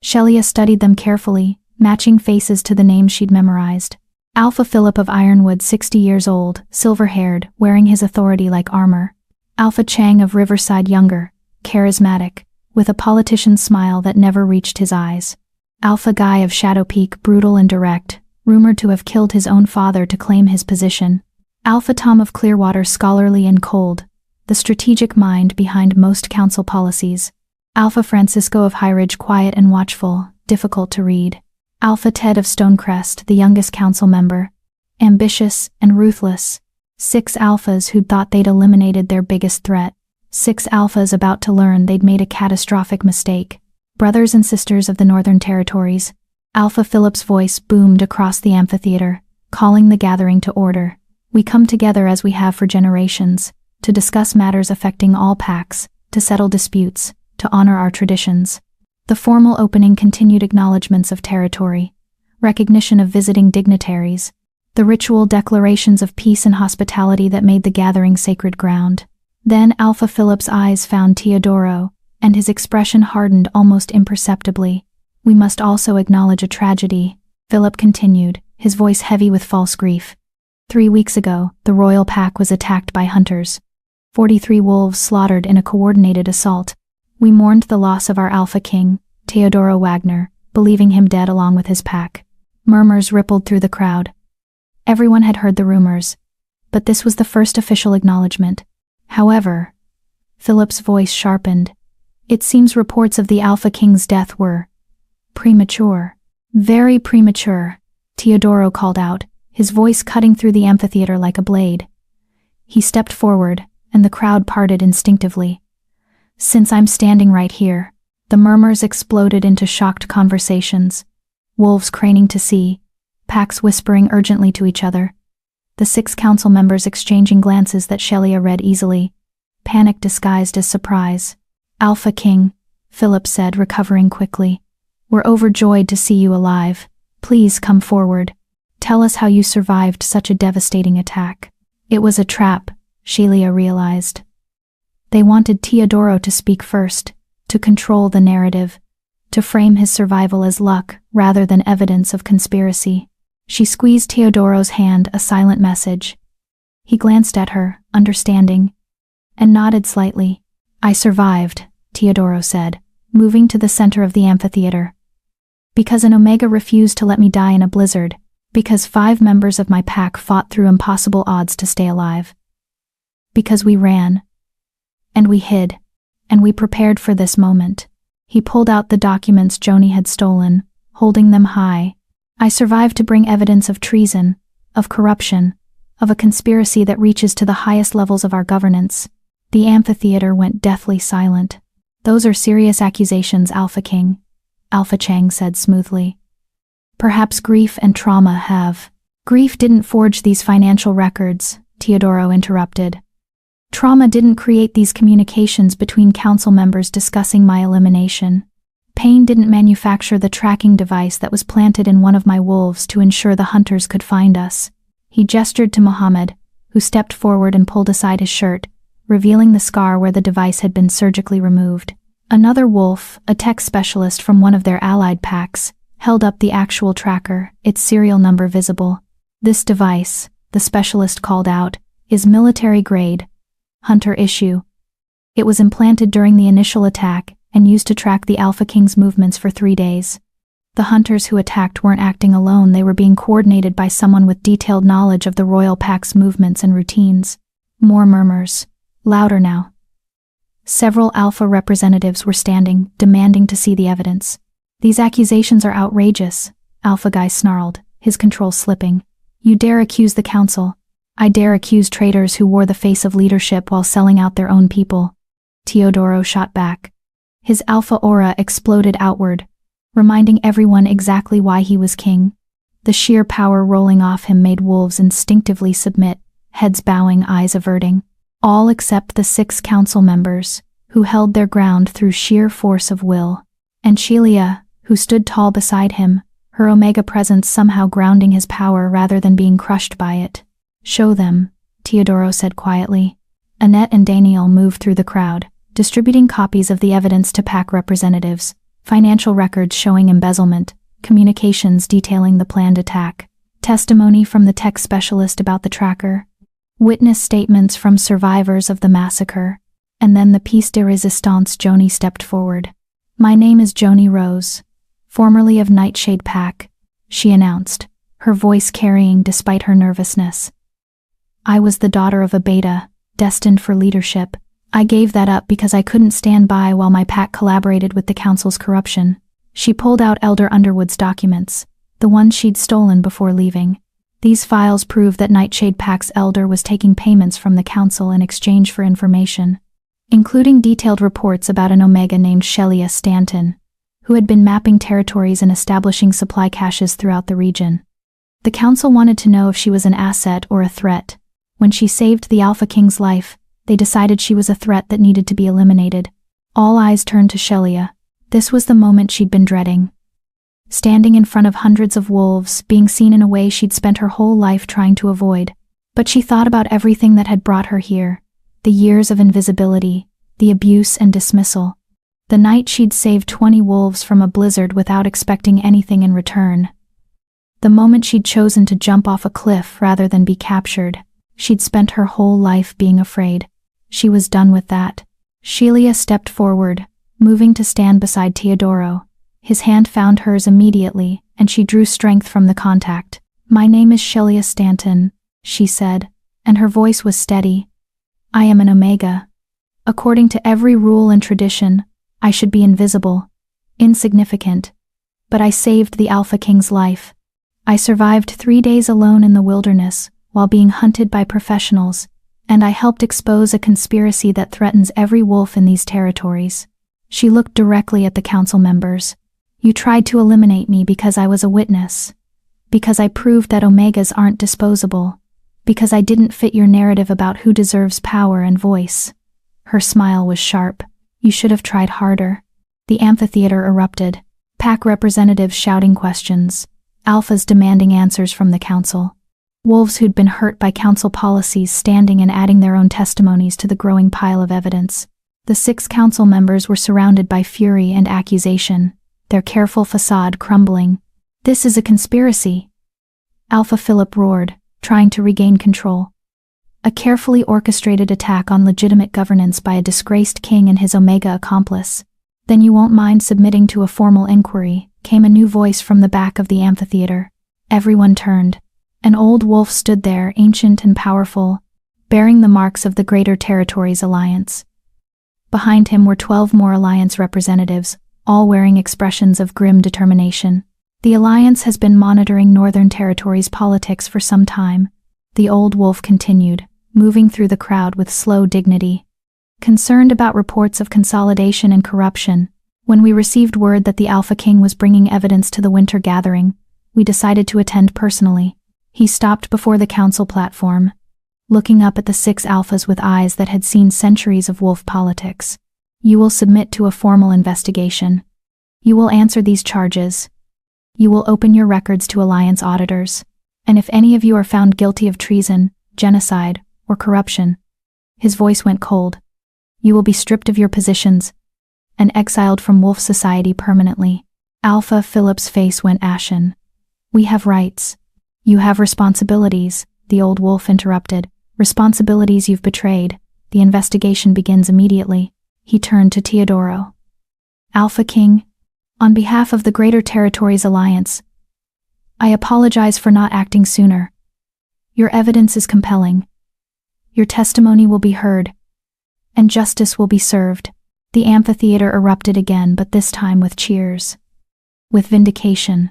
Shelia studied them carefully, matching faces to the names she'd memorized. Alpha Philip of Ironwood, 60 years old, silver-haired, wearing his authority like armor. Alpha Chang of Riverside, younger, charismatic, with a politician's smile that never reached his eyes. Alpha Guy of Shadow Peak, brutal and direct, rumored to have killed his own father to claim his position. Alpha Tom of Clearwater, scholarly and cold, the strategic mind behind most council policies. Alpha Francisco of High Ridge, quiet and watchful, difficult to read. Alpha Ted of Stonecrest, the youngest council member, ambitious and ruthless. 6 alphas who'd thought they'd eliminated their biggest threat. 6 alphas about to learn they'd made a catastrophic mistake. Brothers and sisters of the Northern Territories. Alpha Philip's voice boomed across the amphitheater, calling the gathering to order. We come together as we have for generations, to discuss matters affecting all packs, to settle disputes, to honor our traditions. The formal opening continued acknowledgments of territory, recognition of visiting dignitaries, the ritual declarations of peace and hospitality that made the gathering sacred ground. Then Alpha Philip's eyes found Teodoro, and his expression hardened almost imperceptibly. We must also acknowledge a tragedy, Philip continued, his voice heavy with false grief. 3 weeks ago, the royal pack was attacked by hunters. 43 wolves slaughtered in a coordinated assault. We mourned the loss of our Alpha King, Teodoro Wagner, believing him dead along with his pack. Murmurs rippled through the crowd. Everyone had heard the rumors, but this was the first official acknowledgement. However, Philip's voice sharpened. It seems reports of the Alpha King's death were premature. Very premature, Teodoro called out, his voice cutting through the amphitheater like a blade. He stepped forward, and the crowd parted instinctively. Since I'm standing right here, the murmurs exploded into shocked conversations. Wolves craning to see, packs whispering urgently to each other. The 6 council members exchanging glances that Shelia read easily, panic disguised as surprise. Alpha King, Philip said, recovering quickly. We're overjoyed to see you alive. Please come forward. Tell us how you survived such a devastating attack. It was a trap, Shelia realized. They wanted Teodoro to speak first, to control the narrative, to frame his survival as luck rather than evidence of conspiracy. She squeezed Teodoro's hand, a silent message. He glanced at her, understanding, and nodded slightly. I survived, Teodoro said, moving to the center of the amphitheater. Because an Omega refused to let me die in a blizzard, because 5 members of my pack fought through impossible odds to stay alive. Because we ran. And we hid. And we prepared for this moment. He pulled out the documents Joni had stolen, holding them high. I survived to bring evidence of treason, of corruption, of a conspiracy that reaches to the highest levels of our governance. The amphitheater went deathly silent. Those are serious accusations, Alpha King, Alpha Chang said smoothly. Perhaps grief and trauma have. Grief didn't forge these financial records, Teodoro interrupted. Trauma didn't create these communications between council members discussing my elimination. Pain didn't manufacture the tracking device that was planted in one of my wolves to ensure the hunters could find us. He gestured to Mohammed, who stepped forward and pulled aside his shirt, revealing the scar where the device had been surgically removed. Another wolf, a tech specialist from one of their allied packs, held up the actual tracker, its serial number visible. This device, the specialist called out, is military grade. Hunter issue. It was implanted during the initial attack and used to track the Alpha King's movements for 3 days. The hunters who attacked weren't acting alone, they were being coordinated by someone with detailed knowledge of the Royal Pack's movements and routines. More murmurs. Louder now. Several Alpha representatives were standing, demanding to see the evidence. These accusations are outrageous, Alpha Guy snarled, his control slipping. You dare accuse the council? I dare accuse traitors who wore the face of leadership while selling out their own people. Teodoro shot back. His alpha aura exploded outward, reminding everyone exactly why he was king. The sheer power rolling off him made wolves instinctively submit, heads bowing, eyes averting. All except the 6 council members, who held their ground through sheer force of will. And Shelia, who stood tall beside him, her Omega presence somehow grounding his power rather than being crushed by it. Show them, Teodoro said quietly. Annette and Daniel moved through the crowd, distributing copies of the evidence to pack representatives, financial records showing embezzlement, communications detailing the planned attack, testimony from the tech specialist about the tracker, witness statements from survivors of the massacre, and then the piece de resistance. Joni stepped forward. My name is Joni Rose, formerly of Nightshade Pack, she announced, her voice carrying despite her nervousness. I was the daughter of a beta, destined for leadership. I gave that up because I couldn't stand by while my pack collaborated with the council's corruption. She pulled out Elder Underwood's documents, the ones she'd stolen before leaving. These files prove that Nightshade Pack's elder was taking payments from the council in exchange for information, including detailed reports about an Omega named Shelia Stanton, who had been mapping territories and establishing supply caches throughout the region. The council wanted to know if she was an asset or a threat. When she saved the Alpha King's life, they decided she was a threat that needed to be eliminated. All eyes turned to Shelia. This was the moment she'd been dreading. Standing in front of hundreds of wolves, being seen in a way she'd spent her whole life trying to avoid. But she thought about everything that had brought her here. The years of invisibility, the abuse and dismissal. The night she'd saved 20 wolves from a blizzard without expecting anything in return. The moment she'd chosen to jump off a cliff rather than be captured. She'd spent her whole life being afraid. She was done with that. Shelia stepped forward, moving to stand beside Teodoro. His hand found hers immediately, and she drew strength from the contact. My name is Shelia Stanton, she said, and her voice was steady. I am an Omega. According to every rule and tradition, I should be invisible, insignificant. But I saved the Alpha King's life. I survived 3 days alone in the wilderness, while being hunted by professionals, and I helped expose a conspiracy that threatens every wolf in these territories. She looked directly at the council members. You tried to eliminate me because I was a witness. Because I proved that Omegas aren't disposable. Because I didn't fit your narrative about who deserves power and voice. Her smile was sharp. You should have tried harder. The amphitheater erupted. Pack representatives shouting questions. Alphas demanding answers from the council. Wolves who'd been hurt by council policies standing and adding their own testimonies to the growing pile of evidence. The 6 council members were surrounded by fury and accusation, their careful facade crumbling. This is a conspiracy. Alpha Philip roared, trying to regain control. A carefully orchestrated attack on legitimate governance by a disgraced king and his Omega accomplice. Then you won't mind submitting to a formal inquiry, came a new voice from the back of the amphitheater. Everyone turned. An old wolf stood there, ancient and powerful, bearing the marks of the Greater Territories Alliance. Behind him were 12 more Alliance representatives, all wearing expressions of grim determination. The Alliance has been monitoring Northern Territories politics for some time, the old wolf continued, moving through the crowd with slow dignity. Concerned about reports of consolidation and corruption, when we received word that the Alpha King was bringing evidence to the winter gathering, we decided to attend personally. He stopped before the council platform, looking up at the 6 alphas with eyes that had seen centuries of wolf politics. You will submit to a formal investigation. You will answer these charges. You will open your records to Alliance auditors. And if any of you are found guilty of treason, genocide, or corruption, his voice went cold, you will be stripped of your positions and exiled from Wolf Society permanently. Alpha Philip's face went ashen. We have rights. You have responsibilities, the old wolf interrupted. Responsibilities you've betrayed. The investigation begins immediately. He turned to Teodoro. Alpha King, on behalf of the Greater Territories Alliance, I apologize for not acting sooner. Your evidence is compelling. Your testimony will be heard, and justice will be served. The amphitheater erupted again, but this time with cheers. With vindication.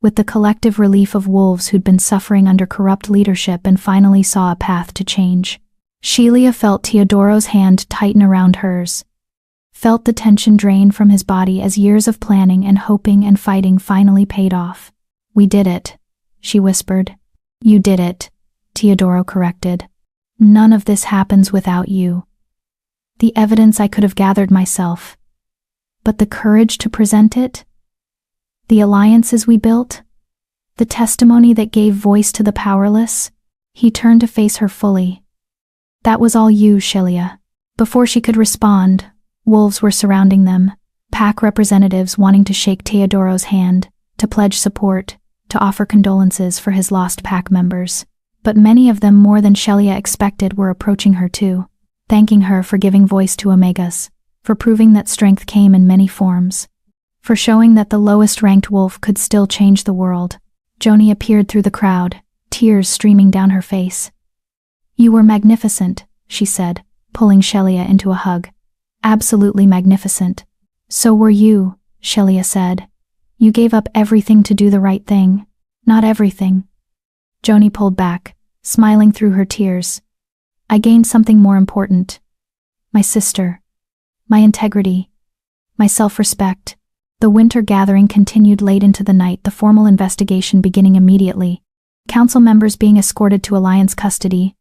With the collective relief of wolves who'd been suffering under corrupt leadership and finally saw a path to change. Shelia felt Teodoro's hand tighten around hers. Felt the tension drain from his body as years of planning and hoping and fighting finally paid off. We did it, she whispered. You did it, Teodoro corrected. None of this happens without you. The evidence I could have gathered myself. But the courage to present it? The alliances we built? The testimony that gave voice to the powerless? He turned to face her fully. That was all you, Shelia. Before she could respond, wolves were surrounding them, pack representatives wanting to shake Teodoro's hand, to pledge support, to offer condolences for his lost pack members. But many of them, more than Shelia expected, were approaching her too, thanking her for giving voice to Omegas, for proving that strength came in many forms, for showing that the lowest-ranked wolf could still change the world. Joni appeared through the crowd, tears streaming down her face. You were magnificent, she said, pulling Shelia into a hug. Absolutely magnificent. So were you, Shelia said. You gave up everything to do the right thing. Not everything. Joni pulled back, smiling through her tears. I gained something more important. My sister. My integrity. My self-respect. The winter gathering continued late into the night, the formal investigation beginning immediately. Council members being escorted to Alliance custody.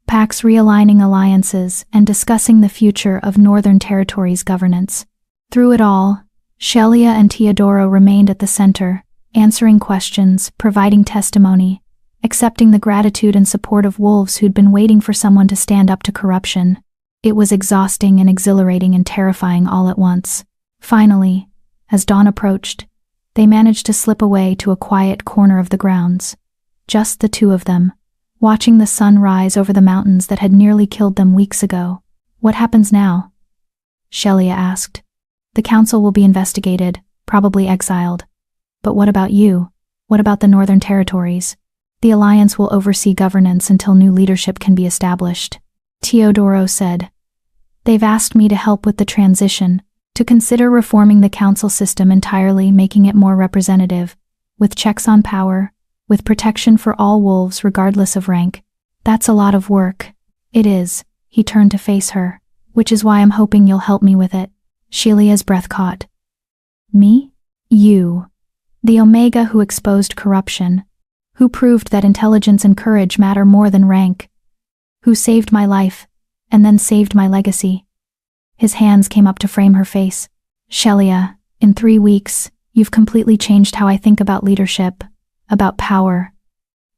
Packs realigning alliances and discussing the future of Northern Territories governance. Through it all, Shelia and Teodoro remained at the center, answering questions, providing testimony, accepting the gratitude and support of wolves who'd been waiting for someone to stand up to corruption. It was exhausting and exhilarating and terrifying all at once. Finally, as dawn approached, they managed to slip away to a quiet corner of the grounds. Just the 2 of them, watching the sun rise over the mountains that had nearly killed them weeks ago. What happens now? Shelia asked. The council will be investigated, probably exiled. But what about you? What about the Northern Territories? The Alliance will oversee governance until new leadership can be established. Teodoro said. They've asked me to help with the transition, to consider reforming the council system entirely, making it more representative, with checks on power, with protection for all wolves regardless of rank. That's a lot of work. It is, he turned to face her, which is why I'm hoping you'll help me with it. Shelia's breath caught. Me? You. The Omega who exposed corruption, who proved that intelligence and courage matter more than rank, who saved my life, and then saved my legacy. His hands came up to frame her face. Shelia, in 3 weeks, you've completely changed how I think about leadership, about power,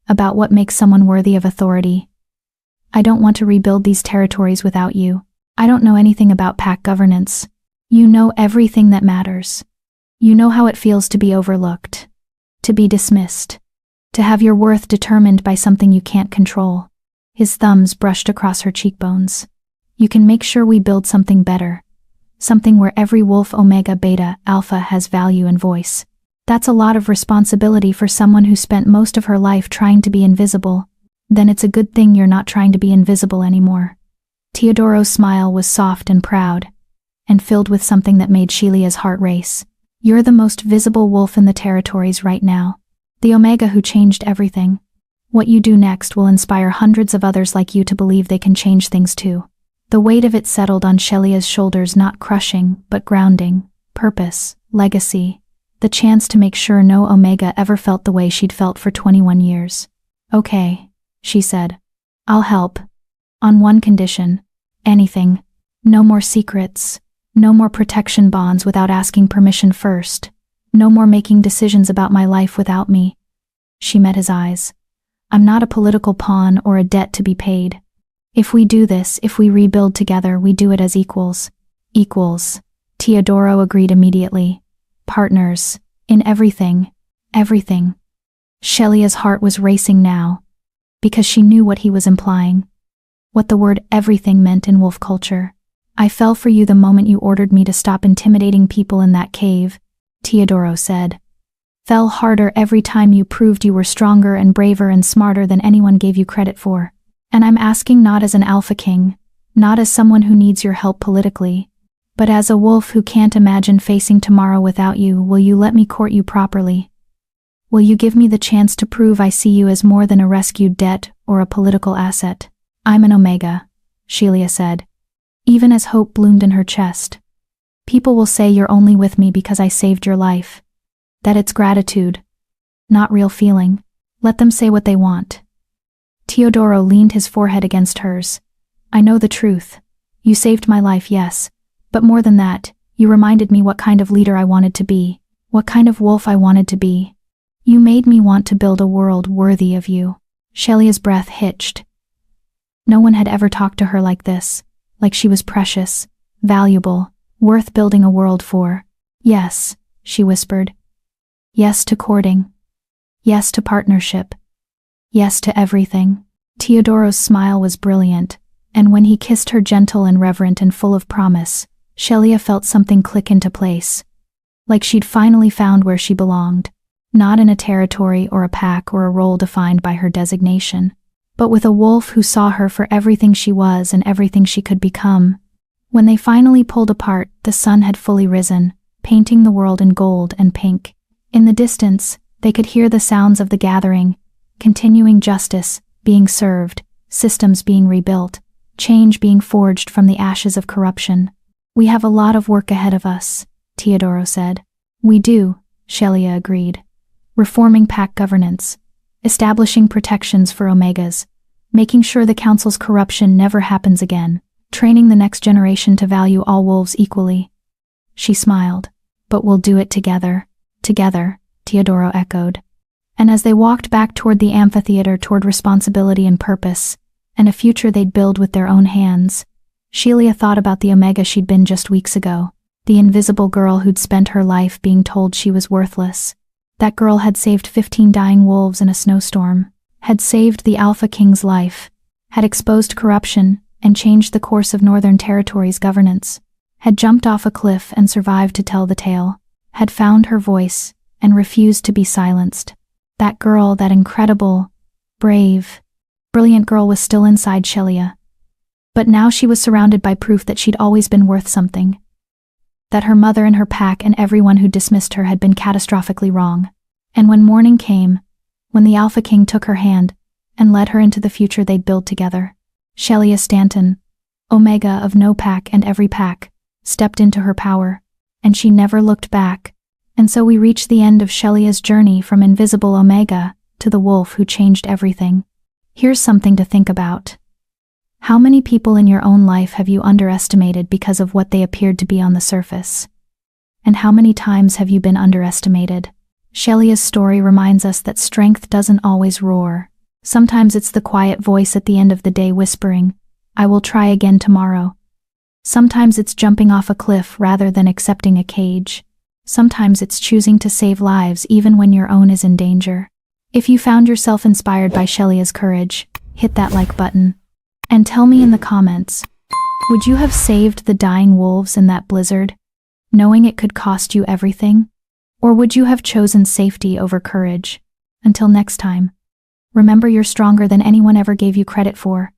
about what makes someone worthy of authority. I don't want to rebuild these territories without you. I don't know anything about pack governance. You know everything that matters. You know how it feels to be overlooked, to be dismissed, to have your worth determined by something you can't control. His thumbs brushed across her cheekbones. You can make sure we build something better, something where every wolf omega beta alpha has value and voice. That's a lot of responsibility for someone who spent most of her life trying to be invisible. Then it's a good thing you're not trying to be invisible anymore. Teodoro's smile was soft and proud, and filled with something that made Shelia's heart race. You're the most visible wolf in the territories right now. The Omega who changed everything. What you do next will inspire hundreds of others like you to believe they can change things too. The weight of it settled on Shelia's shoulders, not crushing, but grounding. Purpose, legacy, the chance to make sure no Omega ever felt the way she'd felt for 21 years. Okay, she said. I'll help. On one condition. Anything. No more secrets. No more protection bonds without asking permission first. No more making decisions about my life without me. She met his eyes. I'm not a political pawn or a debt to be paid. If we do this, if we rebuild together, we do it as equals. Equals. Teodoro agreed immediately. Partners. In everything. Everything. Shelia's heart was racing now, because she knew what he was implying. What the word everything meant in wolf culture. I fell for you the moment you ordered me to stop intimidating people in that cave, Teodoro said. Fell harder every time you proved you were stronger and braver and smarter than anyone gave you credit for. And I'm asking not as an alpha king, not as someone who needs your help politically, but as a wolf who can't imagine facing tomorrow without you. Will you let me court you properly? Will you give me the chance to prove I see you as more than a rescued debt or a political asset? I'm an Omega, Shelia said, even as hope bloomed in her chest. People will say you're only with me because I saved your life. That it's gratitude, not real feeling. Let them say what they want. Teodoro leaned his forehead against hers. I know the truth. You saved my life, yes. But more than that, you reminded me what kind of leader I wanted to be, what kind of wolf I wanted to be. You made me want to build a world worthy of you. Shelia's breath hitched. No one had ever talked to her like this, like she was precious, valuable, worth building a world for. Yes, she whispered. Yes to courting. Yes to partnership. Yes to everything. Teodoro's smile was brilliant, and when he kissed her, gentle and reverent and full of promise, Shelia felt something click into place. Like she'd finally found where she belonged, not in a territory or a pack or a role defined by her designation, but with a wolf who saw her for everything she was and everything she could become. When they finally pulled apart, the sun had fully risen, painting the world in gold and pink. In the distance, they could hear the sounds of the gathering, continuing justice being served, systems being rebuilt, change being forged from the ashes of corruption. We have a lot of work ahead of us, Teodoro said. We do, Shelia agreed. Reforming pack governance, establishing protections for Omegas, making sure the council's corruption never happens again, training the next generation to value all wolves equally. She smiled. But we'll do it together. Together, Teodoro echoed. And as they walked back toward the amphitheater, toward responsibility and purpose, and a future they'd build with their own hands, Shelia thought about the Omega she'd been just weeks ago, the invisible girl who'd spent her life being told she was worthless. That girl had saved 15 dying wolves in a snowstorm, had saved the Alpha King's life, had exposed corruption and changed the course of Northern Territory's governance, had jumped off a cliff and survived to tell the tale, had found her voice and refused to be silenced. That girl, that incredible, brave, brilliant girl was still inside Shelia. But now she was surrounded by proof that she'd always been worth something. That her mother and her pack and everyone who dismissed her had been catastrophically wrong. And when morning came, when the Alpha King took her hand and led her into the future they'd build together, Shelia Stanton, Omega of no pack and every pack, stepped into her power, and she never looked back. And so we reach the end of Shelia's journey from invisible Omega to the wolf who changed everything. Here's something to think about. How many people in your own life have you underestimated because of what they appeared to be on the surface? And how many times have you been underestimated? Shelia's story reminds us that strength doesn't always roar. Sometimes it's the quiet voice at the end of the day whispering, I will try again tomorrow. Sometimes it's jumping off a cliff rather than accepting a cage. Sometimes it's choosing to save lives even when your own is in danger. If you found yourself inspired by Shelia's courage, hit that like button. And tell me in the comments, Would you have saved the dying wolves in that blizzard, knowing it could cost you everything? Or would you have chosen safety over courage? Until next time, remember you're stronger than anyone ever gave you credit for.